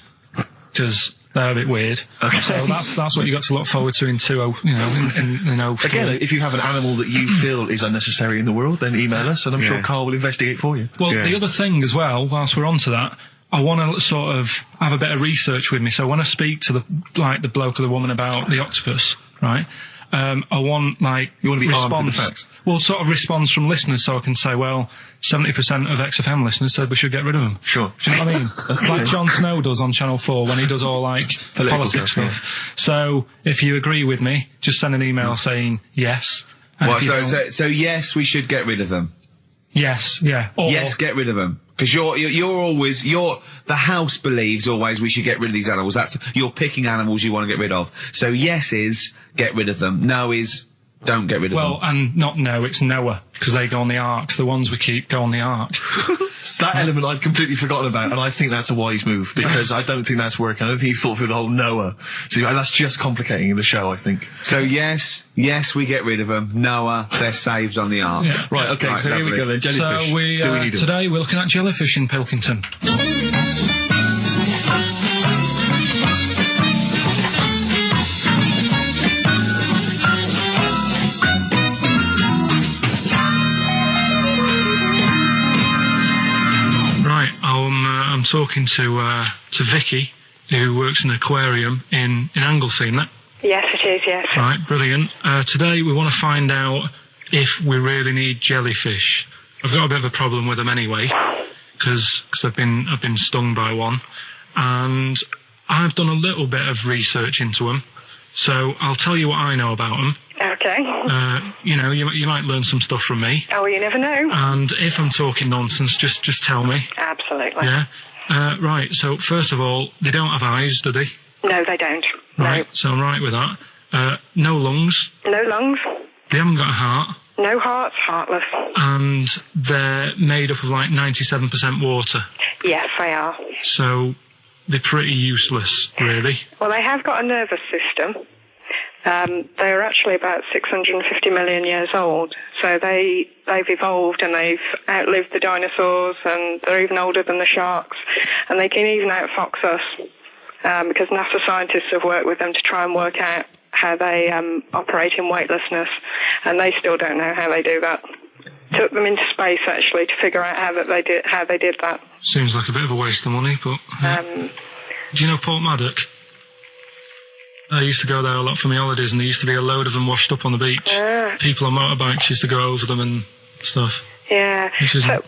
because they're a bit weird. Okay. So that's what you got to look forward to in 03. Again, if you have an animal that you feel is unnecessary in the world, then email us, and I'm sure Karl will investigate for you. Well, the other thing as well, whilst we're onto that, I want to sort of have a bit of research with me. So when I speak to the bloke or the woman about the octopus, right, I want, like, You want to be armed with the response. facts. Well, sort of response from listeners, so I can say, well, 70% of XFM listeners said we should get rid of them. Sure. Do you know what I mean? Like Jon Snow does on Channel 4 when he does all, like, politics stuff. So, if you agree with me, just send an email saying yes. And Well, if you don't- so yes, we should get rid of them. yes, yeah. Or, Yes, get rid of them. Because the house believes always we should get rid of these animals. You're picking animals you want to get rid of. So yes is get rid of them. No is don't get rid of them. well, and not no, it's Noah, because they go on the ark. The ones we keep go on the ark. That element I'd completely forgotten about, and I think that's a wise move, because I don't think that's working. I don't think you thought through the whole Noah. So that's just complicating the show, I think. So yes, we get rid of them. Noah, they're saved on the ark. Yeah. Right, okay, so here we go then. Jellyfish. So Do we need them? today we're looking at jellyfish in Pilkington. Right, I'm talking to Vicky, who works in an aquarium in Anglesey, isn't it? Yes, it is, yes. Right, brilliant. Today we want to find out if we really need jellyfish. I've got a bit of a problem with them anyway, because I've been stung by one, and I've done a little bit of research into them. So I'll tell you what I know about them. Okay. You might learn some stuff from me. Oh, you never know. And if I'm talking nonsense, just tell me. Absolutely. Yeah. Right. So first of all, they don't have eyes, do they? No, they don't. Right. So I'm right with that. No lungs. No lungs. They haven't got a heart. No hearts, heartless. And they're made up of like 97% water. Yes, they are. So they're pretty useless, really. Well, they have got a nervous system. They're actually about 650 million years old. So they've evolved and they've outlived the dinosaurs, and they're even older than the sharks. And they can even outfox us, because NASA scientists have worked with them to try and work out how they operate in weightlessness, and they still don't know how they do that. Took them into space actually to figure out how they did that. Seems like a bit of a waste of money, but do you know Port Maddock? I used to go there a lot for my holidays, and there used to be a load of them washed up on the beach. People on motorbikes used to go over them and stuff. Yeah.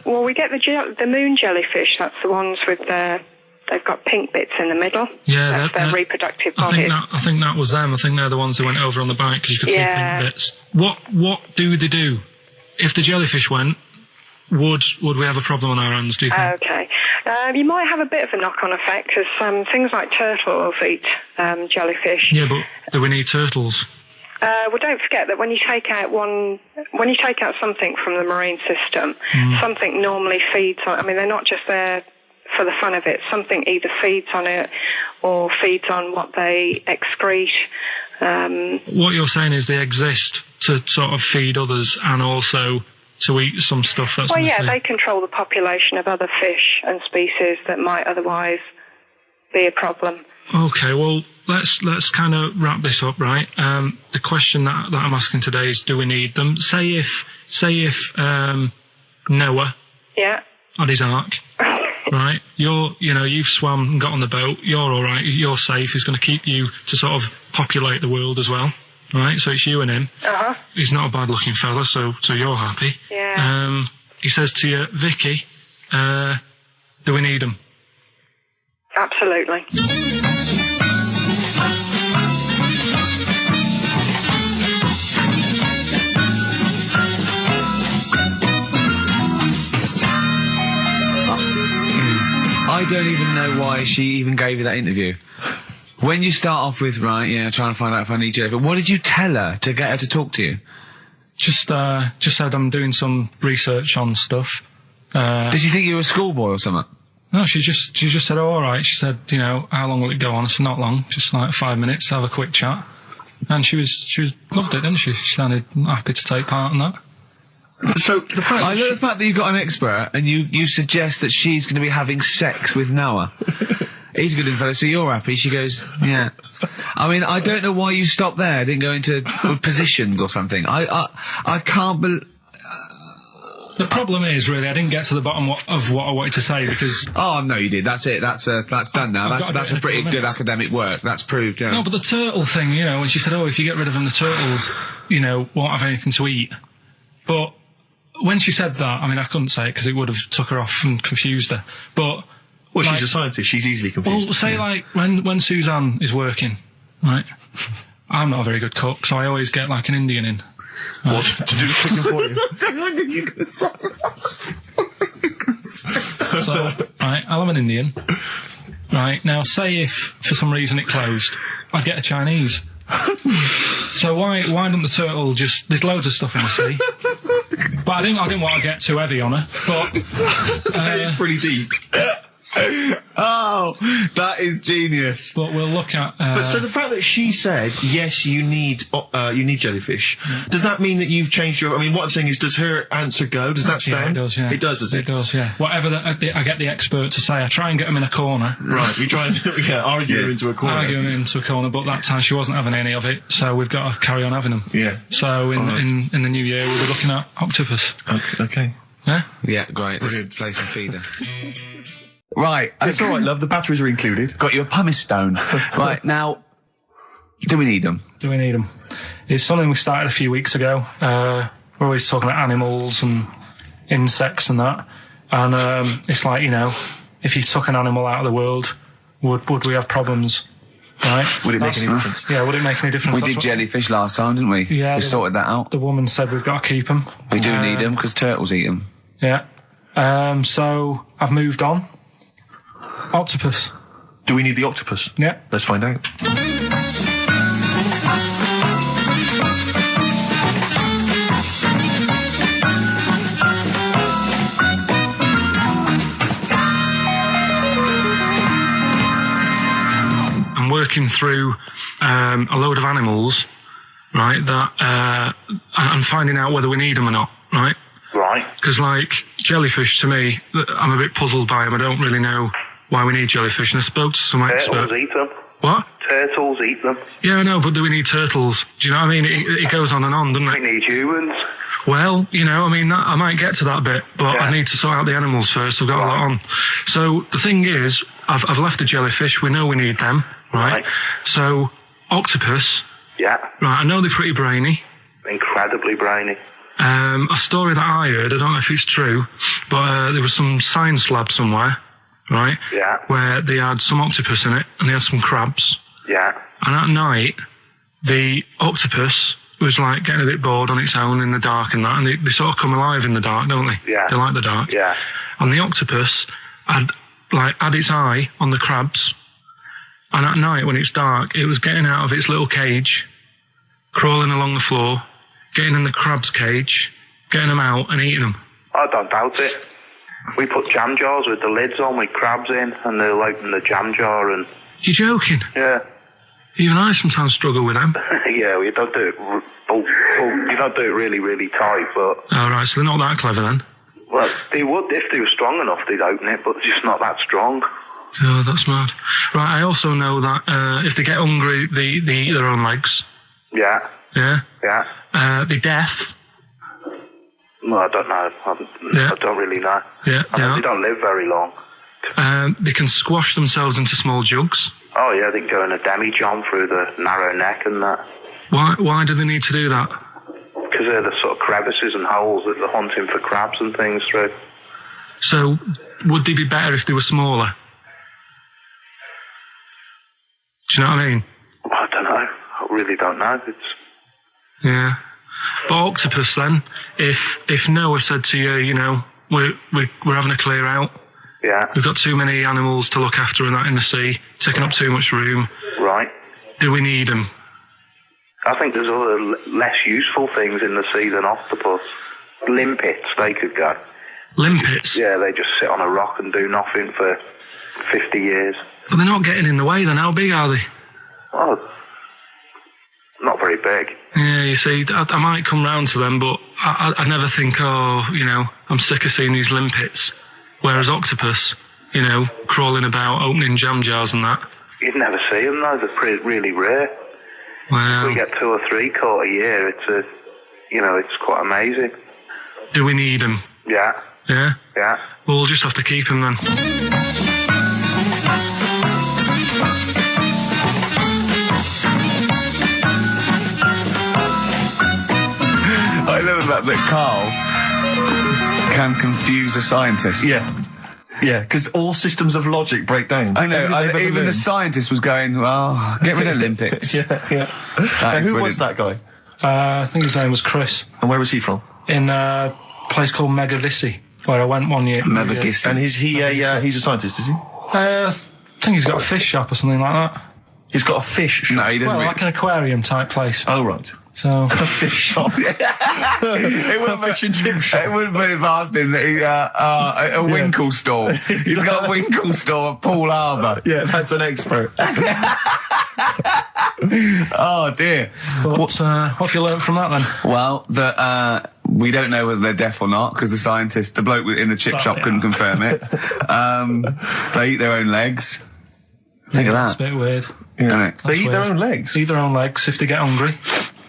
Well, we get the moon jellyfish. That's the ones with they've got pink bits in the middle. Yeah, that's their reproductive bodies. I think that was them. I think they're the ones that went over on the bike because you could see pink bits. What do they do? If the jellyfish went, would we have a problem on our hands, do you think? Okay. You might have a bit of a knock-on effect, because things like turtles eat jellyfish. Yeah, but do we need turtles? Well, don't forget that when you take out something from the marine system, something normally feeds on. I mean, they're not just there for the fun of it. Something either feeds on it or feeds on what they excrete. What you're saying is they exist to sort of feed others and also to eat some stuff that's missing. They control the population of other fish and species that might otherwise be a problem. Okay, well, let's kind of wrap this up, right? The question that I'm asking today is, do we need them? Say if Noah had his ark, right? You've swum and got on the boat. You're all right. You're safe. He's going to keep you to sort of populate the world as well, right? So it's you and him. He's not a bad-looking fella, so you're happy. Yeah. He says to you, Vicky, do we need him? Absolutely. I don't even know why she even gave you that interview. When you start off with, trying to find out if I need you, but what did you tell her to get her to talk to you? Just said I'm doing some research on stuff. Did she think you were a schoolboy or something? No, she just said, oh, all right. She said, how long will it go on? I said, not long, just like 5 minutes, have a quick chat. And she loved it, didn't she? She sounded happy to take part in that. So the fact I know the fact that you've got an expert and you suggest that she's going to be having sex with Noah. He's a good fella, so you're happy. She goes, yeah. I mean, I don't know why you stopped there. Didn't go into positions or something. I can't believe. The problem is, really, I didn't get to the bottom of what I wanted to say because... Oh, no, you did. That's it. That's done now. That's a pretty good academic work. That's proved, yeah. No, but the turtle thing, you know, when she said, if you get rid of them, the turtles, you know, won't have anything to eat. But when she said that, I mean, I couldn't say it because it would have took her off and confused her. But... Well, she's a scientist. She's easily confused. Well, say, like, when Suzanne is working, right, I'm not a very good cook, so I always get, like, an Indian in. What? To do the cooking for you? So, right, I'll have an Indian. Right, now, say if, for some reason, it closed, I'd get a Chinese. So why don't the turtle just... There's loads of stuff in the sea. But I didn't want to get too heavy on her, but... It's pretty deep. Oh, that is genius. But we'll look at... But so the fact that she said, yes, you need jellyfish, does that mean that you've changed your... I mean, what I'm saying is, does her answer go? Does that stand? Yeah, it does, yeah. It does, does it? It does, yeah. Whatever I get the expert to say, I try and get them in a corner. Right, you try and argue them into a corner. Argue them into a corner, but that time she wasn't having any of it, so we've got to carry on having them. Yeah. So in the new year, we'll be looking at octopus. Okay. Yeah? Yeah, great. Let's play some feeder. Right. It's all right, love. The batteries are included. Got you a pumice stone. Right, now, do we need them? Do we need them? It's something we started a few weeks ago. We're always talking about animals and insects and that. And it's like, you know, if you took an animal out of the world, would we have problems? Right? Would it make any difference? Yeah, would it make any difference? We did jellyfish last time, didn't we? Yeah. We sorted that out. The woman said we've got to keep them. We do need them because turtles eat them. Yeah. So I've moved on. Octopus. Do we need the octopus? Yeah. Let's find out. I'm working through a load of animals, right, that I'm finding out whether we need them or not, right? Right. Because, like, jellyfish, to me, I'm a bit puzzled by them. I don't really know why we need jellyfish, and I spoke to some expert. Turtles eat them. What? Turtles eat them. Yeah, I know, but do we need turtles? Do you know what I mean? It goes on and on, doesn't We it? need humans. Well, you know, I mean, I might get to that bit, but I need to sort out the animals first. I've got a lot on. So the thing is, I've left the jellyfish. We know we need them, right? So octopus. Yeah. Right, I know they're pretty brainy. Incredibly brainy. A story that I heard, I don't know if it's true, but there was some science lab somewhere, right? Yeah. Where they had some octopus in it, and they had some crabs. Yeah. And at night, the octopus was like getting a bit bored on its own in the dark and that, and they sort of come alive in the dark, don't they? Yeah. They like the dark. Yeah. And the octopus had its eye on the crabs, and at night when it's dark, it was getting out of its little cage, crawling along the floor, getting in the crab's cage, getting them out and eating them. I don't doubt it. We put jam jars with the lids on with crabs in, and they'll open the jam jar and... You're joking? Yeah. Even I sometimes struggle with them. Yeah, we don't do it... you don't do it really, really tight, but... All right, so they're not that clever then? Well, they would, if they were strong enough, they'd open it, but they're just not that strong. Oh, that's mad. Right, I also know that if they get hungry, they eat their own legs. Yeah. Yeah? Yeah. They're deaf. Well, I don't know. I don't really know. Yeah, I mean, they don't live very long. They can squash themselves into small jugs. Oh, yeah, they can go in a demi-john through the narrow neck and that. Why do they need to do that? Because they're the sort of crevices and holes that they're hunting for crabs and things through. So, would they be better if they were smaller? Do you know what I mean? I don't know. I really don't know. Yeah. But octopus then, if Noah said to you, you know, we're having a clear out. Yeah. We've got too many animals to look after and that in the sea, taking up too much room. Right. Do we need them? I think there's other less useful things in the sea than octopus. Limpets, they could go. Limpets? Yeah, they just sit on a rock and do nothing for 50 years. But they're not getting in the way then. How big are they? Oh, not very big. Yeah, you see, I might come round to them, but I never think, oh, you know, I'm sick of seeing these limpets. Whereas octopus, you know, crawling about, opening jam jars and that. You'd never see them though, they're really rare. Wow. We get 2 or 3 caught a year, it's quite amazing. Do we need them? Yeah. Yeah? Yeah. We'll just have to keep him then. I love that Carl can confuse a scientist. Yeah. Yeah, because all systems of logic break down. I know. Even the scientist was going, well, get rid of Olympics. Yeah. Who was that guy? I think his name was Chris. And where was he from? In a place called Megavissi, where I went one year. Megavissi. And he's a scientist, is he? I think he's got a fish shop or something like that. He's got a fish shop? No, he doesn't. Well, like an aquarium type place. Oh, right. So a fish shop. It wouldn't fish and chip shop. It wouldn't be past him that he a Winkle store. He's got a Winkle store at Poole Harbour. Yeah, that's an expert. Oh dear. But, what have you learnt from that then? Well, that we don't know whether they're deaf or not because the bloke in the chip shop couldn't confirm it. They eat their own legs. Think of that. That's a bit weird. Yeah. They eat their own legs? Eat their own legs if they get hungry.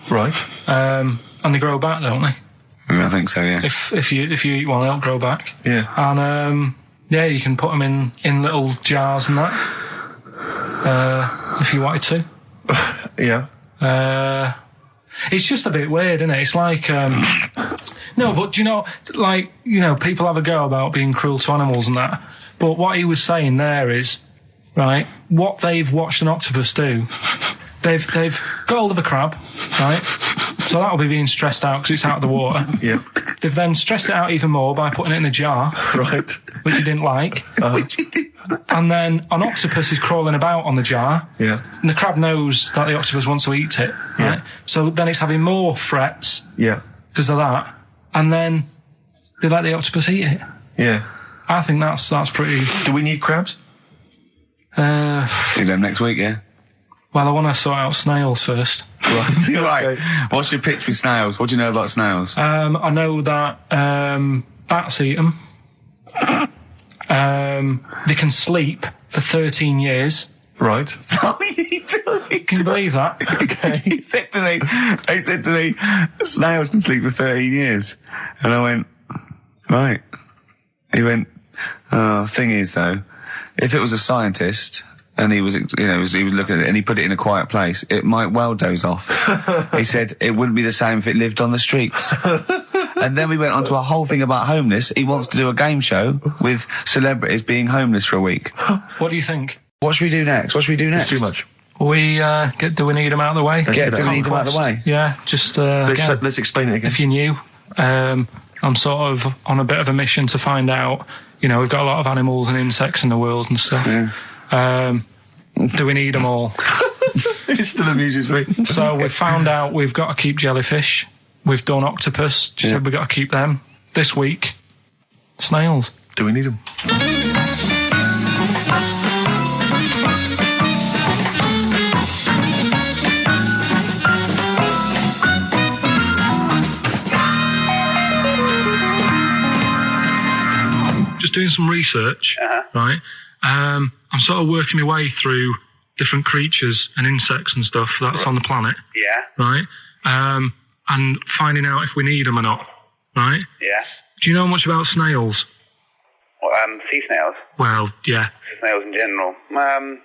Right. And they grow back, don't they? I think so, yeah. If you eat one, they'll grow back. Yeah. And you can put them in little jars and that. If you wanted to. Yeah. It's just a bit weird, isn't it? It's like no, but do you know, like, people have a go about being cruel to animals and that. But what he was saying there is, right, what they've watched an octopus do. They've got hold of a crab, right? So that'll be being stressed out because it's out of the water. Yeah. They've then stressed it out even more by putting it in a jar. Right. Which he didn't like. And then an octopus is crawling about on the jar. Yeah. And the crab knows that the octopus wants to eat it, right? Yeah. So then it's having more frets. Yeah. Because of that. And then they let the octopus eat it. Yeah. I think that's pretty... Do we need crabs? See them next week, yeah? Well, I want to sort out snails first. Right. Right. What's your pitch for snails? What do you know about snails? I know that bats eat them. They can sleep for 13 years. Right. Can you believe that? Okay. He said to me, snails can sleep for 13 years. And I went, right. He went, thing is though, if it was a scientist and he was looking at it and he put it in a quiet place, it might well doze off. He said it wouldn't be the same if it lived on the streets. And then we went on to a whole thing about homeless. He wants to do a game show with celebrities being homeless for a week. What do you think? What should we do next? It's too much. Do we need them out of the way? Do we need them out of the way? Yeah, just let's explain it again. If you're new, I'm sort of on a bit of a mission to find out. We've got a lot of animals and insects in the world and stuff. Yeah. Do we need them all? It still amuses me. So we've found out we've got to keep jellyfish. We've done octopus. Just said we've got to keep them. This week, snails. Do we need them? Just doing some research, right? I'm sort of working my way through different creatures and insects and stuff that's on the planet. Yeah. Right? And finding out if we need them or not. Right? Yeah. Do you know much about snails? Well, sea snails? Well, yeah. Snails in general. Don't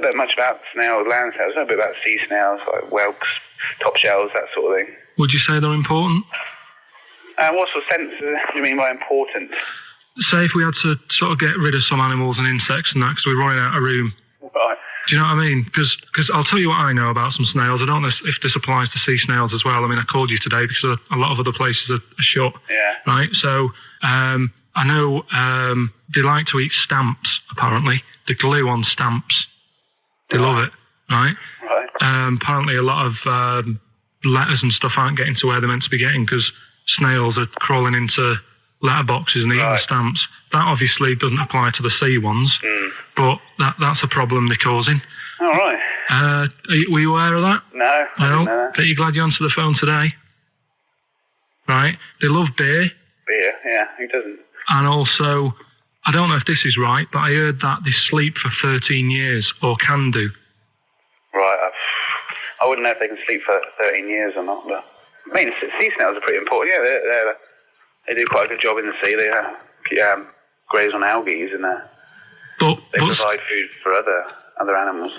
know much about snails, land snails. I know a bit about sea snails, like whelks, top shells, that sort of thing. Would you say they're important? What sort of sense do you mean by important? Say if we had to sort of get rid of some animals and insects and that because we're running out of room. Right. Do you know what I mean? Because I'll tell you what I know about some snails. I don't know if this applies to sea snails as well. I mean, I called you today because a lot of other places are shut. Yeah. Right? So I know they like to eat stamps, apparently. The glue on stamps. They love it, right? Right. Apparently a lot of letters and stuff aren't getting to where they're meant to be getting because snails are crawling into letterboxes and eating the stamps. That obviously doesn't apply to the sea ones, but that's a problem they're causing. All right. Were you aware of that? No, I didn't know that. Bet you're glad you answered the phone today. Right? They love beer. Beer, yeah, who doesn't? And also, I don't know if this is right, but I heard that they sleep for 13 years, or can do. Right, I wouldn't know if they can sleep for 13 years or not, but... I mean, sea snails are pretty important. Yeah, They do quite a good job in the sea. They graze on algae and they provide food for other animals.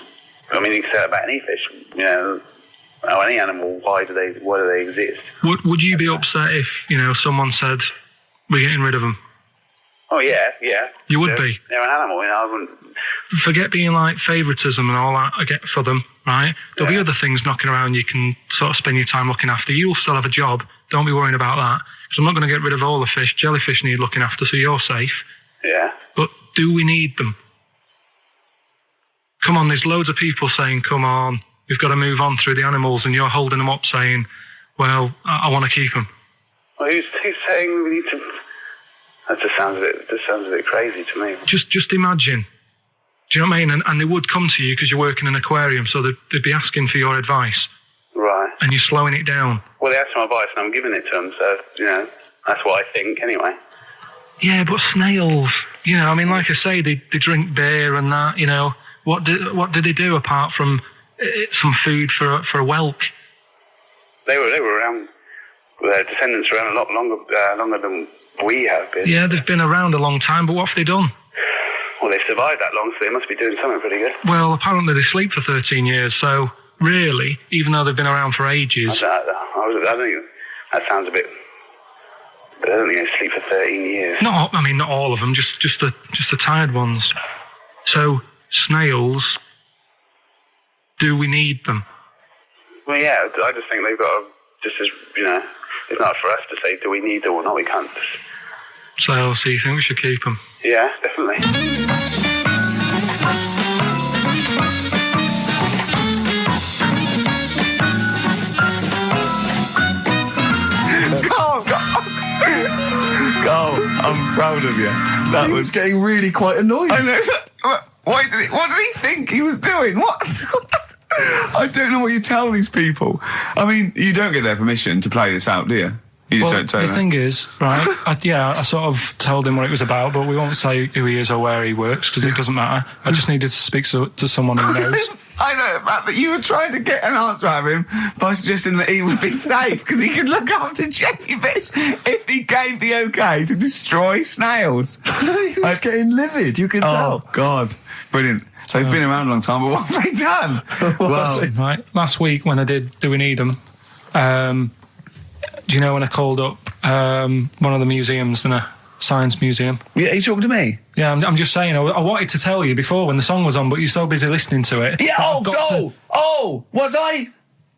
I mean, you can say that about any fish, you know, or any animal. Why do they exist? Would you be upset if, you know, someone said we're getting rid of them? Oh yeah. You would be. They're an animal, you know. I wouldn't. Forget being like favouritism and all that I get for them, right? There'll be other things knocking around you can sort of spend your time looking after. You'll still have a job. Don't be worrying about that. Because I'm not going to get rid of all the fish. Jellyfish need looking after, so you're safe. Yeah. But do we need them? Come on, there's loads of people saying, come on, we've got to move on through the animals, and you're holding them up saying, well, I want to keep them. Well, who's saying we need to... That just sounds a bit crazy to me. Just imagine. Do you know what I mean? And they would come to you because you work in an aquarium, so they'd be asking for your advice. Right. And you're slowing it down. Well, they asked for my advice and I'm giving it to them, so, you know, that's what I think anyway. Yeah, but snails, you know, I mean, like I say, they drink beer and that, you know. What did they do apart from some food for a whelk? They were around, their descendants were around a lot longer than we have been. Yeah, they've been around a long time, but what have they done? Well, they've survived that long, so they must be doing something pretty good. Well, apparently they sleep for 13 years, so really, even though they've been around for ages... I think that sounds a bit... But I don't think they sleep for 13 years. Not all of them, just the tired ones. So, snails, do we need them? Well, yeah, I just think they've got to, just as, you know, it's not for us to say, do we need them or not, we can't. So you think we should keep them? Yeah, definitely. Carl, I'm proud of you. That was getting really quite annoyed. I know. What did he think he was doing? What? I don't know what you tell these people. I mean, you don't get their permission to play this out, do you? You just don't say the that. thing is, right, I sort of told him what it was about, but we won't say who he is or where he works, because it doesn't matter. I just needed to speak to someone who knows. I know the fact that you were trying to get an answer out of him by suggesting that he would be safe, because he could look after jellyfish if he gave the okay to destroy snails. He was getting livid, you can tell. Oh, God. Brilliant. So they've been around a long time, but what have they done? Well, right, last week when I did Do We Need Them, do you know when I called up one of the museums in a science museum? Yeah, you talking to me? Yeah, I'm just saying, I wanted to tell you before when the song was on, but you're so busy listening to it. Yeah, was I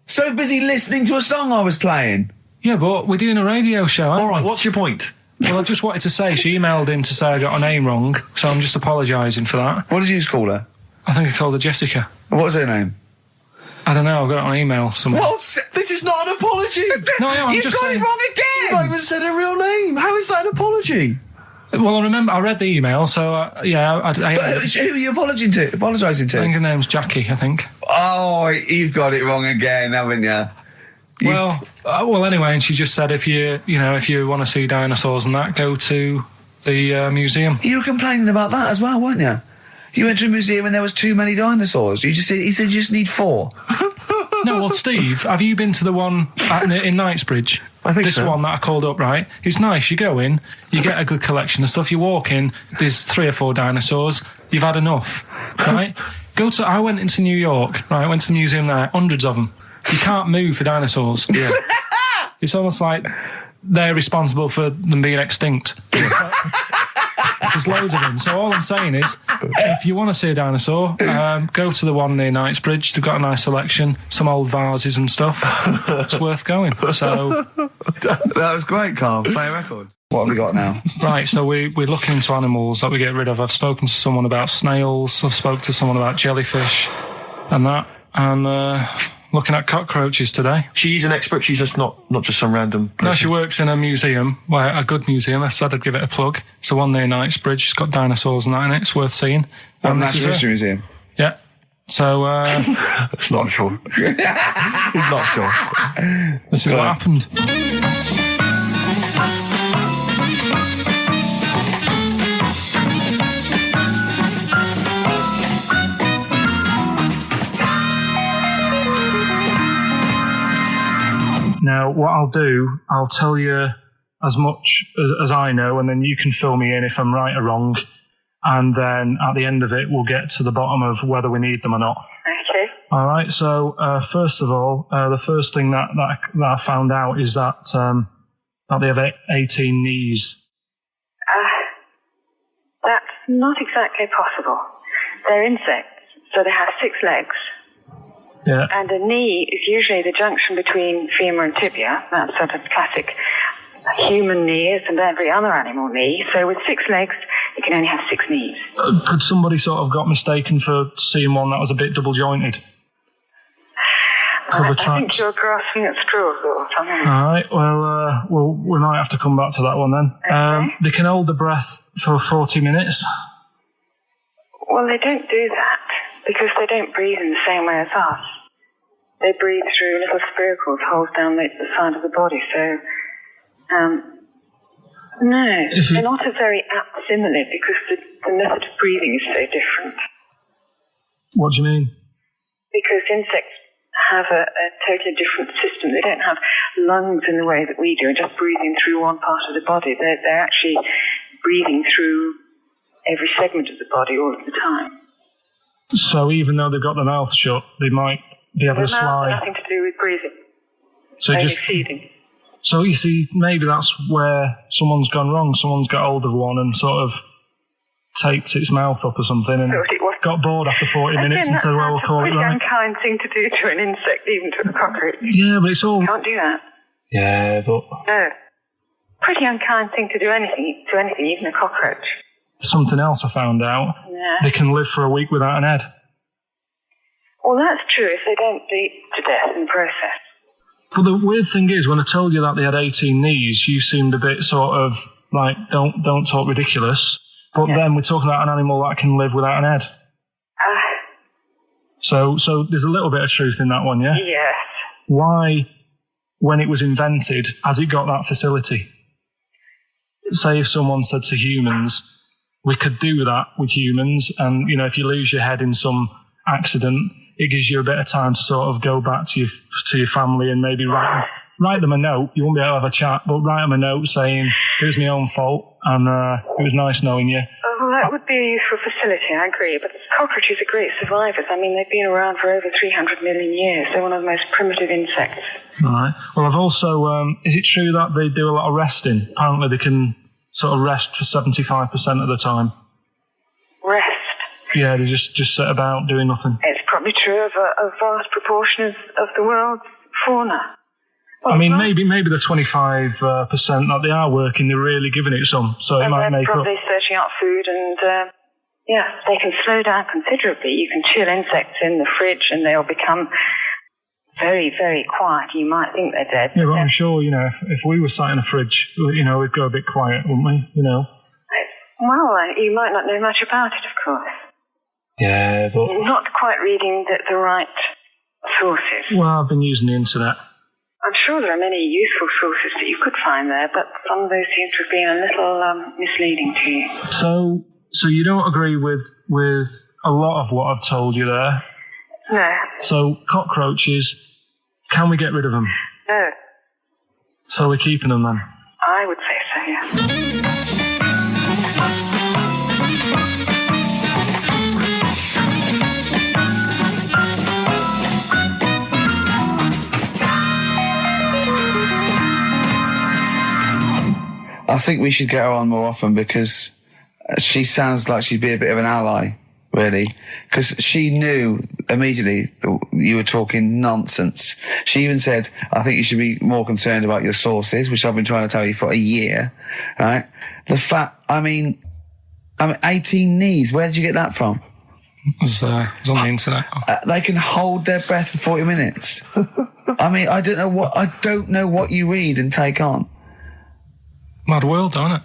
so busy listening to a song I was playing? Yeah, but we're doing a radio show, aren't we? All right, what's your point? Well, I just wanted to say, she emailed in to say I got her name wrong, so I'm just apologising for that. What did you call her? I think I called her Jessica. What was her name? I don't know, I've got it on email somewhere. What? This is not an apology! No, I'm You've just got saying... it wrong again! You've not even said her real name! How is that an apology? Well, I remember, I read the email, so, yeah... But who are you apologising to? I think her name's Jackie, I think. Oh, you've got it wrong again, haven't you? Well, anyway, and she just said if you want to see dinosaurs and that, go to the museum. You were complaining about that as well, weren't you? You went to a museum and there was too many dinosaurs. He said you just need 4. No, well, Steve, have you been to the one in Knightsbridge? I think this so. one that I called up, right? It's nice. You go in, you get a good collection of stuff. You walk in, there's 3 or 4 dinosaurs. You've had enough, right? I went into New York, right? Went to the museum there, hundreds of them. You can't move for dinosaurs. Yeah. It's almost like they're responsible for them being extinct. There's loads of them. So all I'm saying is, if you want to see a dinosaur, go to the one near Knightsbridge. They've got a nice selection, some old vases and stuff. It's worth going. So that was great, Carl. Play a record. What have we got now? Right, so we're looking into animals that we get rid of. I've spoken to someone about snails. I've spoken to someone about jellyfish and that. And looking at cockroaches today. She's an expert. She's just not just some random person. No, she works in a museum, a good museum. I said I'd give it a plug. It's the one near Knightsbridge. It's got dinosaurs and that in it. It's worth seeing. Natural History Museum? Yeah. So, It's not sure. He's not sure. This is what happened. Now, what I'll do, I'll tell you as much as I know, and then you can fill me in if I'm right or wrong. And then at the end of it, we'll get to the bottom of whether we need them or not. Okay. All right. So first of all, the first thing that I found out is that they have 18 knees. That's not exactly possible. They're insects, so they have 6 legs. Yeah. And a knee is usually the junction between femur and tibia. That's sort of classic human knees and every other animal knee. So with 6 legs, you can only have 6 knees. Could somebody sort of got mistaken for seeing one that was a bit double jointed? I think you're grasping at straws or something. All right. Well, we might have to come back to that one then. Okay. They can hold the breath for 40 minutes. Well, they don't do that because they don't breathe in the same way as us. They breathe through little spiracles, holes down the side of the body. So, no, they're not a very apt simile because the method of breathing is so different. What do you mean? Because insects have a totally different system. They don't have lungs in the way that we do, just breathing through one part of the body. They're actually breathing through every segment of the body all of the time. So even though they've got their mouth shut, they might be able to slide. Nothing to do with breathing. So only just feeding. So you see, maybe that's where someone's gone wrong. Someone's got hold of one and sort of taped its mouth up or something and got bored after 40 minutes and said, well, we'll call it right. It's a pretty unkind thing to do to an insect, even to a cockroach. Yeah, but it's all... You can't do that. Yeah, but... No. Pretty unkind thing to do anything, even a cockroach. Something else I found out. Yeah. They can live for a week without an head. Well, that's true if they don't bleed to death in the process. But the weird thing is, when I told you that they had 18 knees, you seemed a bit sort of like, don't talk ridiculous. But then we're talking about an animal that can live without an head. So there's a little bit of truth in that one, yeah? Yes. Why, when it was invented, has it got that facility? Say if someone said to humans, we could do that with humans, and, you know, if you lose your head in some accident, it gives you a bit of time to sort of go back to your family and maybe write them a note. You won't be able to have a chat, but write them a note saying, it was my own fault, and it was nice knowing you. Well, that would be a useful facility, I agree. But cockroaches are great survivors. I mean, they've been around for over 300 million years. They're one of the most primitive insects. All right. Well, I've also... is it true that they do a lot of resting? Apparently they can sort of rest for 75% of the time. Rest? Yeah, they just sit about doing nothing. It's probably true of a vast proportion of the world's fauna. Well, I mean, maybe the 25% that they are working, they're really giving it some, so it might make up. They're probably searching out food and, they can slow down considerably. You can chill insects in the fridge and they'll become very, very quiet. You might think they're dead. Yeah, but I'm sure, you know, if we were sat in a fridge, you know, we'd go a bit quiet, wouldn't we, you know? Well, you might not know much about it, of course. Yeah, but... You're not quite reading the right sources. Well, I've been using the internet. I'm sure there are many useful sources that you could find there, but some of those seem to have been a little misleading to you. So you don't agree with a lot of what I've told you there? No. So cockroaches, can we get rid of them? No. So we're keeping them then? I would say so, yeah. I think we should get her on more often because she sounds like she'd be a bit of an ally, really. Because she knew immediately that you were talking nonsense. She even said, I think you should be more concerned about your sources, which I've been trying to tell you for a year, right? The fact, I mean 18 knees, where did you get that from? It was on the internet. They can hold their breath for 40 minutes. I mean, I don't know what you read and take on. Mad world, don't it?